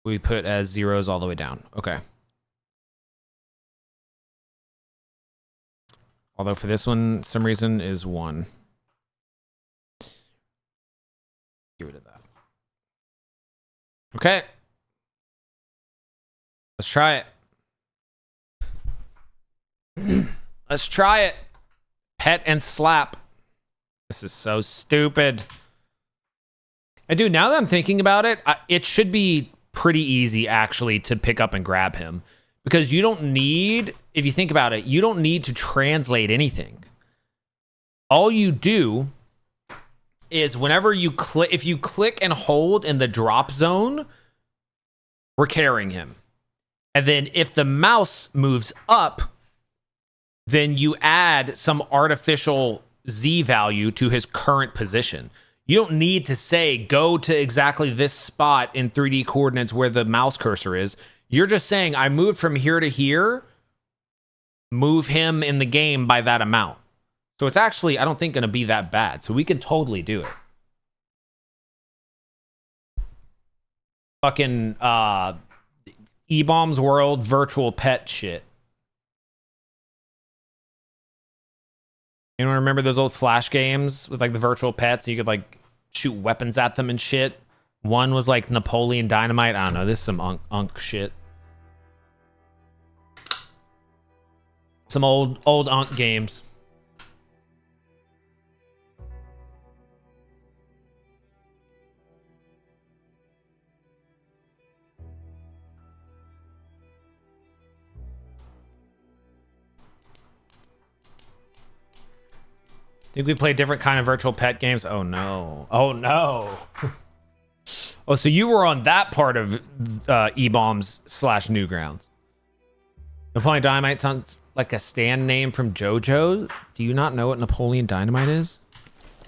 we put as zeros all the way down. Okay. Although for this one, some reason is 1. Get rid of that. Okay. Let's try it. Let's try it. Pet and slap. This is so stupid. And dude, now that I'm thinking about it, it should be pretty easy actually to pick up and grab him. Because you don't need, if you think about it, you don't need to translate anything. All you do is whenever you click, if you click and hold in the drop zone, we're carrying him. And then if the mouse moves up, then you add some artificial Z value to his current position. You don't need to say, go to exactly this spot in 3D coordinates where the mouse cursor is. You're just saying, I moved from here to here, move him in the game by that amount. So it's actually, I don't think, going to be that bad. So we can totally do it. Fucking E-Bombs World virtual pet shit. Anyone remember those old Flash games with like the virtual pets? You could like shoot weapons at them and shit. One was like Napoleon Dynamite. I don't know. This is some unk shit. Some old unk games. Think we play different kind of virtual pet games? Oh no. Oh no. Oh, so you were on that part of E-Bombs / Newgrounds. Napoleon Dynamite sounds like a stand name from JoJo. Do you not know what Napoleon Dynamite is?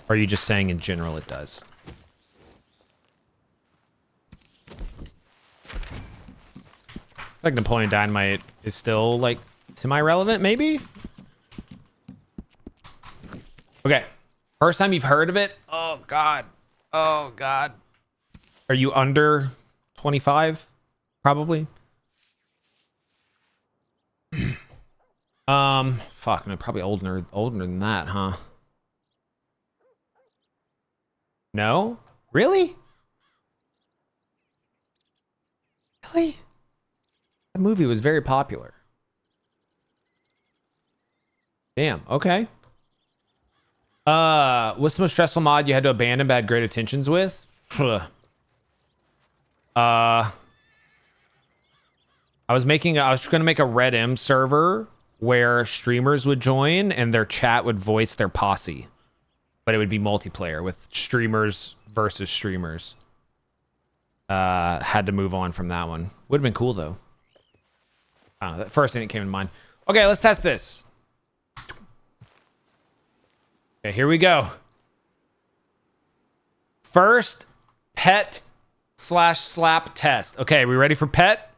Or are you just saying in general it does? Like Napoleon Dynamite is still like semi-relevant, maybe? Okay. First time you've heard of it? Oh god. Oh god. Are you under 25? Probably. Fuck, no, probably older than that, huh? No? Really? Really? That movie was very popular. Damn, okay. What's the most stressful mod you had to abandon but had great intentions with? I was gonna make a Red M server where streamers would join and their chat would voice their posse. But it would be multiplayer with streamers versus streamers. Had to move on from that one. Would have been cool though. The first thing that came to mind. Okay, let's test this. Okay, here we go. First pet / slap test. Okay, we ready for pet?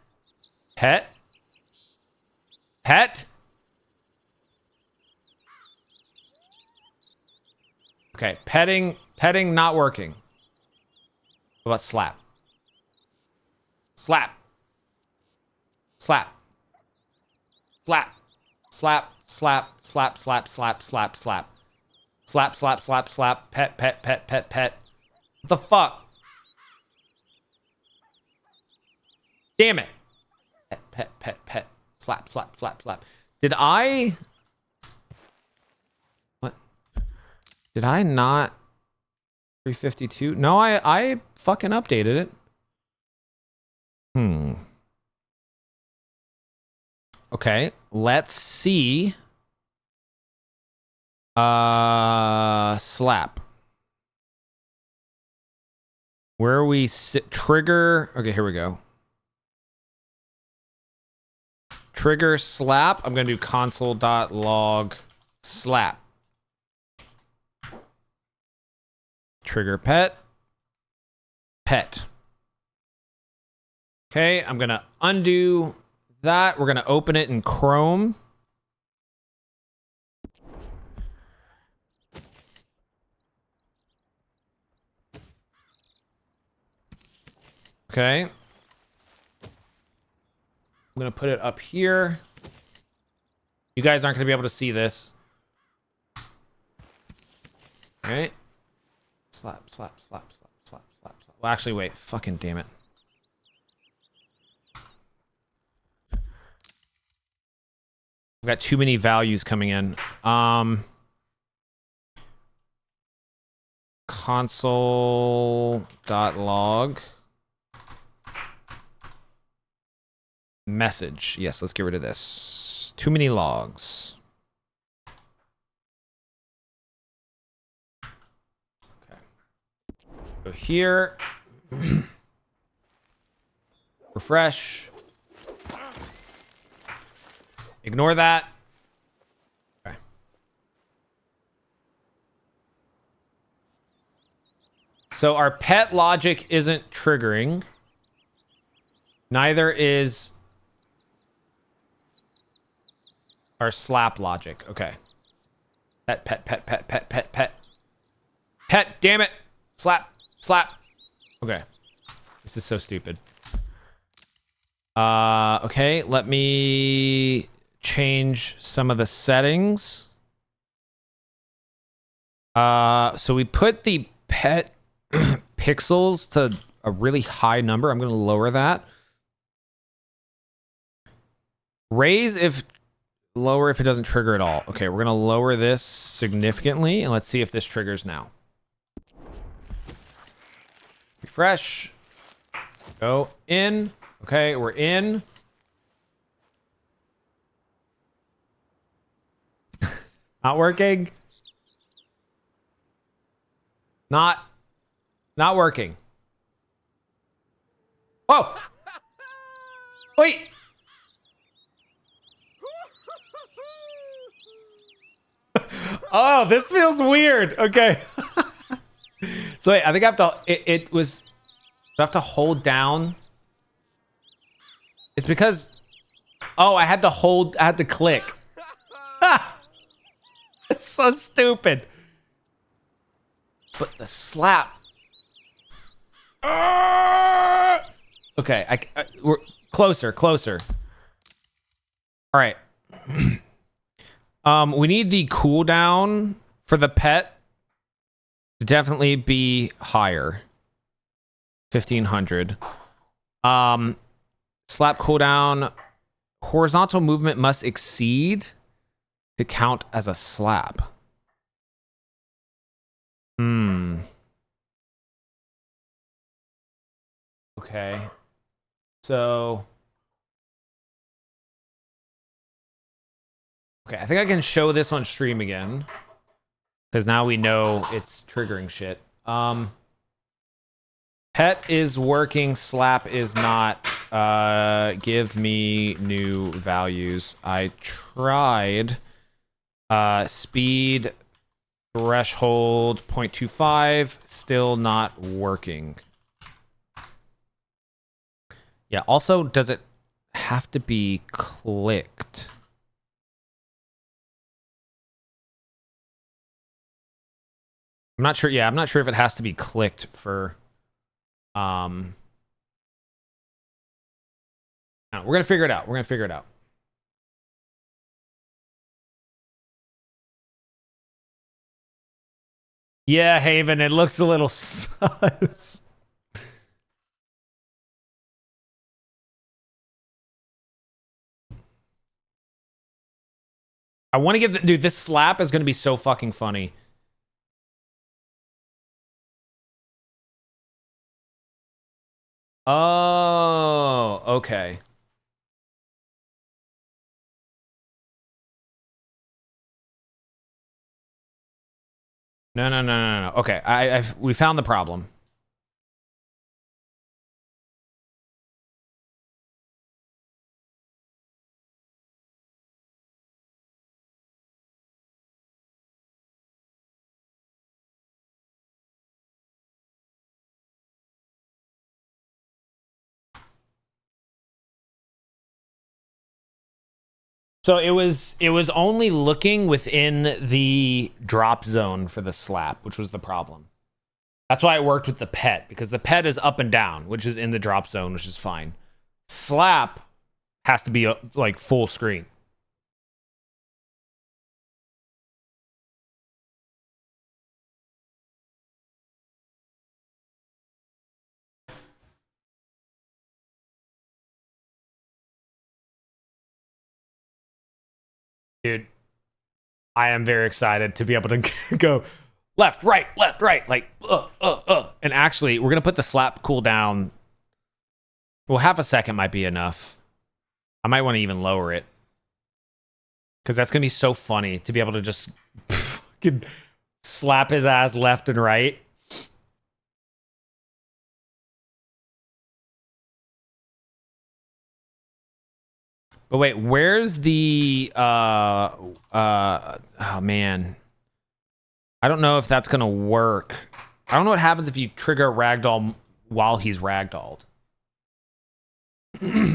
Pet. Pet? Okay, petting not working. What about slap? Slap. Slap. Slap. Slap. Slap. Slap. Slap. Slap. Slap. Slap. Slap. Slap. Slap. Slap. Pet. Pet. Pet. Pet. Pet. What the fuck? Damn it. Pet. Pet. Pet. Pet. Slap. Slap. Slap. Slap. Did I? What? Did I not? 352? No, I fucking updated it. Okay, let's see. Slap. Where are we sit trigger? Okay, here we go. Trigger slap. I'm gonna do console.log slap. Trigger pet. Pet. Okay, I'm gonna undo that. We're gonna open it in Chrome. Okay. I'm gonna put it up here. You guys aren't gonna be able to see this. Okay. Slap, slap, slap, slap, slap, slap, slap. Well, actually, wait. Fucking damn it. I've got too many values coming in. Console.log message. Yes, let's get rid of this. Too many logs. Okay. Go here. Refresh. Ignore that. Okay. So our pet logic isn't triggering. Neither is our slap logic. Okay. Pet, pet, pet, pet, pet, pet, pet. Pet, damn it. Slap, slap. Okay. This is so stupid. Okay, let me change some of the settings. So we put the pet pixels to a really high number. I'm going to lower that. Raise if lower if it doesn't trigger at all. Okay, we're going to lower this significantly and let's see if this triggers now. Refresh. Go in. Okay, we're in. Not working. Not working. Whoa! Wait! Oh, this feels weird. Okay. So wait, I think I have to. It was. I have to hold down. It's because. Oh, I had to hold. I had to click. It's so stupid. But the slap. Okay, we're closer. All right. We need the cooldown for the pet to definitely be higher. 1500. Slap cooldown. Horizontal movement must exceed to count as a slap. Okay. So. Okay, I think I can show this on stream again. Because now we know it's triggering shit. Pet is working, slap is not. Give me new values. I tried. Speed threshold 0.25, still not working. Yeah, also, does it have to be clicked? I'm not sure. Yeah, I'm not sure if it has to be clicked for. No, we're gonna figure it out. We're gonna figure it out. Yeah, Haven, it looks a little sus. I want to give dude, this slap is gonna be so fucking funny. Oh, okay. No. Okay, we found the problem. So it was only looking within the drop zone for the slap, which was the problem. That's why it worked with the pet, because the pet is up and down, which is in the drop zone, which is fine. Slap has to be like full screen. Dude, I am very excited to be able to go left, right, like, And actually, we're going to put the slap cooldown. Well, half a second might be enough. I might want to even lower it. Because that's going to be so funny to be able to just fucking slap his ass left and right. But wait, where's the oh man. I don't know if that's gonna work. I don't know what happens if you trigger a ragdoll while he's ragdolled. Okay.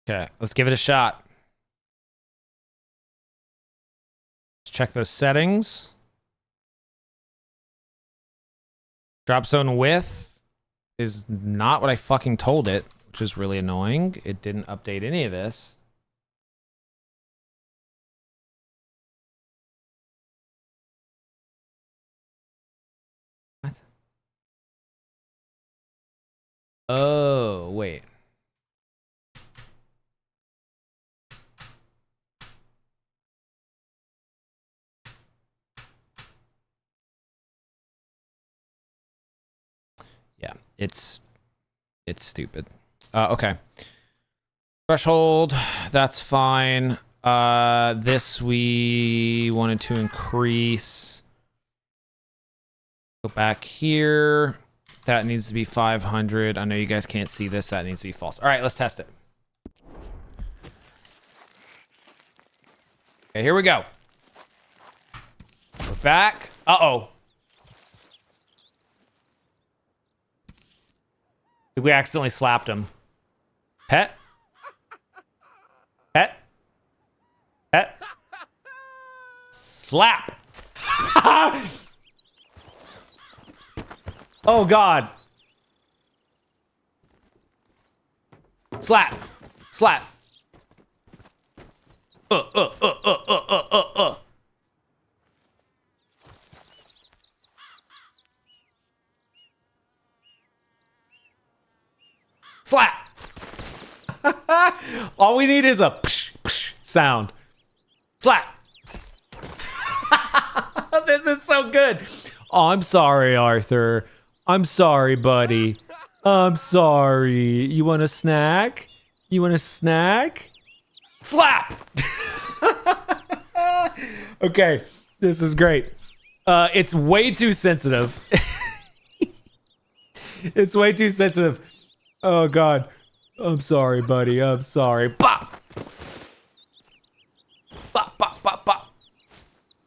Okay, let's give it a shot. Let's check those settings. Drop zone width is not what I fucking told it, which is really annoying. It didn't update any of this. What? Oh, wait. Yeah, it's stupid. Okay. Threshold, that's fine. This we wanted to increase. Go back here. That needs to be 500. I know you guys can't see this. That needs to be false. All right, let's test it. Okay, here we go. We're back. Uh-oh. We accidentally slapped him. Pet? Pet? Pet? Slap! Oh, God. Slap. Slap. Slap. All we need is a psh, psh sound. Slap. This is so good. Oh, I'm sorry, Arthur. I'm sorry, buddy. I'm sorry. You want a snack? You want a snack? Slap! Okay, this is great. It's way too sensitive. It's way too sensitive. Oh god. I'm sorry, buddy. I'm sorry. Bop! Bop, bop, bop, bop.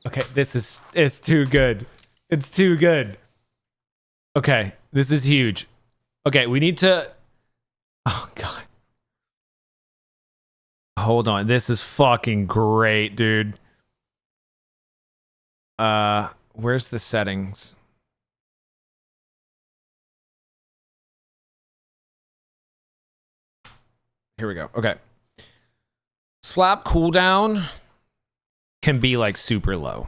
Okay, it's too good. It's too good. Okay, this is huge. Okay, we need to... Oh god. Hold on. This is fucking great, dude. Where's the settings? Here we go. Okay. Slap cooldown can be like super low.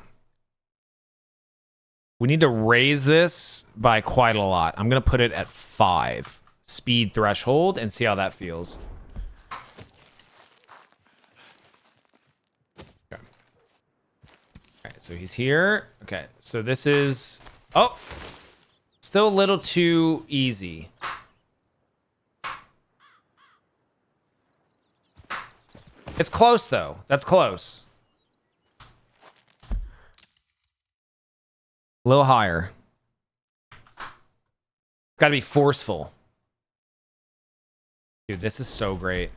We need to raise this by quite a lot. I'm going to put it at 5 speed threshold and see how that feels. Okay. All right, so he's here. Okay, so this is... Oh! Still a little too easy. It's close, though. That's close. A little higher. Got to be forceful. Dude, this is so great.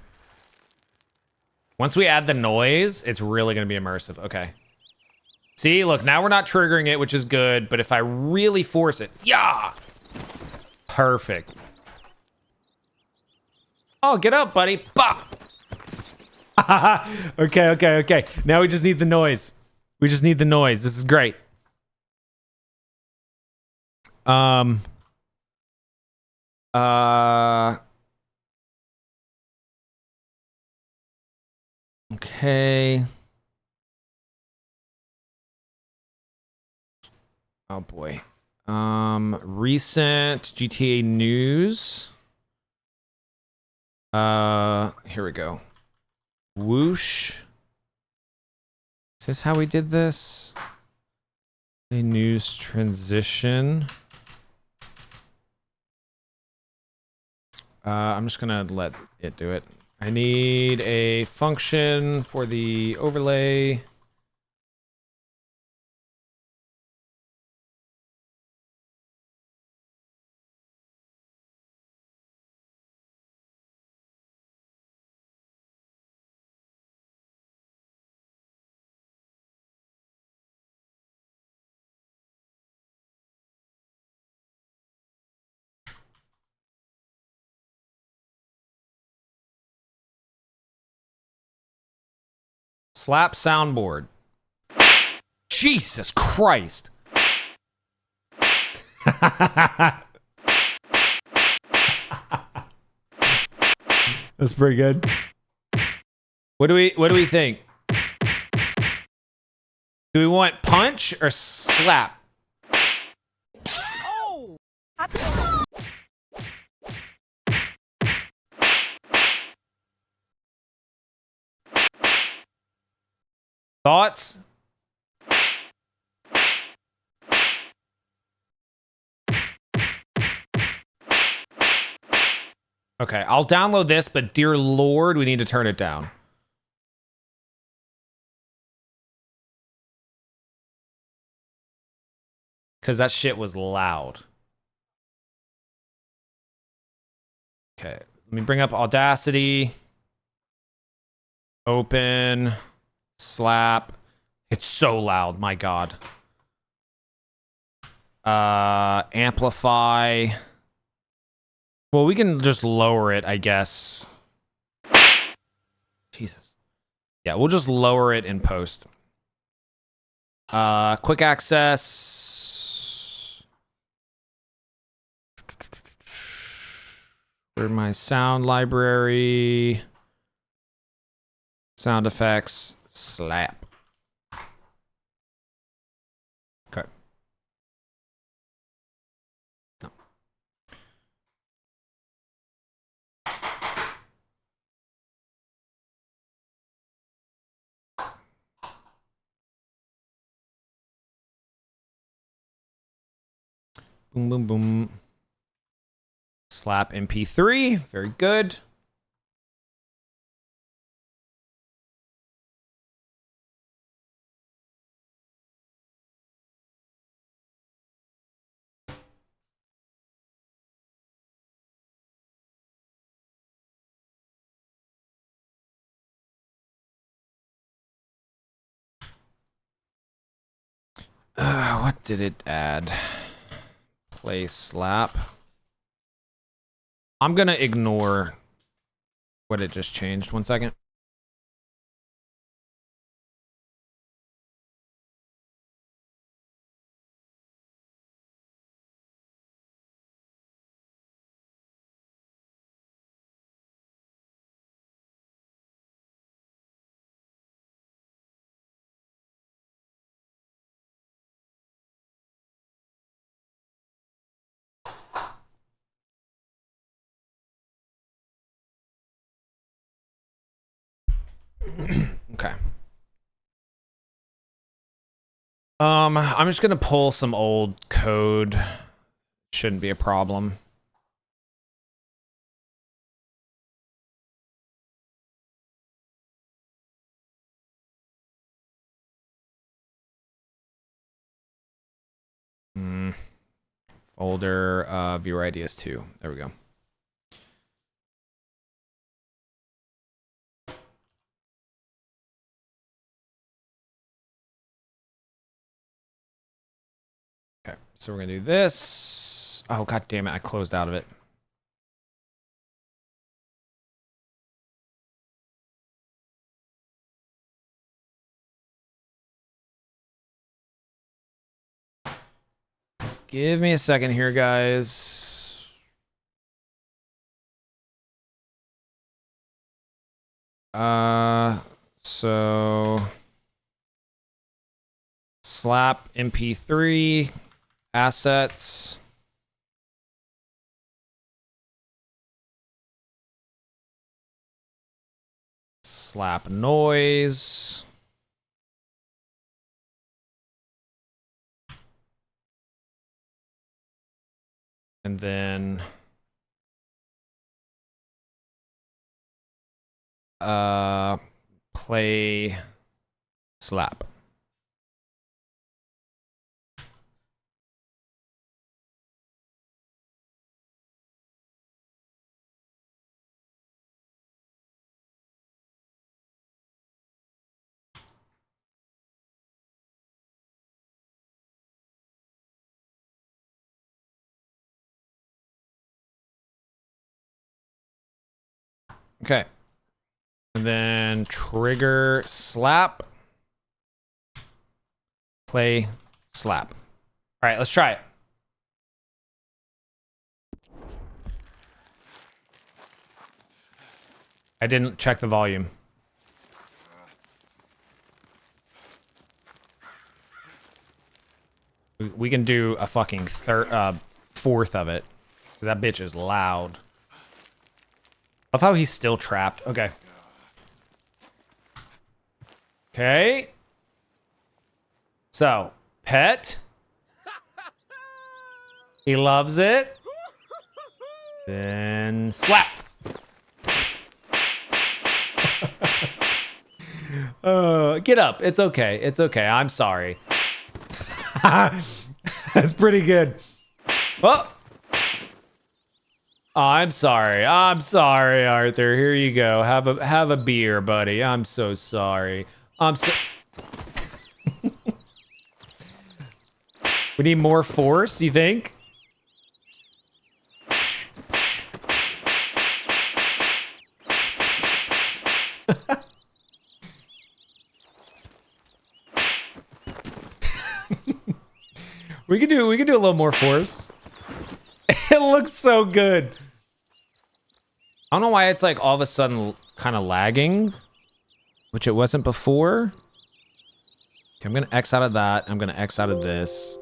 Once we add the noise, it's really going to be immersive. Okay. See, look, now we're not triggering it, which is good. But if I really force it, yeah! Perfect. Oh, get up, buddy. Bah! Okay. Now we just need the noise. We just need the noise. This is great. Okay. Oh boy. Recent GTA news. Here we go. Whoosh. Is this how we did this? A news transition. I'm just gonna let it do it. I need a function for the overlay. Slap soundboard. Jesus Christ. That's pretty good. What do we think? Do we want punch or slap? Oh! Thoughts? Okay, I'll download this, but dear Lord, we need to turn it down. Because that shit was loud. Okay, let me bring up Audacity. Open. Slap. It's so loud, my God. Amplify. Well, we can just lower it, I guess. Jesus. Yeah, we'll just lower it in post. Quick access. Where's my sound library? Sound effects. Slap. Okay. No. Boom, boom, boom. Slap MP3. Very good. What did it add? Play slap. I'm gonna ignore what it just changed. 1 second. Okay. I'm just gonna pull some old code. Shouldn't be a problem. Folder VODs2. There we go. Okay, so we're gonna do this. Oh, god damn it, I closed out of it. Give me a second here, guys. So slap MP3 assets. Slap noise. And then play slap. Okay. And then trigger slap. Play slap. All right, let's try it. I didn't check the volume. We can do a fucking fourth of it. Because that bitch is loud. Love how he's still trapped. Okay. Okay. So, pet. He loves it. Then slap. Get up. It's okay. It's okay. I'm sorry. That's pretty good. Oh. I'm sorry. I'm sorry, Arthur. Here you go. Have a beer, buddy. I'm so sorry. I'm so We need more force, you think? We could do a little more force. It looks so good. I don't know why it's like all of a sudden kind of lagging, which it wasn't before. Okay, I'm gonna X out of that. I'm gonna X out of this.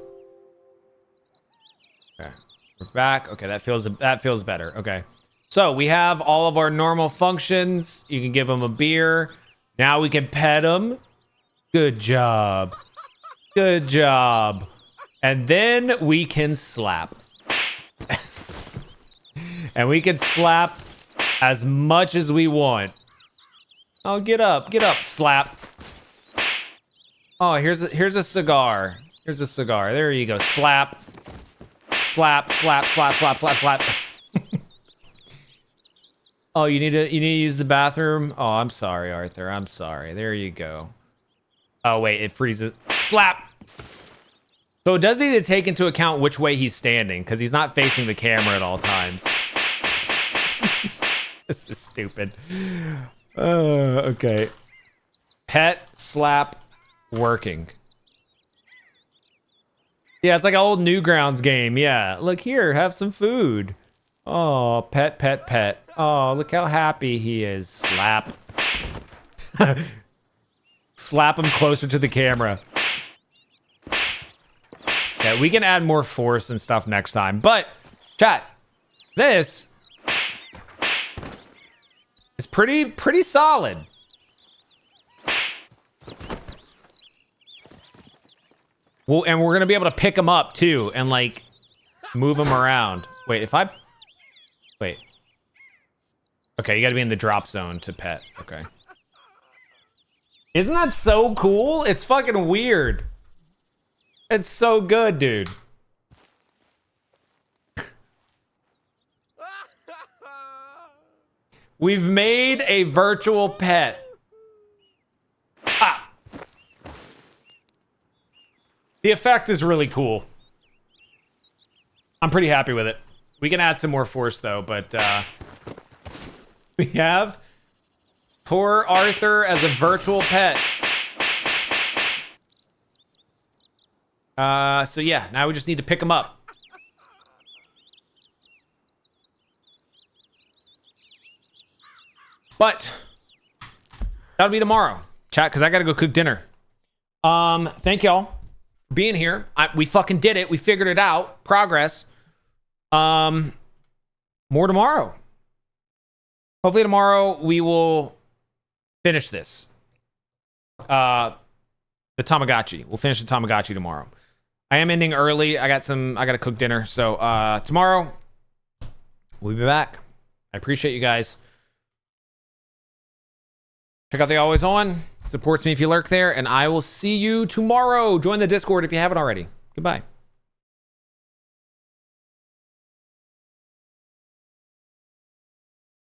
Okay, we're back. Okay, that feels better. Okay, so we have all of our normal functions. You can give them a beer. Now we can pet them. Good job. Good job. And then we can slap. And we can slap as much as we want. Oh, get up, slap. Oh, here's a cigar. Here's a cigar. There you go. Slap. Slap, slap, slap, slap, slap, slap. Oh, you need to use the bathroom? Oh, I'm sorry, Arthur. I'm sorry. There you go. Oh, wait, it freezes. Slap. So it does need to take into account which way he's standing, because he's not facing the camera at all times. This is stupid. Okay. Pet slap working. Yeah, it's like an old Newgrounds game. Yeah, look here, have some food. Oh, pet, pet, pet. Oh, look how happy he is. Slap. Slap him closer to the camera. Yeah, we can add more force and stuff next time. But, chat, this is pretty solid. Well, and we're gonna be able to pick him up too, and like move him around. Wait, if I wait. Okay, you gotta be in the drop zone to pet. Okay. Isn't that so cool? It's fucking weird. It's so good, dude. We've made a virtual pet. Ah. The effect is really cool. I'm pretty happy with it. We can add some more force though, but we have poor Arthur as a virtual pet. So yeah, now we just need to pick him up. But that'll be tomorrow, chat, because I gotta go cook dinner. Thank y'all for being here. We fucking did it. We figured it out. Progress. More tomorrow. Hopefully tomorrow we will finish this. The Tamagotchi. We'll finish the Tamagotchi tomorrow. I am ending early. I gotta cook dinner. So tomorrow we'll be back. I appreciate you guys. Check out the Always On. Supports me if you lurk there, and I will see you tomorrow. Join the Discord if you haven't already. Goodbye.